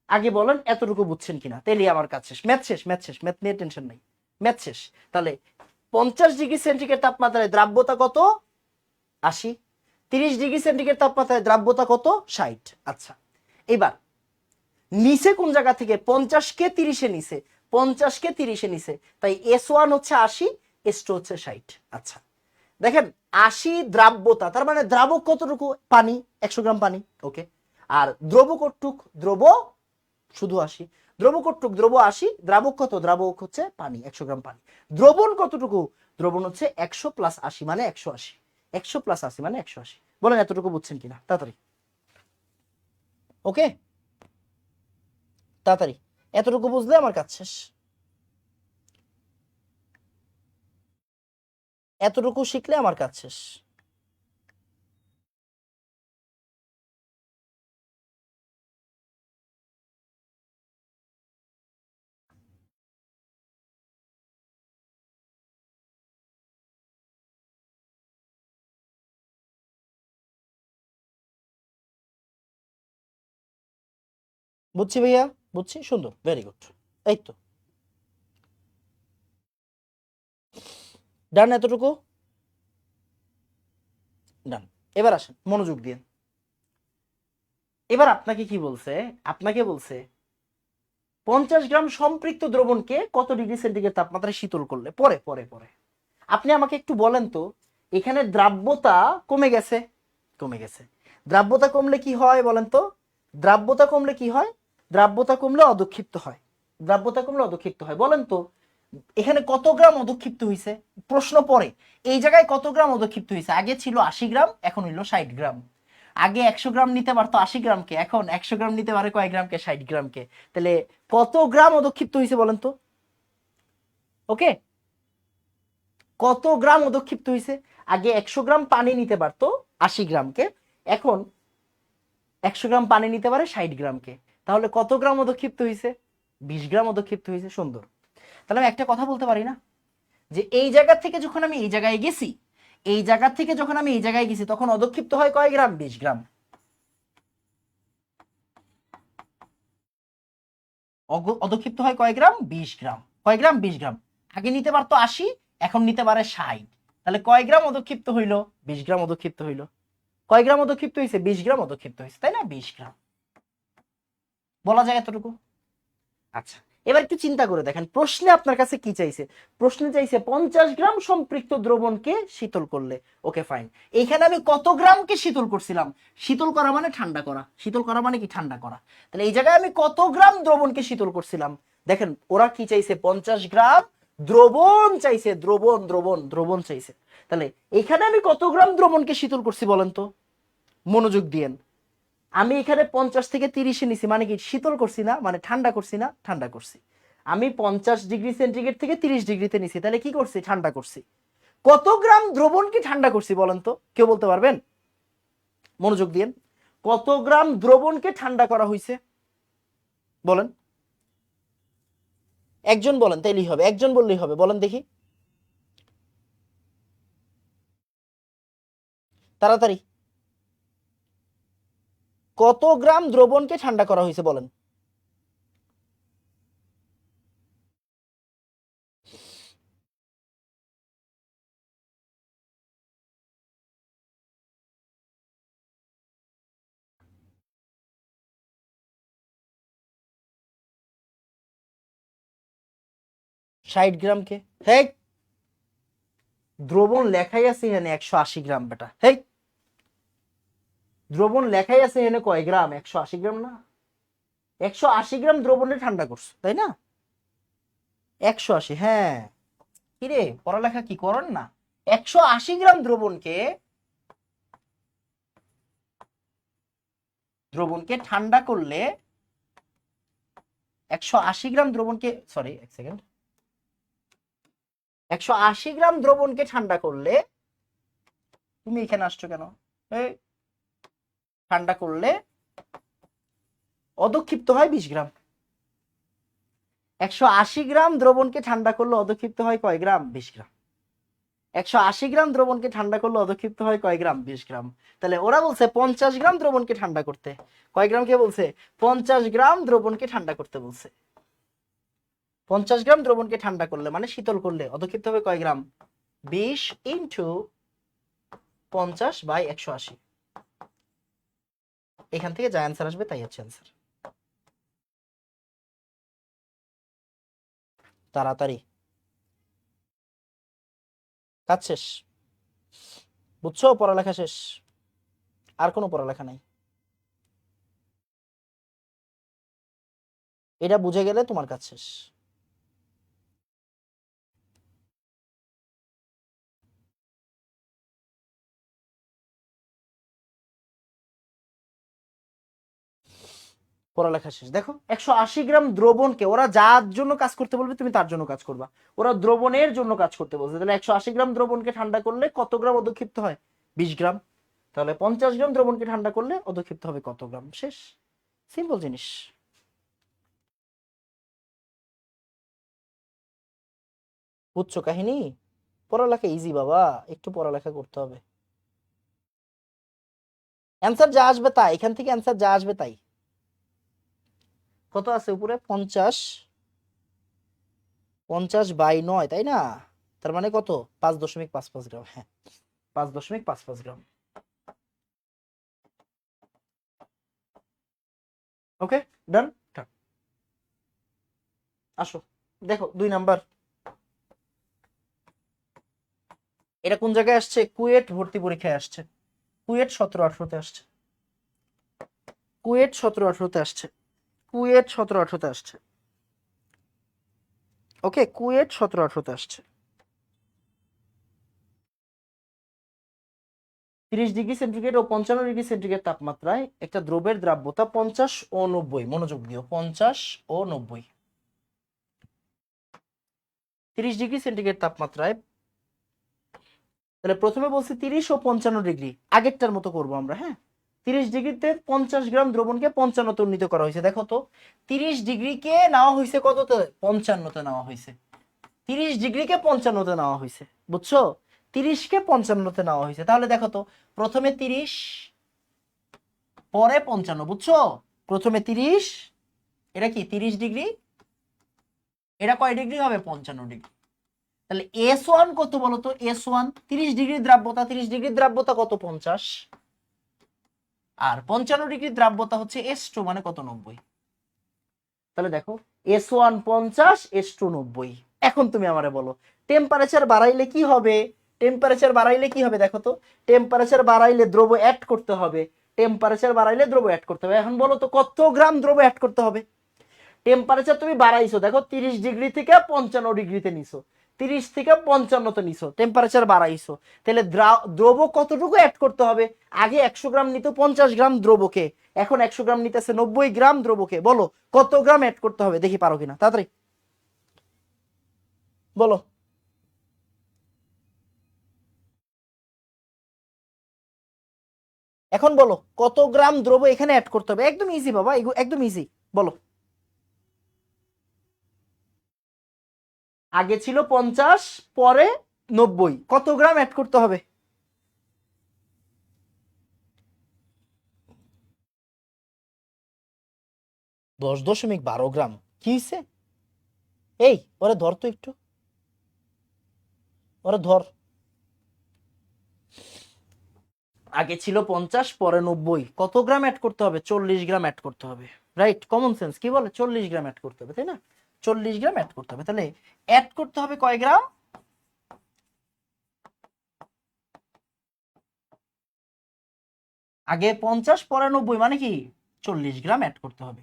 আগে বলেন এতটুকু বুঝছেন কিনা, তাইলে আমার কাজ শেষ। ম্যাথ শেষ, ম্যাথ শেষ, ম্যাথ নিয়ে টেনশন নাই, ম্যাথ শেষ। তাহলে 50 ডিগ্রি সেন্টিগ্রেড তাপমাত্রায় দ্রাব্যতা কত? 80। 30 ডিগ্রি সেন্টিগ্রেড তাপমাত্রায় দ্রাব্যতা কত? 60। আচ্ছা, এবার নিচে কোন জায়গা থেকে? 50 কে 30 এ নিচে, 50 কে 30 এ নিচে। তাই S1 হচ্ছে 80, S2 হচ্ছে 60। আচ্ছা, দেখেন 80 দ্রাব্যতা, তার মানে দ্রাবক কতটুকু? পানি, 100 গ্রাম পানি। ওকে, আর দ্রব কতটুক? দ্রব শুধু 80। দ্রব কতটুক? দ্রব 80। দ্রাবক কত? দ্রাবক হচ্ছে পানি, 100 গ্রাম পানি। দ্রবণ কতটুকু? দ্রবণ হচ্ছে 100 প্লাস 80 মানে 180। 100 প্লাস 80 মানে 180। বলেন এতটুকু বুঝছেন কিনা, তাড়াতাড়ি। ওকে, তাড়াতাড়ি। এতটুকু বুঝলে আমার কাজ শেষ। এতটুকু শিখলে আমার কাজ শেষ। বুঝছি ভাইয়া, বুঝছি, সুন্দর, ভেরি গুড। এই তো ডান, এতটুকু ডান। এবার আসেন মনোযোগ দিয়ে। এবার আপনাকে কি বলছে? আপনাকে বলছে 50 গ্রাম সম্পৃক্ত দ্রবণকে কত ডিগ্রি সেন্টিগ্রেড তাপমাত্রায় শীতল করলে। পরে পরে পরে আপনি আমাকে একটু বলেন তো, এখানে দ্রাব্যতা কমে গেছে, কমে গেছে। দ্রাব্যতা কমলে কি হয় বলেন তো? দ্রাব্যতা কমলে কি হয়? দ্রাব্যতা কমলে অদক্ষিপ্ত হয়। দ্রাব্যতা কমলে অদক্ষিপ্ত হয়, বলেন তো এখানে কত গ্রাম অদক্ষিপ্ত হয়েছে? প্রশ্ন পরে এই জায়গায় কত গ্রাম অদক্ষিপ্ত হয়েছে? আগে ছিল 80 গ্রাম, এখন হইল 60 গ্রাম। আগে 100 গ্রাম নিতে পারতো 80 গ্রামকে, এখন 100 গ্রাম নিতে পারে কয় গ্রামকে? 60 গ্রামকে। তাহলে কত গ্রাম অদক্ষিপ্ত হয়েছে বলেন তো? ওকে, কত গ্রাম অদক্ষিপ্ত হয়েছে? আগে 100 গ্রাম পানি নিতে পারতো 80 গ্রামকে, এখন 100 গ্রাম পানি নিতে পারে 60 গ্রামকে। তাহলে কত গ্রাম অদক্ষিপ্ত হয়েছে? 20 গ্রাম অদক্ষিপ্ত হয়েছে। সুন্দর। তাহলে আমি একটা কথা বলতে পারি না যে এই জায়গা থেকে যখন আমি এই জায়গায় গেছি, এই জায়গা থেকে যখন আমি এই জায়গায় গেছি তখন অদক্ষিপ্ত হয় কয় গ্রাম? 20 গ্রাম। অদক্ষিপ্ত হয় কয় গ্রাম? 20 গ্রাম। কয় গ্রাম? 20 গ্রাম। আগে নিতে পারতো 80, এখন নিতে পারে 60। তাহলে কয় গ্রাম অদক্ষিপ্ত হইলো? 20 গ্রাম অদক্ষিপ্ত হইলো। কয় গ্রাম অদক্ষিপ্ত হয়েছে? 20 গ্রাম অদক্ষিপ্ত হয়েছে, তাই না? 20 গ্রাম বলা যায় এতটুকু। আচ্ছা, এবার একটু চিন্তা করে দেখেন প্রশ্নে আপনার কাছে কি চাইছে। প্রশ্নে চাইছে 50 গ্রাম সম্পৃক্ত দ্রবণকে শীতল করলে। Okay fine. এইখানে আমি কত গ্রামকে শীতল করছিলাম? শীতল করা মানে ঠান্ডা করা। শীতল করা মানে কি? ঠান্ডা করা। তাহলে এই জায়গায় আমি কত গ্রাম দ্রবণকে শীতল করছিলাম? দেখেন ওরা কি চাইছে? 50 গ্রাম দ্রবণ চাইছে। দ্রবণ দ্রবণ দ্রবণ চাইছে। তাহলে এখানে আমি কত গ্রাম দ্রবণকে শীতল করছি বলেন তো? মনোযোগ দিয়েন। আমি এখানে 50 থেকে 30-এ নিছি, মানে কি? শীতল করছি না, মানে ঠান্ডা করছি না? ঠান্ডা করছি। আমি 50 ডিগ্রি সেন্টিগ্রেড থেকে 30 ডিগ্রিতে নিছি, তাহলে কি করছি? ঠান্ডা করছি। কত গ্রাম দ্রবণকে ঠান্ডা করছি বলেন তো? কেউ বলতে পারবেন? মনোযোগ দিয়েন। কত গ্রাম দ্রবণকে ঠান্ডা করা হয়েছে বলেন? একজন বলেন, তাইলেই হবে, একজন বললেই হবে, বলেন দেখি তাড়াতাড়ি। কত গ্রাম দ্রবণকে ঠান্ডা করা হয়েছে বলেন? 60 গ্রামকে। হেই, দ্রবণ লেখাই আছে এখানে 180 গ্রাম বেটা। হেই, দ্রবণ লেখাই আছে এখানে কয় গ্রাম? 180 গ্রাম না? 180 গ্রাম দ্রবণে ঠান্ডা করছো, তাই না? 180, হ্যাঁ। কিরে পড়ালেখা কি করেন না? 180 গ্রাম দ্রবণকে, দ্রবণকে ঠান্ডা করলে, 180 গ্রাম দ্রবণকে, সরি এক সেকেন্ড, 180 গ্রাম দ্রবণকে ঠান্ডা করলে, তুমি এখানে আসছো কেন? এই, ঠান্ডা করলে অদক্ষিপ্ত হয় 20 গ্রাম। 180 গ্রাম দ্রবণকে ঠান্ডা করলে অদক্ষিপ্ত হয় কয় গ্রাম? 20 গ্রাম। 180 গ্রাম দ্রবণকে ঠান্ডা করলে অদক্ষিপ্ত হয় কয় গ্রাম? 20 গ্রাম। তাহলে ওরা বলছে 50 গ্রাম দ্রবণকে ঠান্ডা করতে। কয় গ্রাম কে বলছে? 50 গ্রাম দ্রবণকে ঠান্ডা করতে বলছে। 50 গ্রাম দ্রবণকে ঠান্ডা করলে মানে শীতল করলে অদক্ষিপ্ত হবে কয় গ্রাম? 20 × 50/180। এখান থেকে যা অ্যান্সার আসবে তাই হচ্ছে অ্যান্সার। তাড়াতাড়ি, কাজ শেষ। বুঝছো? পড়ালেখা শেষ, আর কোনো পড়ালেখা নাই। এটা বুঝে গেলে তোমার কাজ শেষ। পড়ালেখা শেষ। দেখো 180 গ্রাম দ্রবণকে ওরা যার জন্য কাজ করতে বলবে তুমি তার জন্য কাজ করবা, ওরা দ্রবণের জন্য কাজ করতে বলছে, তাহলে 180 গ্রাম দ্রবণকে ঠান্ডা করলে কত গ্রাম অধক্ষিপ্ত হয়? 20 গ্রাম। তাহলে 50 গ্রাম দ্রবণকে ঠান্ডা করলে অধক্ষিপ্ত হবে কত গ্রাম? শেষ, সিম্পল জিনিস। বুঝছো কাহিনী? পড়ালেখা ইজি বাবা, একটু পড়ালেখা করতে হবে। অ্যান্সার যা আসবে তাই, এখান থেকে অ্যান্সার যা আসবে তাই। কত আছে উপরে? 50, 50/9, তাই না? তার মানে কত? 5.55 গ্রাম। হ্যাঁ, 5.55 গ্রাম। ওকে, ডান। আসো দেখো 2 নাম্বার। এটা কোন জায়গায় আসছে? কুয়েট ভর্তি পরীক্ষায় আসছে। কুয়েট 17-18-তে আসছে। কুয়েট 17-18-তে আসছে। কুয়েট 17-18-তে আসছে। ওকে, কুয়েট 17-18-তে আসছে। 30°C ও 55°C তাপমাত্রায় একটা দ্রবের দ্রাব্যতা 50 ও 90। মনোযোগ দিও, 50 ও 90। 30°C তাপমাত্রায়, তাহলে প্রথমে বলছি 30 ও 55°, আগেরটার মতো করব আমরা। হ্যাঁ, 30°তে 50 গ্রাম দ্রবণকে 55-তে উন্নীত করা হয়েছে। দেখো তো 30°কে নেওয়া হয়েছে কততে? 55-তে নেওয়া হয়েছে। 30°কে 55-তে নেওয়া হয়েছে, বুঝছো? 30কে 55-তে নেওয়া হয়েছে। তাহলে দেখো তো প্রথমে 30 পরে 55, বুঝছো? প্রথমে 30, এটা কি 30°, এটা কয় ডিগ্রি হবে? 55°। তাহলে S1 কত বলো তো? S1 30° দ্রাব্যতা, 30° দ্রাব্যতা কত? 50। আর 55° দ্রাব্যতা হচ্ছে S2, মানে কত? 90। তাহলে দেখো S1 50, S2 90। এখন তুমি আমারে বলো টেম্পারেচার বাড়াইলে কি হবে? টেম্পারেচার বাড়াইলে কি হবে দেখো তো? টেম্পারেচার বাড়াইলে দ্রব অ্যাড করতে হবে। টেম্পারেচার বাড়াইলে দ্রব অ্যাড করতে হবে। এখন বলো তো কত গ্রাম দ্রব অ্যাড করতে হবে? টেম্পারেচার তুমি বাড়াইছো, দেখো 30° থেকে 55°তে নিছো, 30 থেকে 55-তে নিছো, টেম্পারেচার বাড়াইছো। তাহলে দ্রব কতটুকু অ্যাড করতে হবে? আগে 100 গ্রাম নিত 50 গ্রাম দ্রবকে, এখন 100 গ্রাম নিতেছে 90 গ্রাম দ্রবকে। বলো কত গ্রাম অ্যাড করতে হবে? দেখি পারো কিনা, তাড়াতাড়ি বলো। এখন বলো কত গ্রাম দ্রব এখানে অ্যাড করতে হবে? একদম ইজি বাবা, একদম ইজি। বলো। আগে ছিল 50, পরে 90, কত গ্রাম অ্যাড করতে হবে? 10.12 গ্রাম। কি হয়েছে? এই ওরা ধর তো একটু, ওরা ধর। আগে ছিল 50, পরে 90, কত গ্রাম অ্যাড করতে হবে? 40 গ্রাম অ্যাড করতে হবে। রাইট, কমন সেন্স কি বলে? 40 গ্রাম অ্যাড করতে হবে, তাই না? 40 গ্রাম অ্যাড করতে হবে। তাহলে অ্যাড করতে হবে কয় গ্রাম? আগে 50, পরে 90, মানে কি 40 গ্রাম অ্যাড করতে হবে।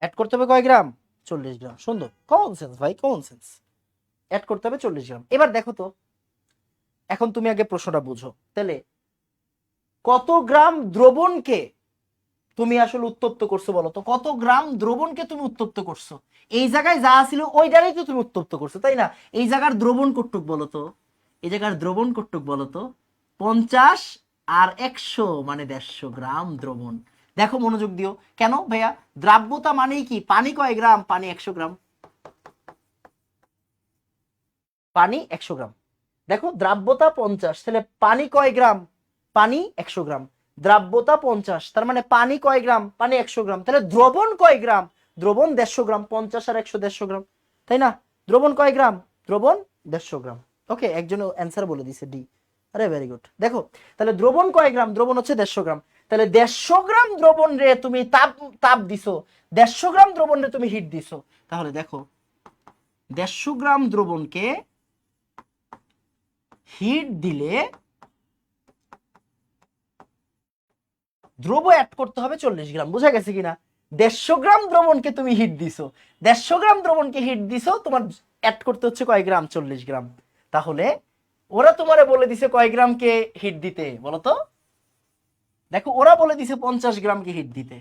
অ্যাড করতে হবে কয় গ্রাম? 40 গ্রাম। সুন্দর, কমন সেন্স ভাই, কমন সেন্স। অ্যাড করতে হবে 40 গ্রাম। এবার দেখো তো, এখন তুমি আগে প্রশ্নটা বুঝো। তাহলে কত গ্রাম দ্রবণকে তুমি আসলে উত্তপ্ত করছো? বলো তো কত গ্রাম দ্রবণকে তুমি উত্তপ্ত করছো? এই জায়গায় যা ছিল ওইটারই তো তুমি উত্তপ্ত করছো, তাই না? এই জায়গার দ্রবণ কটুক বলো তো? এই জায়গার দ্রবণ কটুক বলো তো? 50 আর 100, মানে 150 গ্রাম দ্রবণ। দেখো মনোযোগ দিও। কেন ভাইয়া? দ্রাব্যতা মানেই কি? পানি কয় গ্রাম? পানি 100 গ্রাম। পানি 100 গ্রাম। দেখো দ্রাব্যতা 50, তাহলে পানি কয় গ্রাম? পানি 100 গ্রাম। দ্রাব্যতা 50, তার মানে পানি কয় গ্রাম? পানি 100 গ্রাম। তাহলে দ্রবণ কয় গ্রাম? দ্রবণ 150 গ্রাম। 50 আর 100, 150 গ্রাম, তাই না? দ্রবণ কয় গ্রাম? দ্রবণ 150 গ্রাম। ওকে, একজন অ্যান্সার বলে দিছে ডি। আরে ভেরি গুড। দেখো তাহলে দ্রবণ কয় গ্রাম? দ্রবণ হচ্ছে 150 গ্রাম। তাহলে 150 গ্রাম দ্রবণ রে তুমি তাপ তাপ দিছো, 150 গ্রাম দ্রবণ রে তুমি হিট দিছো। তাহলে দেখো 150 গ্রাম দ্রবণকে হিট দিলে দ্রব অ্যাড করতে হবে 40 গ্রাম। বোঝা গেছে কিনা? 150 গ্রাম দ্রবণকে তুমি হিট দিছো, 150 গ্রাম দ্রবণকে হিট দিছো, তোমার অ্যাড করতে হচ্ছে কয় গ্রাম? 40 গ্রাম। তাহলে ওরা তোমারে বলে দিছে কয় গ্রামকে হিট দিতে বলো তো? দেখো ওরা বলে দিছে 50 গ্রামকে হিট দিতে।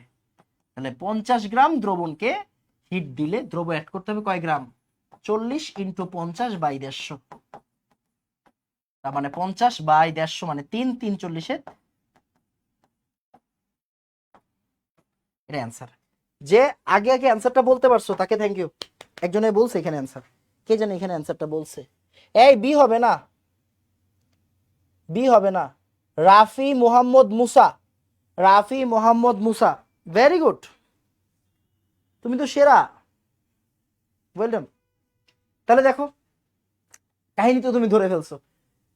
তাহলে 50 গ্রাম দ্রবণকে হিট দিলে দ্রব অ্যাড করতে হবে কয় গ্রাম? 40 × 50/150। তার মানে 50/150 মানে 3 3 40 এটা অ্যান্সার। যে আগে আগে অ্যান্সারটা বলতে পারছো তাকে থ্যাংক ইউ। একজনে বলছে এখানে অ্যান্সার, কে জানে এখানে অ্যান্সারটা বলছে। এই বি হবে না, বি হবে না। রাফি মোহাম্মদ মুসা, রাফি মোহাম্মদ মুসা, ভেরি গুড, তুমি তো সেরা, ওয়েলডন। তাহলে দেখো কাহিনী তো তুমি ধরে ফেলছো।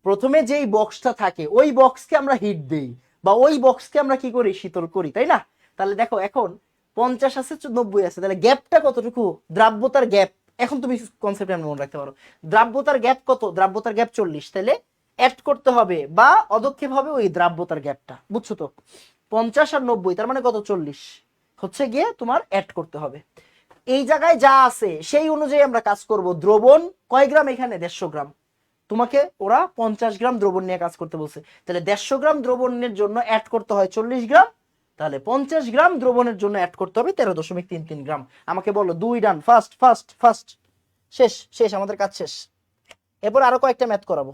প্রথমে যেই বক্সটা থাকে ওই বক্সকে আমরা হিট দেই বা ওই বক্সকে আমরা কি করি, শীতল করি, তাই না? তাহলে দেখো এখন 50 আছে 90 আছে, তাহলে গ্যাপটা কতটুকু? দ্রাব্যতার গ্যাপ, এখন তুমি কনসেপ্ট আমি মনে রাখতে পারো। দ্রাব্যতার গ্যাপ কত? দ্রাব্যতার গ্যাপ 40, তাহলে অ্যাড করতে হবে বা অদক্ষেপ হবে ওই দ্রাব্যতার গ্যাপটা, বুঝছো তো? 50 আর 90 তার মানে কত? 40 হচ্ছে গিয়ে তোমার অ্যাড করতে হবে। এই জায়গায় যা আছে সেই অনুযায়ী আমরা কাজ করব। দ্রবণ কয় গ্রাম এখানে? 150 গ্রাম। তোমাকে ওরা 50 গ্রাম দ্রবণ নিয়ে কাজ করতে বলছে, তাহলে 150 গ্রাম দ্রবণের জন্য অ্যাড করতে হয় 40 গ্রাম, তাহলে 50 গ্রাম দ্রবণের জন্য অ্যাড করতে হবে 13.33 গ্রাম। আমাকে বলো 2 ডান, ফার্স্ট ফার্স্ট ফার্স্ট, শেষ শেষ, আমাদের কাজ শেষ। এরপর আরো কয়েকটা ম্যাথ করাবো।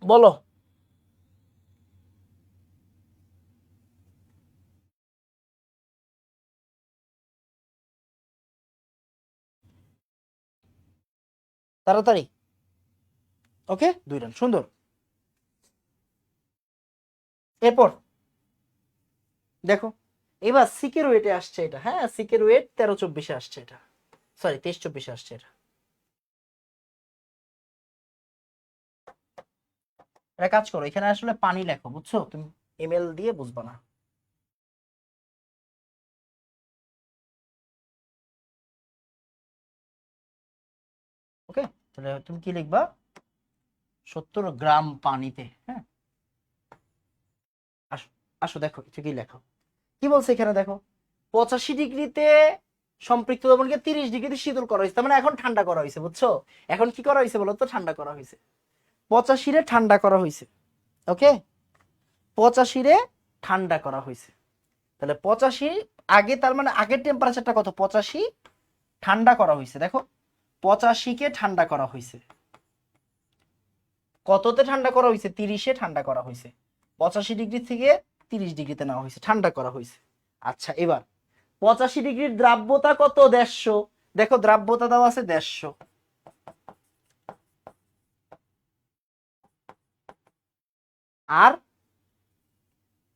বলো। তাড়াতাড়ি। ওকে 2 ডান, সুন্দর। এরপর দেখো এবার সিকের ওয়েটে আসছে এটা, হ্যাঁ সিকের ওয়েট 13-24 আসছে এটা, সরি 23-24 আসছে এটা। এটা কাজ করো, এখানে আসলে পানি লেখো, বুঝছো? তুমি এমএল দিয়ে বুঝবা না। ওকে, তাহলে তুমি কি লিখবা? 70 গ্রাম পানিতে, হ্যাঁ। আসো আসো দেখো কিছু কি লেখো, কি বলছে এখানে দেখো। 85 ডিগ্রিতে সম্পৃক্ত দ্রবণকে 30 ডিগ্রিতে শীতল করা হয়েছে, তার মানে এখন ঠান্ডা করা হয়েছে, বুঝছো? এখন কি করা হয়েছে বলো তো? ঠান্ডা করা হয়েছে। 85-রে ঠান্ডা করা হয়েছে, ওকে 85-রে ঠান্ডা করা হয়েছে। তাহলে 85 আগে, তার মানে আগের টেম্পারেচারটা কত? 85 ঠান্ডা করা হয়েছে, দেখো 85-কে ঠান্ডা করা হয়েছে। কততে ঠান্ডা করা হয়েছে? 30-এ ঠান্ডা করা হয়েছে। 85 ডিগ্রি থেকে 30 ডিগ্রিতে নেওয়া হয়েছে, ঠান্ডা করা হয়েছে। আচ্ছা এবার 85 ডিগ্রির দ্রাব্যতা কত? 150। দেখো দ্রাব্যতা দেওয়া আছে 150, আর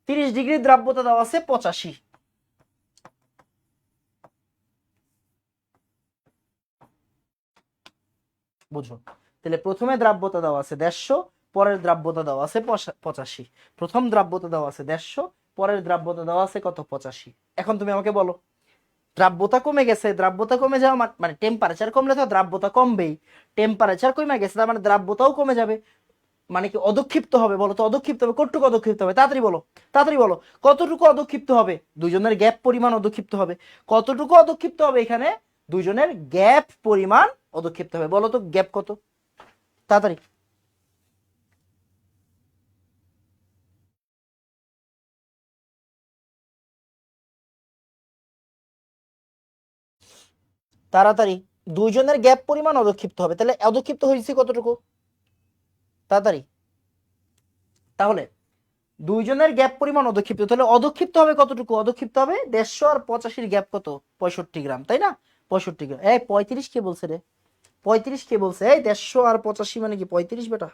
30 ডিগ্রির দ্রাব্যতা দেওয়া আছে 85। বুঝো? তাহলে প্রথমে দ্রাব্যতা দেওয়া আছে 150, পরের দ্রাব্যতা দেওয়া আছে 85। প্রথম দ্রাব্যতা দেওয়া আছে 150, পরের দ্রাব্যতা দেওয়া আছে কত? 85। এখন তুমি আমাকে বলো, দ্রাব্যতা কমে গেছে, দ্রাব্যতা কমে যাওয়া মানে টেম্পারেচার কমলে তো দ্রাব্যতা কমবেই, টেম্পারেচার কমে গেছে তার মানে দ্রাব্যতাও কমে যাবে, মানে কি অদক্ষিপ্ত হবে? বলো তো অদক্ষিপ্ত হবে, কতটুকু অদক্ষিপ্ত হবে? তাড়াতাড়ি বলো, তাড়াতাড়ি বলো, কতটুকু অদক্ষিপ্ত হবে? দুইজনের গ্যাপ পরিমাণ অদক্ষিপ্ত হবে। কতটুকু অদক্ষিপ্ত হবে এখানে? দুইজনের গ্যাপ পরিমাণ অদক্ষিপ্ত হবে। বলো তো গ্যাপ কত? তাড়াতাড়ি। তাড়াতাড়ি, দুইজনের গ্যাপ পরিমাণ অদক্ষিপ্ত হবে, তাহলে অদক্ষিপ্ত হয়েছে কতটুকু? তাড়াতাড়ি। তাহলে দুইজনের গ্যাপ পরিমাণ অদক্ষিপ্ত, তাহলে অদক্ষিপ্ত হবে কতটুকু? অদক্ষিপ্ত হবে 150 আর 85-র গ্যাপ কত? 65 গ্রাম, তাই না? 65 গ্রাম। এই 35 কে বলছে রে? 35 কে বলছে? এই 150 আর 85 মানে কি 35 বেটা?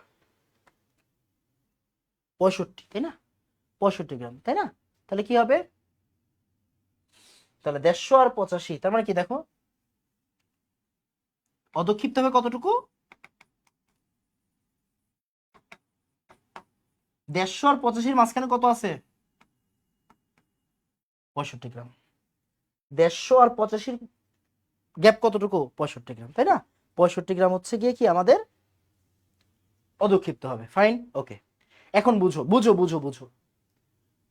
65, তাই না? 65 গ্রাম, তাই না? তাহলে কি হবে? তাহলে 150 আর 85 তার মানে কি দেখো, অদক্ষিপ্ত হবে কতটুকু? 150 আর 85-র মাঝখানে কত আছে? 65 গ্রাম। 150 আর 85-র গ্যাপ কতটুকু? 65 গ্রাম, তাই না? 65 গ্রাম হচ্ছে গিয়ে কি আমাদের অদক্ষিপ্ত হবে। ফাইন, ওকে। এখন বুঝো বুঝো বুঝো বুঝো,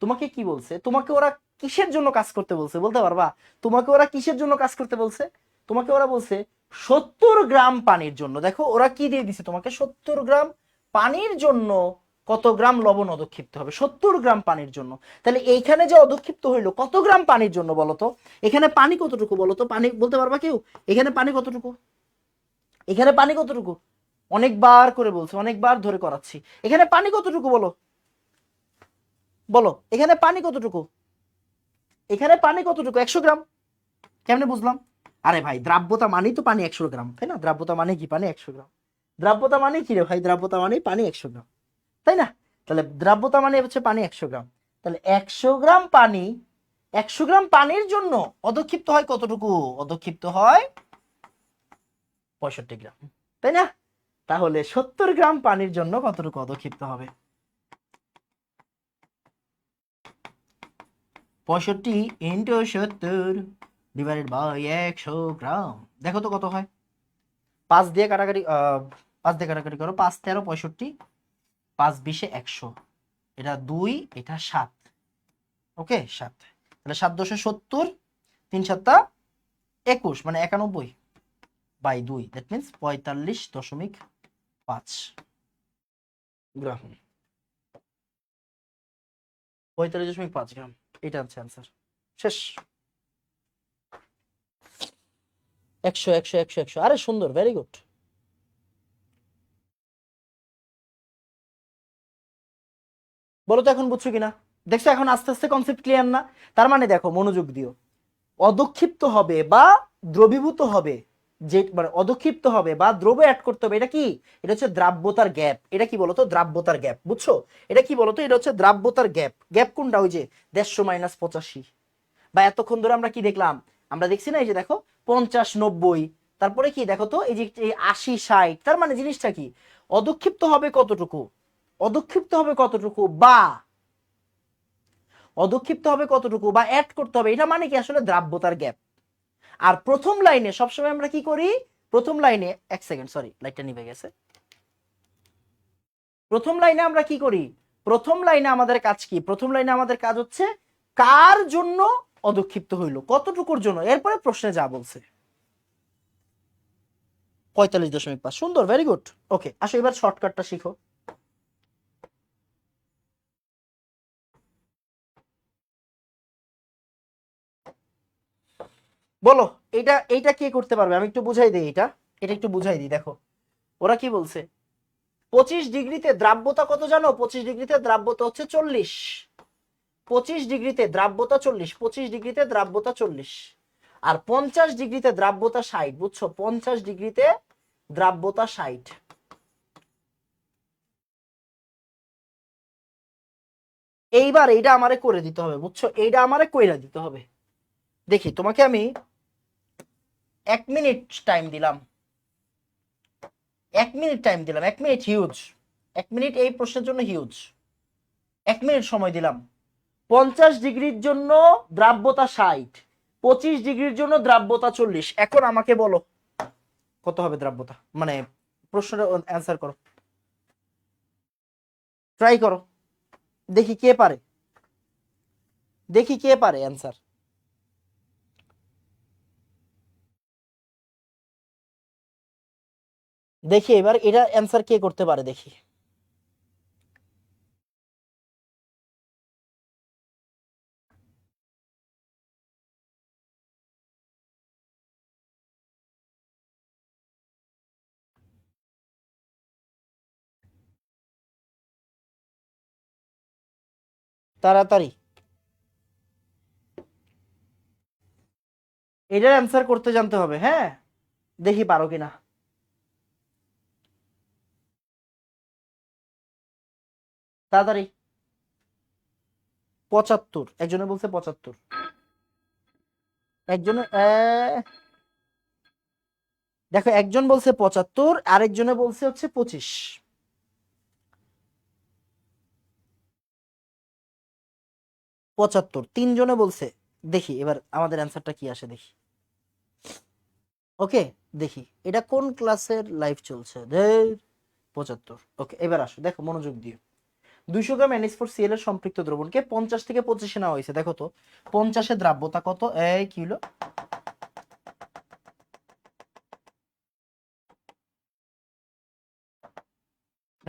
তোমাকে কি বলছে? তোমাকে ওরা কিসের জন্য কাজ করতে বলছে বলতে পারবা? তোমাকে ওরা কিসের জন্য কাজ করতে বলছে? তোমাকে ওরা বলছে 70 গ্রাম পানির জন্য। দেখো ওরা কি দিয়ে দিছে তোমাকে, 70 গ্রাম পানির জন্য কত গ্রাম লবণ অধক্ষিপ্ত হবে, 70 গ্রাম পানির জন্য। তাহলে এইখানে যে অধক্ষিপ্ত হইলো কত গ্রাম পানির জন্য বলো তো? এখানে পানি কতটুকু বলো তো? পানি বলতে পারবা কেউ? এখানে পানি কতটুকু? এখানে পানি কতটুকু? অনেকবার করে বলছে, অনেকবার ধরে করাচ্ছি। এখানে পানি কতটুকু বলো? বলো এখানে পানি কতটুকু? এখানে পানি কতটুকু? 100 গ্রাম। কেমনে বুঝলাম? আরে ভাই দ্রাব্যতা মানেই তো পানি 100 গ্রাম, তাই না? দ্রাব্যতা মানে কি? পানি 100 গ্রাম। দ্রাব্যতা মানে কি রে ভাই? দ্রাব্যতা মানে পানি 100 গ্রাম, তাই না? তাহলে দ্রাব্যতা মানে হচ্ছে পানি 100 গ্রাম। তাহলে 100 গ্রাম পানি, 100 গ্রাম পানির জন্য অধক্ষিপ্ত হয় কতটুকু? অধক্ষিপ্ত হয় 65 গ্রাম, তাই না? তাহলে 70 গ্রাম পানির জন্য কতটুকু অধক্ষিপ্ত হবে? 65 ইন্টু 70 ডিভাইডেড বাই 100 গ্রাম। দেখো তো কত হয়? 5 দিয়ে কাটাকাটি 5 দিয়ে কাটাকাটি করো, 5 13 65, 5 20 100, এটা 2, এটা 7। ওকে 7। তাহলে 7 10 70, 3 7 21 মানে 91 বাই 2, দ্যাট মিন্স 45.5 গ্রাম। 45.5 গ্রাম, এটা হচ্ছে অ্যান্সার। শেষ। 100 100 100 100। আরে সুন্দর, ভেরি গুড। বলো তো এখন বুঝছো কিনা? দেখছো এখন আস্তে আস্তে কনসেপ্ট ক্লিয়ার না? তার মানে দেখো মনোযোগ দিও, অধক্ষিপ্ত হবে বা দ্রবীভূত হবে, যে মানে অধক্ষিপ্ত হবে বা দ্রব্য অ্যাড করতে হবে, এটা কি? এটা হচ্ছে দ্রাব্যতার গ্যাপ। এটা কি বলতো? দ্রাব্যতার গ্যাপ। বুঝছো? এটা কি বলতো? এটা হচ্ছে দ্রাব্যতার গ্যাপ। গ্যাপ কোনটা? ওই যে 150 মাইনাস 85। বা এতক্ষণ ধরে আমরা কি দেখলাম? আমরা দেখছি না, এই যে দেখো 50 90, তারপরে কি দেখো তো এই যে 80 60। তার মানে জিনিসটা কি? অধক্ষিপ্ত হবে কতটুকু? অধক্ষিপ্ত হবে কতটুকু বা অধক্ষিপ্ত হবে কতটুকু বা অ্যাড করতে হবে, এটা মানে কি আসলে দ্রাব্যতার গ্যাপ। আর প্রথম লাইনে সবসময় আমরা কি করি? প্রথম লাইনে, এক সেকেন্ড সরি লাইটটা নিভে গেছে। প্রথম লাইনে আমরা কি করি? প্রথম লাইনে আমাদের কাজ কি? প্রথম লাইনে আমাদের কাজ হচ্ছে কার জন্য অধক্ষিপ্ত হইলো, কতটুকুর জন্য। এরপরে প্রশ্নে যা বলছে 45.5। সুন্দর, ভেরি গুড। ওকে আসো এবার শর্টকাটটা শিখো। বলো এটা এইটা কে করতে পারবে? আমি একটু বুঝাই দিই এটা, এটা একটু বুঝাই দিই। দেখো ওরা কি বলছে, 25 ডিগ্রিতে দ্রাব্যতা কত জানো? 25 ডিগ্রিতে দ্রাব্যতা হচ্ছে 40। 25 ডিগ্রিতে দ্রাব্যতা 40, 25 ডিগ্রিতে দ্রাব্যতা 40। আর 50 ডিগ্রিতে দ্রাব্যতা 60। বুঝছো? 50 ডিগ্রিতে দ্রাব্যতা 60। এইবার এইটা আমারে করে দিতে হবে। বুঝছো? এইটা আমারে কইরা দিতে হবে। দেখি তোমাকে আমি 1 মিনিট টাইম দিলাম। 1 মিনিট টাইম দিলাম। 1 মিনিট হিউজ। 1 মিনিট এই প্রশ্নের জন্য হিউজ। 1 মিনিট সময় দিলাম। 50 ডিগ্রির জন্য দ্রাব্যতা 60, 25 ডিগ্রির জন্য দ্রাব্যতা 40। এখন আমাকে বলো কত হবে দ্রাব্যতা, মানে প্রশ্নটা অ্যান্সার করো, ট্রাই করো, দেখি কে পারে, দেখি কে পারে অ্যান্সার। দেখি এবার এটা অ্যান্সার কে করতে পারে, দেখি। তাড়াতাড়ি এটার অ্যান্সার করতে জানতে হবে, হ্যাঁ? দেখি পারো কিনা। তাড়াতাড়ি। 75, একজনে বলছে 75। একজনে দেখো একজন বলছে 75, আরেকজনে বলছে হচ্ছে 25। 75 তিনজনে বলছে। দেখি এবার আমাদের অ্যান্সারটা কি আসে, দেখি। ওকে দেখি এটা কোন ক্লাসের লাইভ চলছে। 75। ওকে এবার আসো, দেখো মনোযোগ দিও। 200 গ্রাম NH4Cl এর সম্পৃক্ত দ্রবণকে 50 থেকে 25 নেওয়া হয়েছে। দেখো তো 50 এর দ্রাব্যতা কত, এই কি হলো,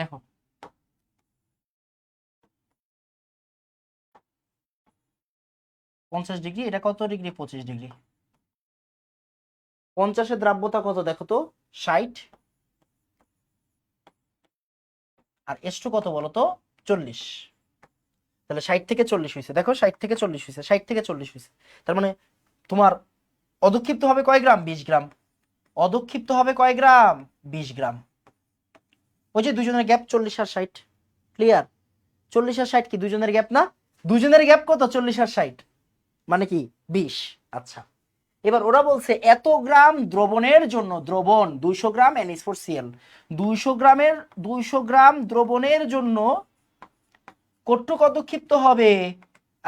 দেখো 50 ডিগ্রি, এটা কত ডিগ্রি, 25 ডিগ্রি। 50 এর দ্রাব্যতা কত দেখো তো, 60, আর S2 কত বলো তো, 40। তাহলে 60 থেকে 40 হয়েছে, দেখো 60 থেকে 40 হয়েছে, 60 থেকে 40 হয়েছে। তার মানে তোমার অধক্ষিপ্ত হবে কয় গ্রাম, 20 গ্রাম। অধক্ষিপ্ত হবে কয় গ্রাম, 20 গ্রাম। ওই যে দুজনের গ্যাপ 40 আর 60, ক্লিয়ার। 40 আর 60 কি দুজনের গ্যাপ না, দুজনের গ্যাপ কত, 40 আর 60, মানে কি 20। আচ্ছা, এবার ওরা বলছে এত গ্রাম দ্রবণের জন্য, দ্রবণ 200 গ্রাম NH4Cl, 200 গ্রাম দ্রবণের জন্য কটুক অধক্ষিপ্ত হবে।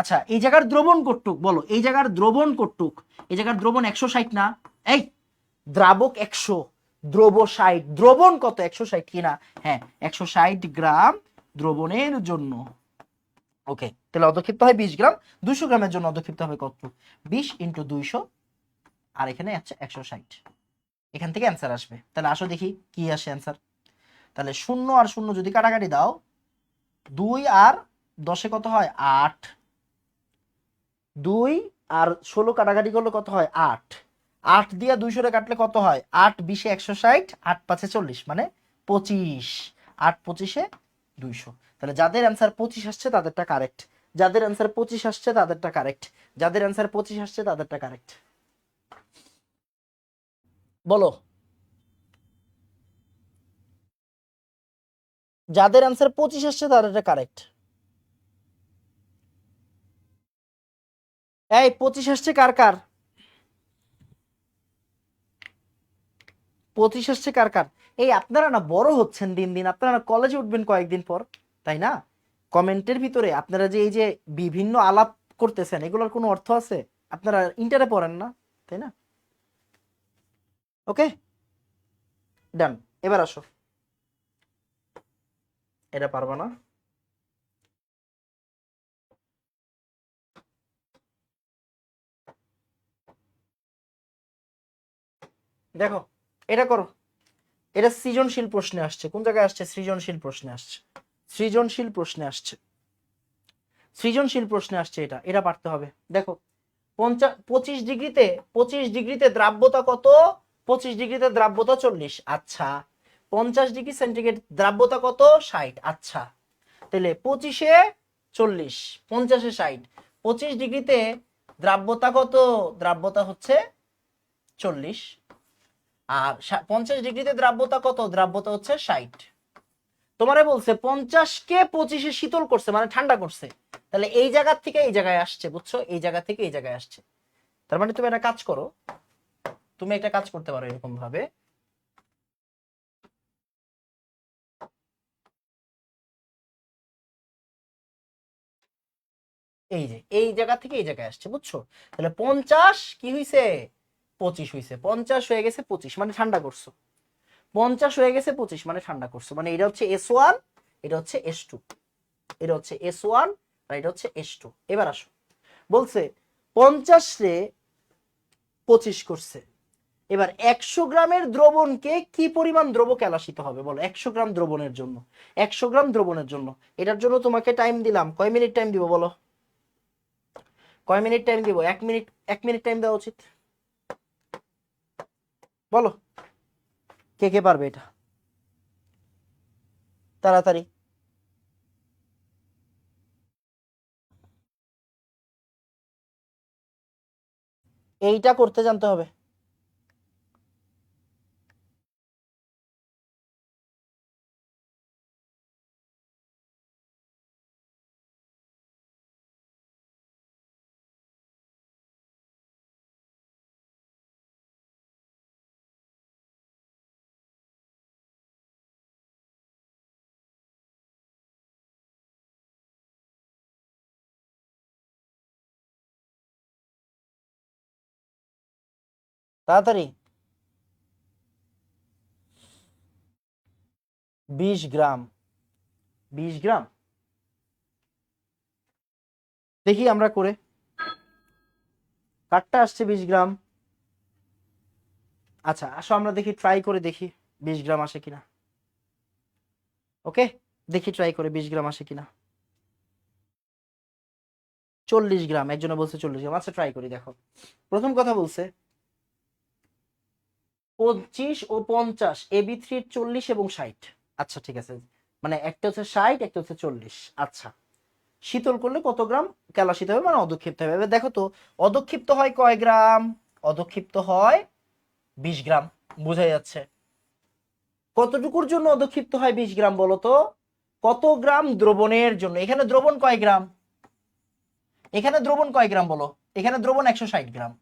আচ্ছা, এই জায়গার দ্রবণ কটুক বলো, এই জায়গার দ্রবণ কটুক, এই জায়গার দ্রবণ 160 না, এই দ্রাবক 100, দ্রব 60, দ্রবণ কত 160 কিনা, হ্যাঁ 160 গ্রাম দ্রবণের জন্য। ওকে, তাহলে অধক্ষিপ্ত হয় 20 গ্রাম, 200 গ্রামের জন্য অধক্ষিপ্ত হবে কত, 20 × 200, আর এখানে আছে 160। এখান থেকে অ্যান্সার আসবে। তাহলে আসো দেখি কি আসে অ্যান্সার। তাহলে 0 আর 0 যদি কাটাকাটি দাও, 2 আর 10 কত হয়, 8, 2 আর 16 কাটাকাটি করলে কত হয়, 8, 8 দিয়ে 200 কাটলে কত হয়, 8 20 160, 8 5 40, মানে 25, 8 25 200। তাহলে যাদের অ্যান্সার 25 আসছে তাদেরটা কারেক্ট, যাদের অ্যান্সার 25 আসছে তাদেরটা কারেক্ট, যাদের অ্যান্সার 25 আসছে তাদেরটা কারেক্ট। বলো, যাদের অ্যান্সার 25 আসছে তাদেরটা কারেক্ট। এই 25 আসছে কার কার, 25 আসছে কার কার। এই আপনারা না বড় হচ্ছেন দিন দিন, আপনারা না কলেজে উঠবেন কয়েকদিন পর, তাই না? কমেন্টের ভিতরে আপনারা যে এই যে বিভিন্ন আলাপ করতেছেন, এগুলোর কোনো অর্থ আছে? আপনারা ইন্টারে পড়েন না, তাই না? ওকে, ডান। এবার আসো, এটা পারবা না। দেখো এটা করো, এটা সৃজনশীল প্রশ্নে আসছে। কোন জায়গায় আসছে, সৃজনশীল প্রশ্নে আসছে, সৃজনশীল প্রশ্নে আসছে, সৃজনশীল প্রশ্নে আসছে, এটা এটা পারতে হবে। দেখো 25 ডিগ্রিতে, 25 ডিগ্রিতে দ্রাব্যতা কত, 25 ডিগ্রিতে দ্রাব্যতা 40, আচ্ছা। 50 ডিগ্রি সেন্টিগ্রেড দ্রাব্যতা কত, 60, আচ্ছা। তাহলে 25-এ 40, 50-এ 60, 25 ডিগ্রিতে দ্রাব্যতা কত, দ্রাব্যতা হচ্ছে 40, আর 50 ডিগ্রিতে দ্রাব্যতা কত, দ্রাব্যতা হচ্ছে 60। তোমারে বলছে 50-কে 25-এ শীতল করছে, মানে ঠান্ডা করছে। তাহলে এই জায়গা থেকে এই জায়গায় আসছে, বুঝছো, এই জায়গা থেকে এই জায়গায় আসছে। তার মানে তুমি একটা কাজ করো, তুমি একটা কাজ করতে পারো এরকম ভাবে, এই যে এই জায়গা থেকে এই জায়গায় আসছে, বুঝছো। তাহলে 50 কি হইছে, 25 হইছে, 50 হয়ে গেছে 25, মানে ঠান্ডা করছো। 50 হয়ে গেছে 25, মানে ঠান্ডা করছো, মানে এটা হচ্ছে S1, এটা হচ্ছে S2, এটা হচ্ছে S1 আর এটা হচ্ছে S2। এবার আসো, বলছে 50 রে 25 করছে। এবার 100 গ্রামের দ্রবণকে কি পরিমাণ দ্রব কেলাসিত হবে বলো, 100 গ্রাম দ্রবণের জন্য, 100 গ্রাম দ্রবণের জন্য। এটার জন্য তোমাকে টাইম দিলাম, কয় মিনিট টাইম দিব বলো, কয় মিনিট টাইম দিব, 1 মিনিট, 1 মিনিট টাইম দেওয়া উচিত, বলো কে কে পারবে এটা, তাড়াতাড়ি। এইটা করতে জানতে হবে। তাড়াতাড়ি, 20 গ্রাম, 20 গ্রাম, দেখি আমরা করে, কাঠটা আসছে 20 গ্রাম। আচ্ছা আসো আমরা দেখি, ট্রাই করে দেখি 20 গ্রাম আসে কিনা। ওকে, দেখি ট্রাই করে 20 গ্রাম আসে কিনা। 40 গ্রাম, একজনে বলছে 40 গ্রাম। আচ্ছা ট্রাই করি, দেখো। প্রথম কথা বলছে 25 ও 50, AB3 40 এবং 60। আচ্ছা ঠিক আছে, মানে একটা হচ্ছে 60, একটা হচ্ছে 40। আচ্ছা, শীতল করলে কত গ্রাম ক্যালাসিত হবে, মানে অধক্ষিপ্ত হবে। এবার দেখো তো, অধক্ষিপ্ত হয় কয় গ্রাম? অধক্ষিপ্ত হয় 20 গ্রাম, বোঝা যাচ্ছে। কতটুকুর জন্য অধক্ষিপ্ত হয় 20 গ্রাম বলো তো? কত গ্রাম দ্রবণের জন্য? এখানে দ্রবণ কয় গ্রাম? এখানে দ্রবণ কয় গ্রাম বলো? এখানে দ্রবণ 160 গ্রাম।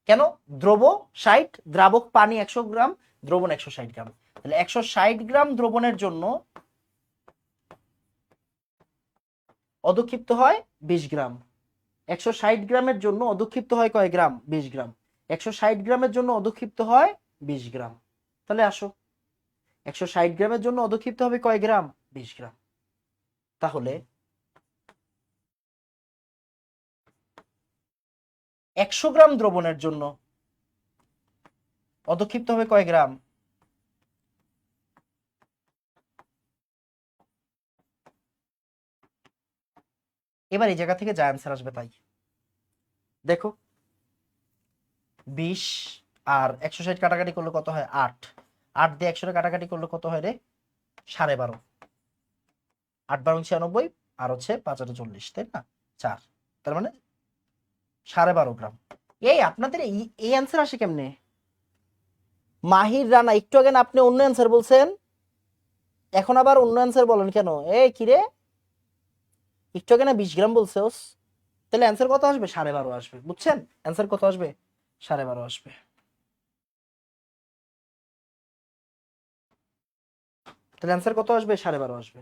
কেন? দ্রব 60, দ্রাবক পানি 100 গ্রাম, দ্রবণ 160 গ্রাম। তাহলে 160 গ্রাম দ্রবণের জন্য অধক্ষিপ্ত হয় 20 গ্রাম। 160 গ্রামের জন্য অধক্ষিপ্ত হয় কয় গ্রাম? 20 গ্রাম। 160 গ্রামের জন্য অধক্ষিপ্ত হয় 20 গ্রাম। তাহলে আসো, 160 গ্রামের জন্য অধক্ষিপ্ত হবে কয় গ্রাম? 20 গ্রাম। তাহলে 100 গ্রাম দ্রবণের জন্য অধক্ষিপ্ত হবে কয় গ্রাম? এবার এই জায়গা থেকে যা অ্যান্সার আসবে তাই। দেখো 20 আর 160 কাটাকাটি করলে কত হয়? 8। 8 দিয়ে 100 কাটাকাটি করলে কত হয় রে? 12.5। 8 12 96, আর হচ্ছে 5 8 40, তাই না? 4, তার মানে 12.5 গ্রাম। এই আপনাদের এই অ্যান্সার আসে কেমনে? মাহির রানা, একটু আগে না আপনি অন্য অ্যান্সার বলছেন, এখন আবার অন্য অ্যান্সার বলেন কেন? এই কিরে, একটু আগে না 20 গ্রাম বলছোস? তাহলে অ্যান্সার কত আসবে? 12.5 আসবে, বুঝছেন? অ্যান্সার কত আসবে? 12.5 আসবে। তাহলে অ্যান্সার কত আসবে? 12.5 আসবে।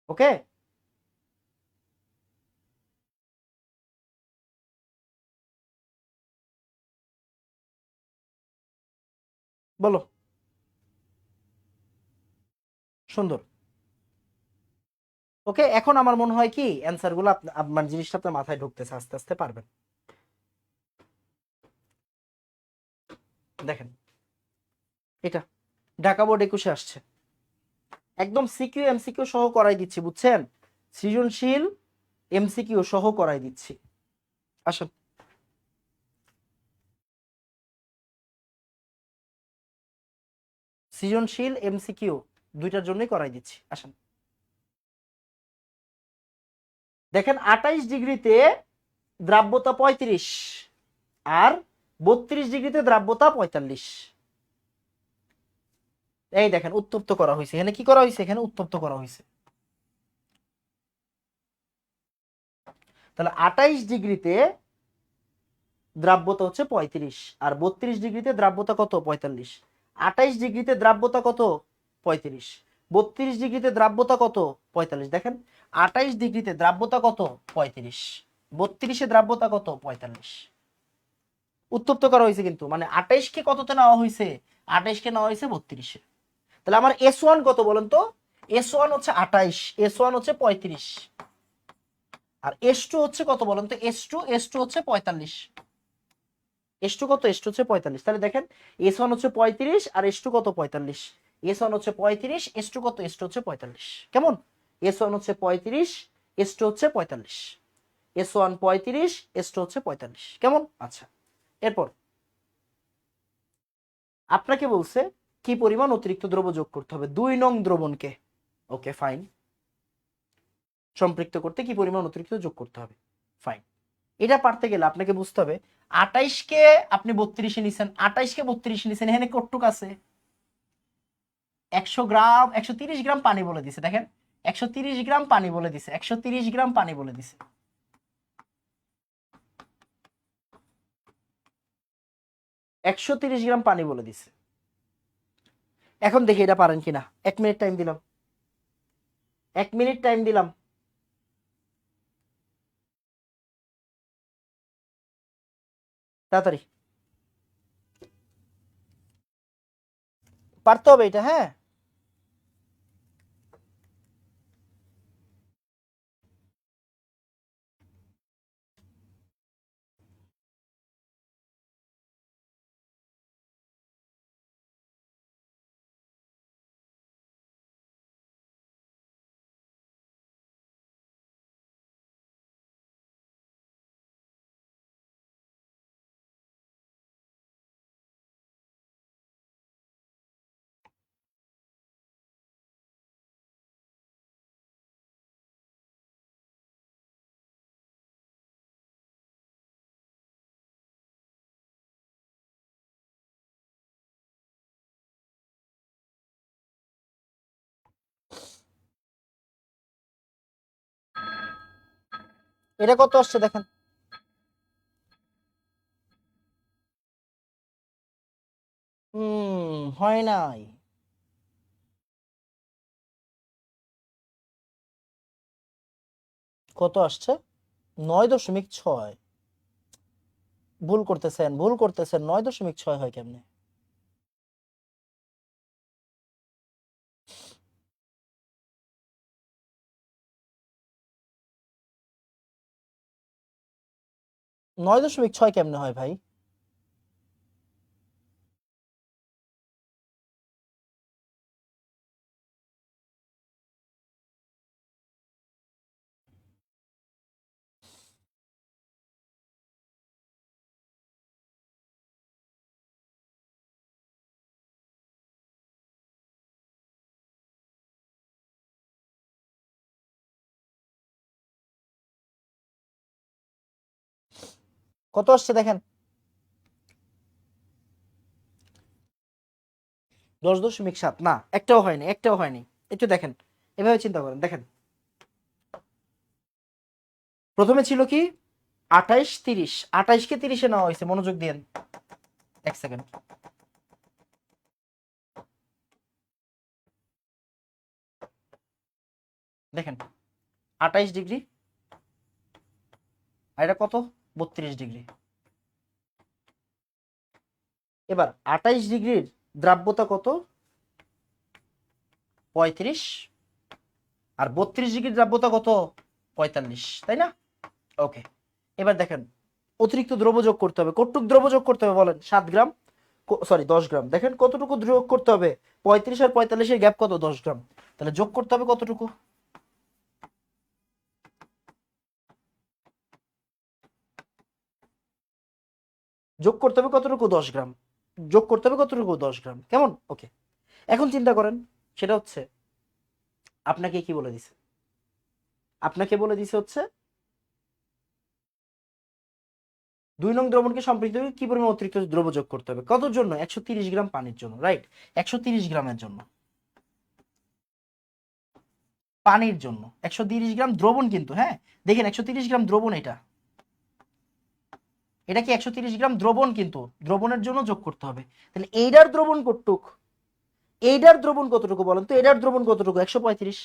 ওকে, বলো। সুন্দর। ওকে, এখন আমার মনে হয় কি অ্যান্সার গুলো মানে জিনিসটা আপনার মাথায় ঢুকতেছে, আস্তে আস্তে পারবেন। দেখেন, এটা ঢাকা বোর্ড 21-এ আসছে, একদম সিকিউ এমসিকিউ সহ করাই দিচ্ছি, বুঝছেন? সৃজনশীল এমসিকিউ সহ করাই দিচ্ছি। আসুন, সৃজনশীল এমসিকিউ দুইটার জন্যই করাই দিচ্ছি, আসুন। দেখেন 28 ডিগ্রিতে দ্রাব্যতা 35, আর 32 ডিগ্রিতে দ্রাব্যতা 45। এই দেখেন উত্তপ্ত করা হয়েছে, এখানে কি করা হয়েছে? এখানে উত্তপ্ত করা হয়েছে। তাহলে 28 ডিগ্রিতে দ্রাব্যতা হচ্ছে 35, আর 32 ডিগ্রিতে দ্রাব্যতা কত? 45। 28 ডিগ্রিতে দ্রাব্যতা কত? 35। 32 ডিগ্রিতে দ্রাব্যতা কত? 45। দেখেন 28 ডিগ্রিতে দ্রাব্যতা কত? 35। 32-এ দ্রাব্যতা কত? 45। উত্তপ্ত করা হয়েছে, কিন্তু মানে 28 কে কততে নেওয়া হয়েছে? 28 কে নেওয়া হয়েছে 32-এ। তাহলে আমার S1 কত বলেন তো? S1 হচ্ছে 28, S1 হচ্ছে 35, আর S2 হচ্ছে কত বলেন তো? S2 হচ্ছে 45। S2 কত? S2 হচ্ছে 45। তাহলে দেখেন S1 হচ্ছে 35 আর S2 কত? 45। S1 হচ্ছে 35, S2 কত? S2 হচ্ছে 45। কেমন? S1 হচ্ছে 35, S2 হচ্ছে 45। S1 35, S2 হচ্ছে 45। কেমন? আচ্ছা, এরপর আপনাকে বলছে কি পরিমাণ অতিরিক্ত দ্রব্য যোগ করতে হবে 2 নং দ্রবণকে। ওকে ফাইন, সম্পৃক্ত করতে কি পরিমাণ অতিরিক্ত যোগ করতে হবে। ফাইন, এটা পারতে গেলে আপনাকে বুঝতে হবে 28 কে আপনি 32-এ নিছেন, 28 কে 32-এ নিছেন, এখানে কতটুক আছে? 100 গ্রাম, 130 গ্রাম পানি বলে দিছে। দেখেন 130 গ্রাম পানি বলে দিছে, 130 গ্রাম পানি বলে দিছে। 130 গ্রাম পানি বলে দিছে। এখন দেখি এটা পারেন কিনা। 1 মিনিট টাইম দিলাম, 1 মিনিট টাইম দিলাম। তাড়াতাড়ি পারতে হবে এটা, হ্যাঁ। এটা কত আসছে দেখেন। হয় নাই। কত আসছে? 9.6। ভুল করতেছেন, ভুল করতেছেন। 9.6 হয় কেমনে? 9.6 কেমনে হয় ভাই? কত আসছে দেখেন। 10.7 না, একটাও হয়নি, একটাও হয়নি। একটু দেখেন, এভাবে চিন্তা করেন। দেখেন, প্রথমে ছিল কি 28 30, 28কে 30-এ নেওয়া হয়েছে। মনোযোগ দিয়েন, এক সেকেন্ড। দেখেন 28 ডিগ্রি, আর এটা কত? 32 ডিগ্রি। এবার 28 ডিগ্রির দ্রাব্যতা কত? 35। আর 32 ডিগ্রির দ্রাব্যতা কত? 45, তাই না? ওকে, এবার দেখেন অতিরিক্ত দ্রব্য যোগ করতে হবে। কতটুকু দ্রব্য যোগ করতে হবে বলেন? 7 গ্রাম, সরি 10 গ্রাম। দেখেন কতটুকু যোগ করতে হবে? 35 আর 45-এর গ্যাপ কত? 10 গ্রাম। তাহলে যোগ করতে হবে কতটুকু? যোগ করতে হবে কতটুকু? 10 গ্রাম। যোগ করতে হবে কতটুকু? 10 গ্রাম। কেমন? ওকে, এখন চিন্তা করেন, সেটা হচ্ছে আপনাকে কি বলে দিছে? আপনাকে বলে দিছে হচ্ছে 2 নং দ্রবণকে সম্পৃক্ত করে কি পরিমাণ অতিরিক্ত দ্রব্য যোগ করতে হবে। কতর জন্য? 130 গ্রাম পানির জন্য, রাইট? 130 গ্রামের জন্য, পানির জন্য 130 গ্রাম দ্রবণ কিন্তু, হ্যাঁ দেখেন 130 গ্রাম দ্রবণ। এটা এটা কি 130 গ্রাম দ্রবণ? কিন্তু দ্রবণের জন্য যোগ করতে হবে। তাহলে এইটার দ্রবণ কতটুক? এইটার দ্রবণ কতটুকু বলেন তো? এটার দ্রবণ কতটুকু? 135।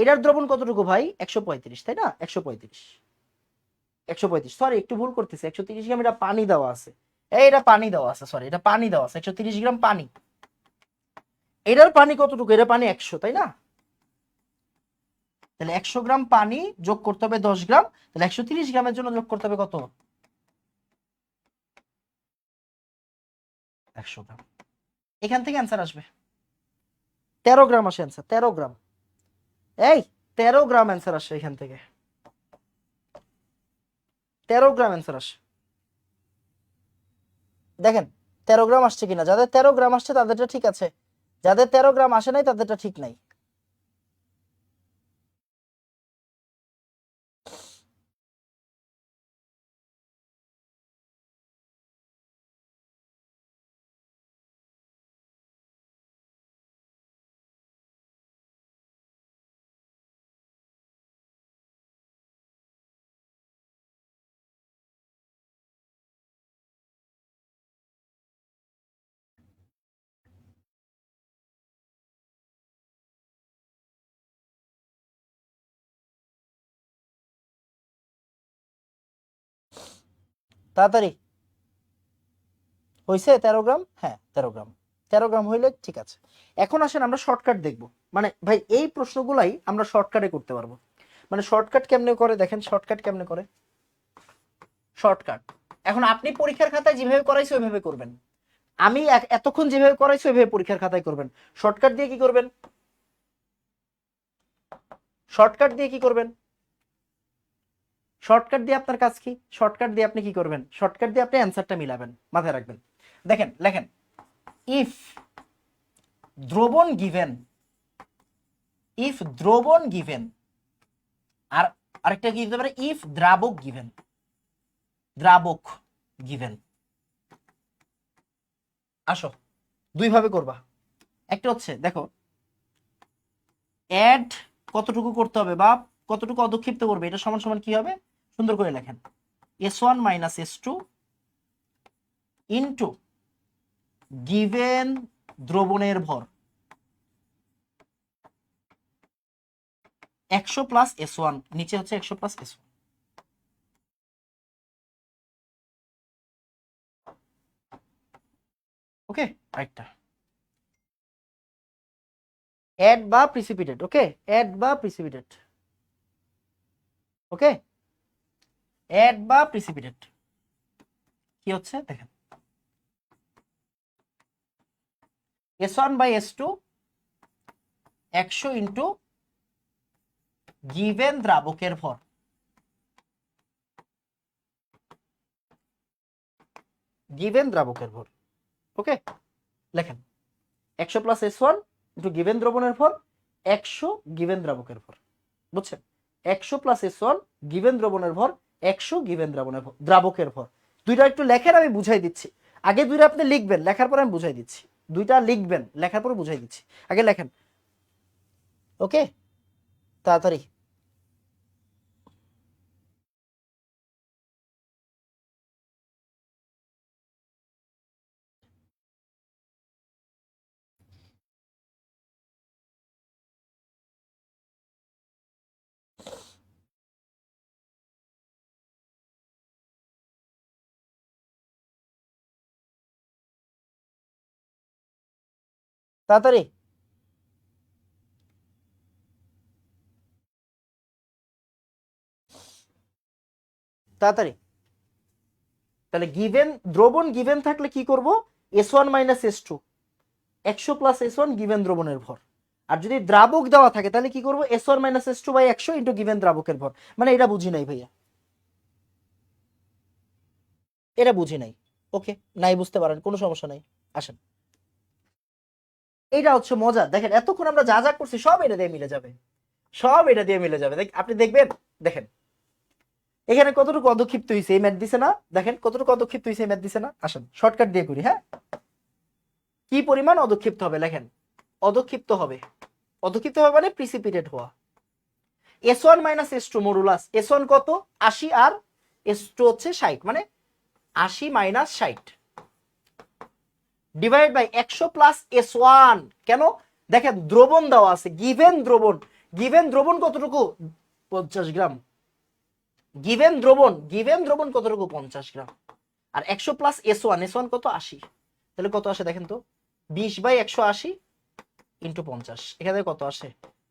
এটার দ্রবণ কতটুকু ভাই? 135, তাই না? 135, 135, সরি একটু ভুল করতেছি। 130 গ্রাম এটা পানি দেওয়া আছে। এটা পানি দেওয়া আছে, সরি এটা পানি দেওয়া আছে। 130 গ্রাম পানি। এটার পানি কতটুকু? এটা পানি 100, তাই না? তাহলে 100 গ্রাম পানি যোগ করতে হবে 10 গ্রাম। তাহলে 130 গ্রামের জন্য যোগ করতে হবে কত? 100 গ্রাম। এখান থেকে অ্যান্সার আসবে 13 গ্রাম। আসে অ্যান্সার 13 গ্রাম। এই 13 গ্রাম অ্যান্সার আসে এখান থেকে। 13 গ্রাম অ্যান্সার আসে। দেখেন 13 গ্রাম আসছে কিনা। যাদের 13 গ্রাম আসছে তাদেরটা ঠিক আছে, যাদের 13 গ্রাম আসে নাই তাদেরটা ঠিক নাই। তাড়াতাড়ি হয়েছে 13 গ্রাম? হ্যাঁ 13 গ্রাম। 13 গ্রাম হইলে ঠিক আছে। এখন আসেন আমরা শর্টকাট দেখব। মানে ভাই এই প্রশ্নগুলাই আমরা শর্টকাটে করতে পারবো। মানে শর্টকাট কেমনে করে দেখেন, শর্টকাট কেমনে করে। শর্টকাট এখন আপনি পরীক্ষার খাতায় যেভাবে করাইছো ওইভাবে করবেন। আমি এতক্ষণ যেভাবে করাইছো ওইভাবে পরীক্ষার খাতায় করবেন। শর্টকাট দিয়ে কি করবেন? শর্টকাট দিয়ে কি করবেন? শর্টকাট দিয়ে আপনার কাজ কি? শর্টকাট দিয়ে আপনি কি করবেন? শর্টকাট দিয়ে আপনি অ্যান্সারটা মিলাবেন, মাথায় রাখবেন। দেখেন লেখেন, ইফ দ্রবণ গিভেন, ইফ দ্রবণ গিভেন, আর আরেকটা কি দিতে পারে? ইফ দ্রাবক গিভেন, দ্রাবক গিভেন। আসো দুই ভাবে করবা। একটা হচ্ছে দেখো অ্যাড কতটুকু করতে হবে বা কতটুকু অধক্ষিপ্ত করবে, এটা সমান সমান কি হবে? সুন্দর করে লেখেন S1 minus S2 into given দ্রবণের ভর 100 প্লাস S1, নিচে হচ্ছে 100 প্লাস S1। ওকে, আরেকটা অ্যাড বা প্রিসিপিটেট। ওকে, অ্যাড বা প্রিসিপিটেট। ওকে, অ্যাড বা প্রিসিপিটেট কি হচ্ছে দেখেন, S1 by S2 100 into given দ্রাবকের ভর, গিভেন দ্রাবকের ভর। ওকে, লেখেন 100 প্লাস S1 ইন্টু গিভেন দ্রবণের ভর 100 গিভেন দ্রাবকের ভর। বুঝছেন, 100 প্লাস S1 গিভেন দ্রবণের ভর 100 গিভেন দ্রাবকের ভর। দুইটা একটু লেখেন, আমি বুঝাই দিচ্ছি। আগে দুইটা আপনি লিখবেন, লেখার পর আমি বুঝাই দিচ্ছি। দুইটা লিখবেন, লেখার পর বুঝাই দিচ্ছি। আগে লেখেন। ওকে, তাড়াতাড়ি। তাড়াতাড়ি তাড়াতাড়ি। তাহলে গিভেন দ্রবণ গিভেন থাকলে কি করব, S1 minus S2 100 plus S1 given দ্রবণের ভর। আর যদি দ্রাবক দেওয়া থাকে তাহলে কি করব, S1 minus S2 by 100 into given দ্রাবকের ভর। মানে এটা বুঝি নাই ভাইয়া, এটা বুঝি নাই। ওকে, নাই বুঝতে পারেন, কোনো সমস্যা নাই। আসেন, এইটা হচ্ছে মজা। দেখেন এতক্ষণ আমরা যা যা করছি সব এটা দিয়ে মিলে যাবে, সব এটা দিয়ে মিলে যাবে। আপনি দেখবেন, দেখেন এখানে কতটুকু অধক্ষিপ্ত হয়েছে, এই ম্যাথ দিছে না? দেখেন কতটুকু অধক্ষিপ্ত হয়েছে, এই ম্যাথ দিছে না? আসেন শর্টকাট দিয়ে করি। হ্যাঁ, কি পরিমাণ অধক্ষিপ্ত হবে লেখেন, অধক্ষিপ্ত হবে, অধক্ষিপ্ত হবে মানে প্রিসিপিটেট হওয়া। S1 minus S2 modulus, S1 কত 80 আর S2 হচ্ছে 60, মানে 80 minus 60 divide by 100 plus S1। কেন? দেখেন দ্রবণ দেওয়া আছে, গিভেন দ্রবণ। গিভেন দ্রবণ কতটুকু, 50 গ্রাম। গিভেন দ্রবণ কতটুকু, 50 গ্রাম। আর 100 প্লাস S1 কত, 80। তাহলে কত আসে দেখেন তো, 20 বাই 180 ইন্টু 50, এখানে কত আসে,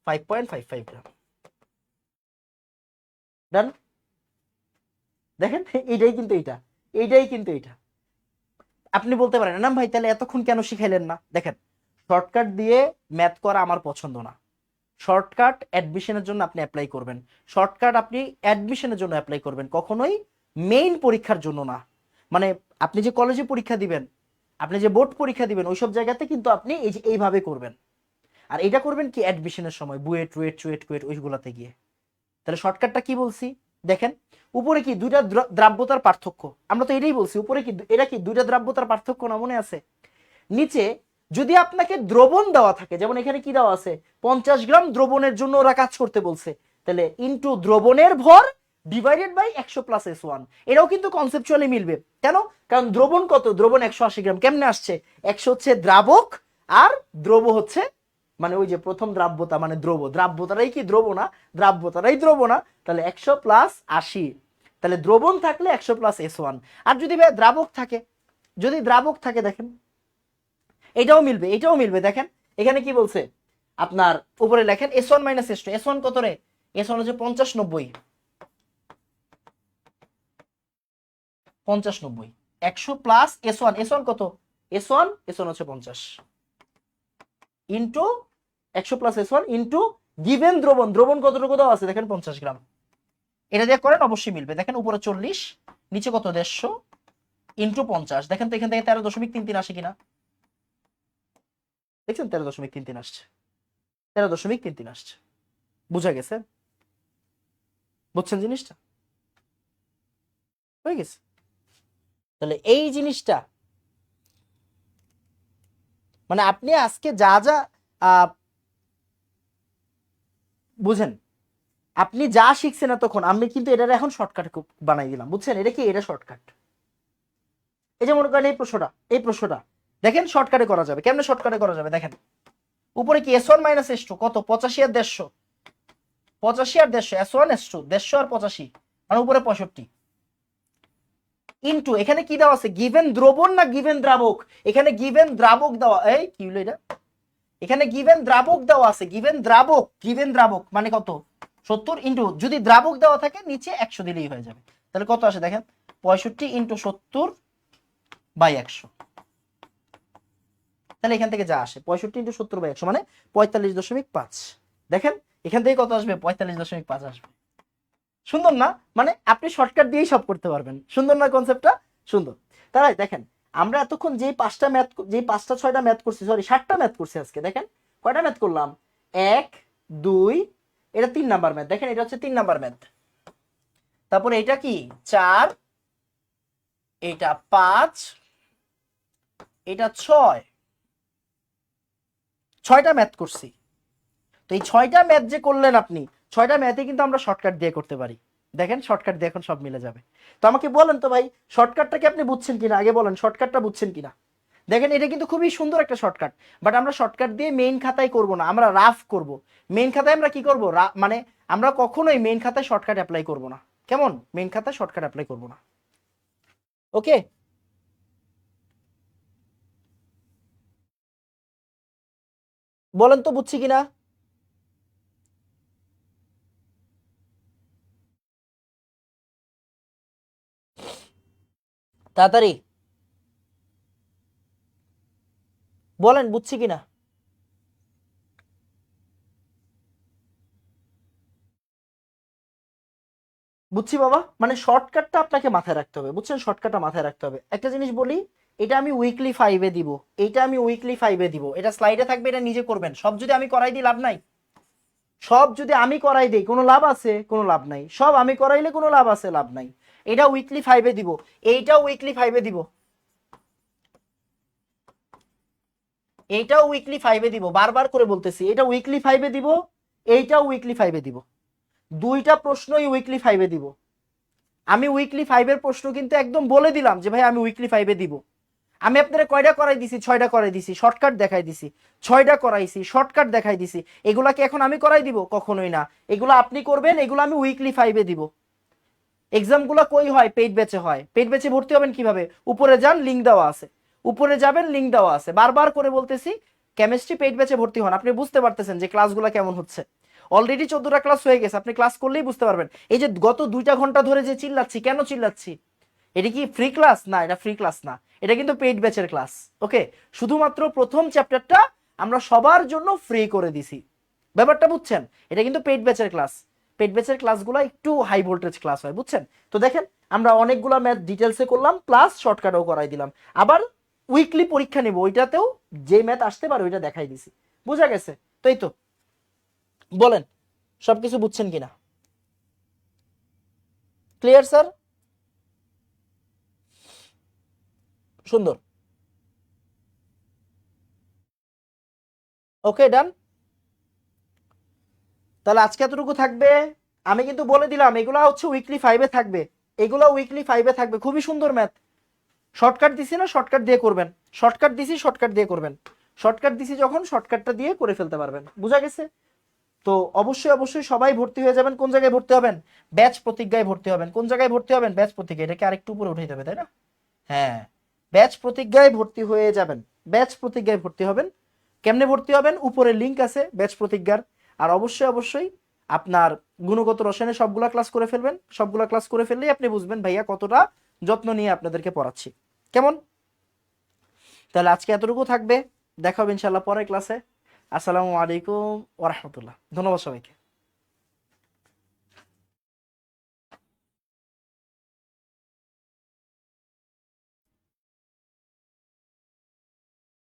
5.55 গ্রাম। ডান। দেখেন এইটাই কিন্তু এইটা। আপনি বলতে পারেন না ভাই তাহলে এতক্ষণ কেন শিখাইলেন না? দেখেন, শর্টকাট দিয়ে ম্যাথ করা আমার পছন্দ না। শর্টকাট অ্যাডমিশনের জন্য আপনি অ্যাপ্লাই করবেন, শর্টকাট আপনি অ্যাডমিশনের জন্য অ্যাপ্লাই করবেন, কখনোই মেইন পরীক্ষার জন্য না। মানে আপনি যে কলেজে পরীক্ষা দিবেন, আপনি যে বোর্ড পরীক্ষা দিবেন, ওইসব জায়গাতে কিন্তু আপনি এইভাবে করবেন। আর এটা করবেন কি অ্যাডমিশনের সময়, বুয়েট রুয়েট চুয়েট কুয়েট ওইগুলাতে গিয়ে। তাহলে শর্টকাটটা কি বলছি দেখেন, উপরে কি দুইটা দ্রাব্যতার পার্থক্য, আমরা তো এটাই বলছি। উপরে কি এটা কি দুইটা দ্রাব্যতার পার্থক্য না, মনে আছে? নিচে যদি আপনাকে দ্রবণ দেওয়া থাকে, যেমন এখানে কি দেওয়া আছে, 50 গ্রাম দ্রবণের জন্য ওরা কাজ করতে বলছে, তাহলে ইনটু দ্রবণের ভর ডিভাইডেড বাই 100 প্লাস S1। এটাও কিন্তু কনসেপচুয়ালি মিলবে। কেন? কারণ দ্রবণ কত, দ্রবণ 180 গ্রাম। কেমনে আসছে, 100 হচ্ছে দ্রাবক আর দ্রব হচ্ছে, মানে ওই যে প্রথম দ্রাব্যতা মানে দ্রাব্যতারাই কি দ্রব না, দ্রাব্যতারাই দ্রব না। তাহলে 100 প্লাস 80, তাহলে দ্রবণ থাকলে 100 প্লাস S1। আর যদি ভাই দ্রাবক থাকে, যদি দ্রাবক থাকে দেখেন এটাও মিলবে। দেখেন এখানে কি বলছে, আপনার উপরে লেখেন S1 মাইনাস S2। S1 কত রে, S1 হচ্ছে 50 90, 50 90, 100 প্লাস S1 কত, S1 হচ্ছে 50 into 100 plus S1 into given দ্রবণ কতটুকু দেওয়া আছে দেখেন, 50 গ্রাম। এটা দিয়ে করেন অবশ্যই মিলবে। দেখেন উপরে 40, নিচে কত 150 ইন্টু 50। দেখেন তো এখান থেকে 13.33 আসে কিনা, দেখছেন 13.33 আসছে, 13.33 আসছে। বুঝা গেছে? বুঝছেন জিনিসটা? হয়ে গেছে। তাহলে এই জিনিসটা মানে আপনি আজকে যা যা বুঝেন, আপনি যা শিখছেন এতক্ষণ, আমি কিন্তু এটার এখন শর্টকাট বানাই দিলাম, বুঝছেন? এটা কি? এটা শর্টকাট। এই যে মনে করেন এই প্রশ্নটা দেখেন শর্টকাটে করা যাবে। কেমনে শর্টকাটে করা যাবে দেখেন, উপরে কি S1 মাইনাস S2 কত? 85 আর 150, 85 আর 150, S1 S2 150 আর 85 মানে উপরে 65 ইনটু এখানে কি দেওয়া আছে? গিভেন দ্রবণ না গিভেন দ্রাবক? এখানে গিভেন দ্রাবক দেওয়া, এই কি হলো এটা, এখানে গিভেন দ্রাবক দেওয়া আছে, গিভেন দ্রাবক মানে কত? 70 ইনটু যদি দ্রাবক দেওয়া থাকে নিচে 100 দিলেই হয়ে যাবে। তাহলে কত আসে দেখেন, 65 ইনটু 70/100। তাহলে এখান থেকে যা আসে 65 ইনটু 70/100 মানে 45.5। দেখেন এখান থেকে কত আসবে? 45.5 আসবে। সুন্দর না? মানে আপনি শর্টকাট দিয়েই সব করতে পারবেন। সুন্দর না কনসেপ্টটা? সুন্দর। তাহলে দেখেন আমরা এতক্ষণ যেই 5টা 6টা ম্যাথ করছি, সরি 7টা ম্যাথ করছি আজকে। দেখেন কয়টা ম্যাথ করলাম? 1 2, এটা 3 নাম্বার ম্যাথ। দেখেন এটা হচ্ছে 3 নাম্বার ম্যাথ। তারপরে এটা কি 4, এটা 5, এটা 6টা ম্যাথ করছি। তো এই 6টা ম্যাথ যে করলেন আপনি, 6টা ম্যাথে কিন্তু আমরা শর্টকাট দিয়ে করতে পারি। দেখেন শর্টকাট দিয়ে এখন সব মিলে যাবে। তো আমাকে বলেন তো ভাই, শর্টকাটটা কি আপনি বুঝছেন কিনা? আগে বলেন শর্টকাটটা বুঝছেন কিনা। দেখেন এটা কিন্তু খুবই সুন্দর একটা শর্টকাট, বাট আমরা শর্টকাট দিয়ে মেইন খাতায় করব না, আমরা রাফ করব। মেইন খাতায় আমরা কি করব? মানে আমরা কখনোই মেইন খাতায় শর্টকাট অ্যাপ্লাই করব না। কেমন? মেইন খাতায় শর্টকাট অ্যাপ্লাই করব না। ওকে, বলেন তো বুঝছি কিনা। তাড়াতাড়ি বলেন বুঝছি কিনা। বুঝছি বাবা, মানে শর্টকাটটা আপনাকে মাথায় রাখতে হবে, বুঝছেন? শর্টকাটটা মাথায় রাখতে হবে। একটা জিনিস বলি, এটা আমি উইকলি 5-এ দিব, এটা আমি উইকলি 5-এ দিব, এটা স্লাইডে থাকবে, এটা নিজে করবেন। সব যদি আমি করাই দিই লাভ নাই, সব যদি আমি করাই দিই কোনো লাভ আছে? কোনো লাভ নাই। সব আমি করাইলে কোনো লাভ আছে? লাভ নাই। এটা উইকলি 5-এ দিব, এইটাও উইকলি 5-এ দিব, এইটাও উইকলি 5-এ দিব, বারবার করে বলতেছি, এটা উইকলি 5-এ দিব, এইটাও উইকলি 5-এ দিব, দুইটা প্রশ্নই উইকলি 5-এ দিব। আমি উইকলি 5-এর প্রশ্ন কিন্তু একদম বলে দিলাম যে ভাই আমি উইকলি 5-এ দিব। আমি আপনারা কয়টা করাই দিছি? 6টা করাই দিছি, শর্টকাট দেখাই দিছি। 6টা করাইছি, শর্টকাট দেখাই দিছি। এগুলা কি এখন আমি করাই দিব? কখনোই না। এগুলো আপনি করবেন, এগুলো আমি উইকলি 5-এ দিব। এক্সামগুলো কই হয়? পেইড ব্যাচে হয়। পেইড ব্যাচে ভর্তি হবেন কিভাবে? উপরে যান, লিংক দেওয়া আছে, উপরে যাবেন, লিংক দেওয়া আছে। বারবার করে বলতেছি, কেমিস্ট্রি পেইড ব্যাচে ভর্তি হন। আপনি বুঝতে পারতেছেন যে ক্লাসগুলো কেমন হচ্ছে। অলরেডি 14টা ক্লাস হয়ে গেছে, আপনি ক্লাস করলেই বুঝতে পারবেন। এই যে গত 2টা ঘন্টা ধরে যে চিল্লাচ্ছি, কেন চিল্লাচ্ছি? এটা কি ফ্রি ক্লাস? না, এটা ফ্রি ক্লাস না, এটা কিন্তু পেইড ব্যাচের ক্লাস। ওকে, শুধুমাত্র প্রথম চ্যাপ্টারটা আমরা সবার জন্য ফ্রি করে দিছি। ব্যাপারটা বুঝছেন? এটা কিন্তু পেইড ব্যাচের ক্লাস। পেইড ব্যাচের ক্লাসগুলো একটু হাই ভোল্টেজ ক্লাস হয়, বুঝছেন? তো দেখেন আমরা অনেকগুলো ম্যাথ ডিটেলসে করলাম, প্লাস শর্টকাটও করাই দিলাম। আবার উইকলি পরীক্ষা নেব, ওইটাতেও যে ম্যাথ আসতে পারে ওইটা দেখাই দিছি। বোঝা গেছে? তো এই তো, বলেন সবকিছু বুঝছেন কিনা? Clear sir? সুন্দর। ওকে, ডান। তাহলে আজকে এতটুকু থাকবে। আমি কিন্তু বলে দিলাম এগুলা হচ্ছে উইকলি 5-এ থাকবে, এগুলা উইকলি 5-এ থাকবে। খুবই সুন্দর ম্যাথ। শর্টকাট দিছি না, শর্টকাট দিয়ে করবেন। শর্টকাট দিছি, শর্টকাট দিয়ে করবেন। শর্টকাট দিছি যখন, শর্টকাটটা দিয়ে করে ফেলতে পারবেন। বুঝা গেছে? তো অবশ্যই অবশ্যই সবাই ভর্তি হয়ে যাবেন। কোন জায়গায় ভর্তি হবেন? ব্যাচ প্রতিজ্ঞায় ভর্তি হবেন। কোন জায়গায় ভর্তি হবেন? ব্যাচ প্রতিজ্ঞা। এটাকে আরেকটু উপরে উঠাই দেবে, তাই না? হ্যাঁ, ব্যাচ প্রতিজ্ঞায় ভর্তি হয়ে যাবেন। ব্যাচ প্রতিজ্ঞায় ভর্তি হবেন। কেমনে ভর্তি হবেন? উপরে লিংক আছে ব্যাচ প্রতিজ্ঞার। আর অবশ্যই অবশ্যই আপনার গুণগত রসায়নের সবগুলা ক্লাস করে ফেলবেন। সবগুলা ক্লাস করে ফেললেই আপনি বুঝবেন ভাইয়া কতটা যত্ন নিয়ে আপনাদেরকে পড়াচ্ছি। কেমন? তাহলে আজকে এতটুকু থাকবে। দেখা হবে ইনশাল্লাহ পরের ক্লাসে। আসসালামু আলাইকুম ওয়া রাহমাতুল্লাহ। ধন্যবাদ সবাইকে।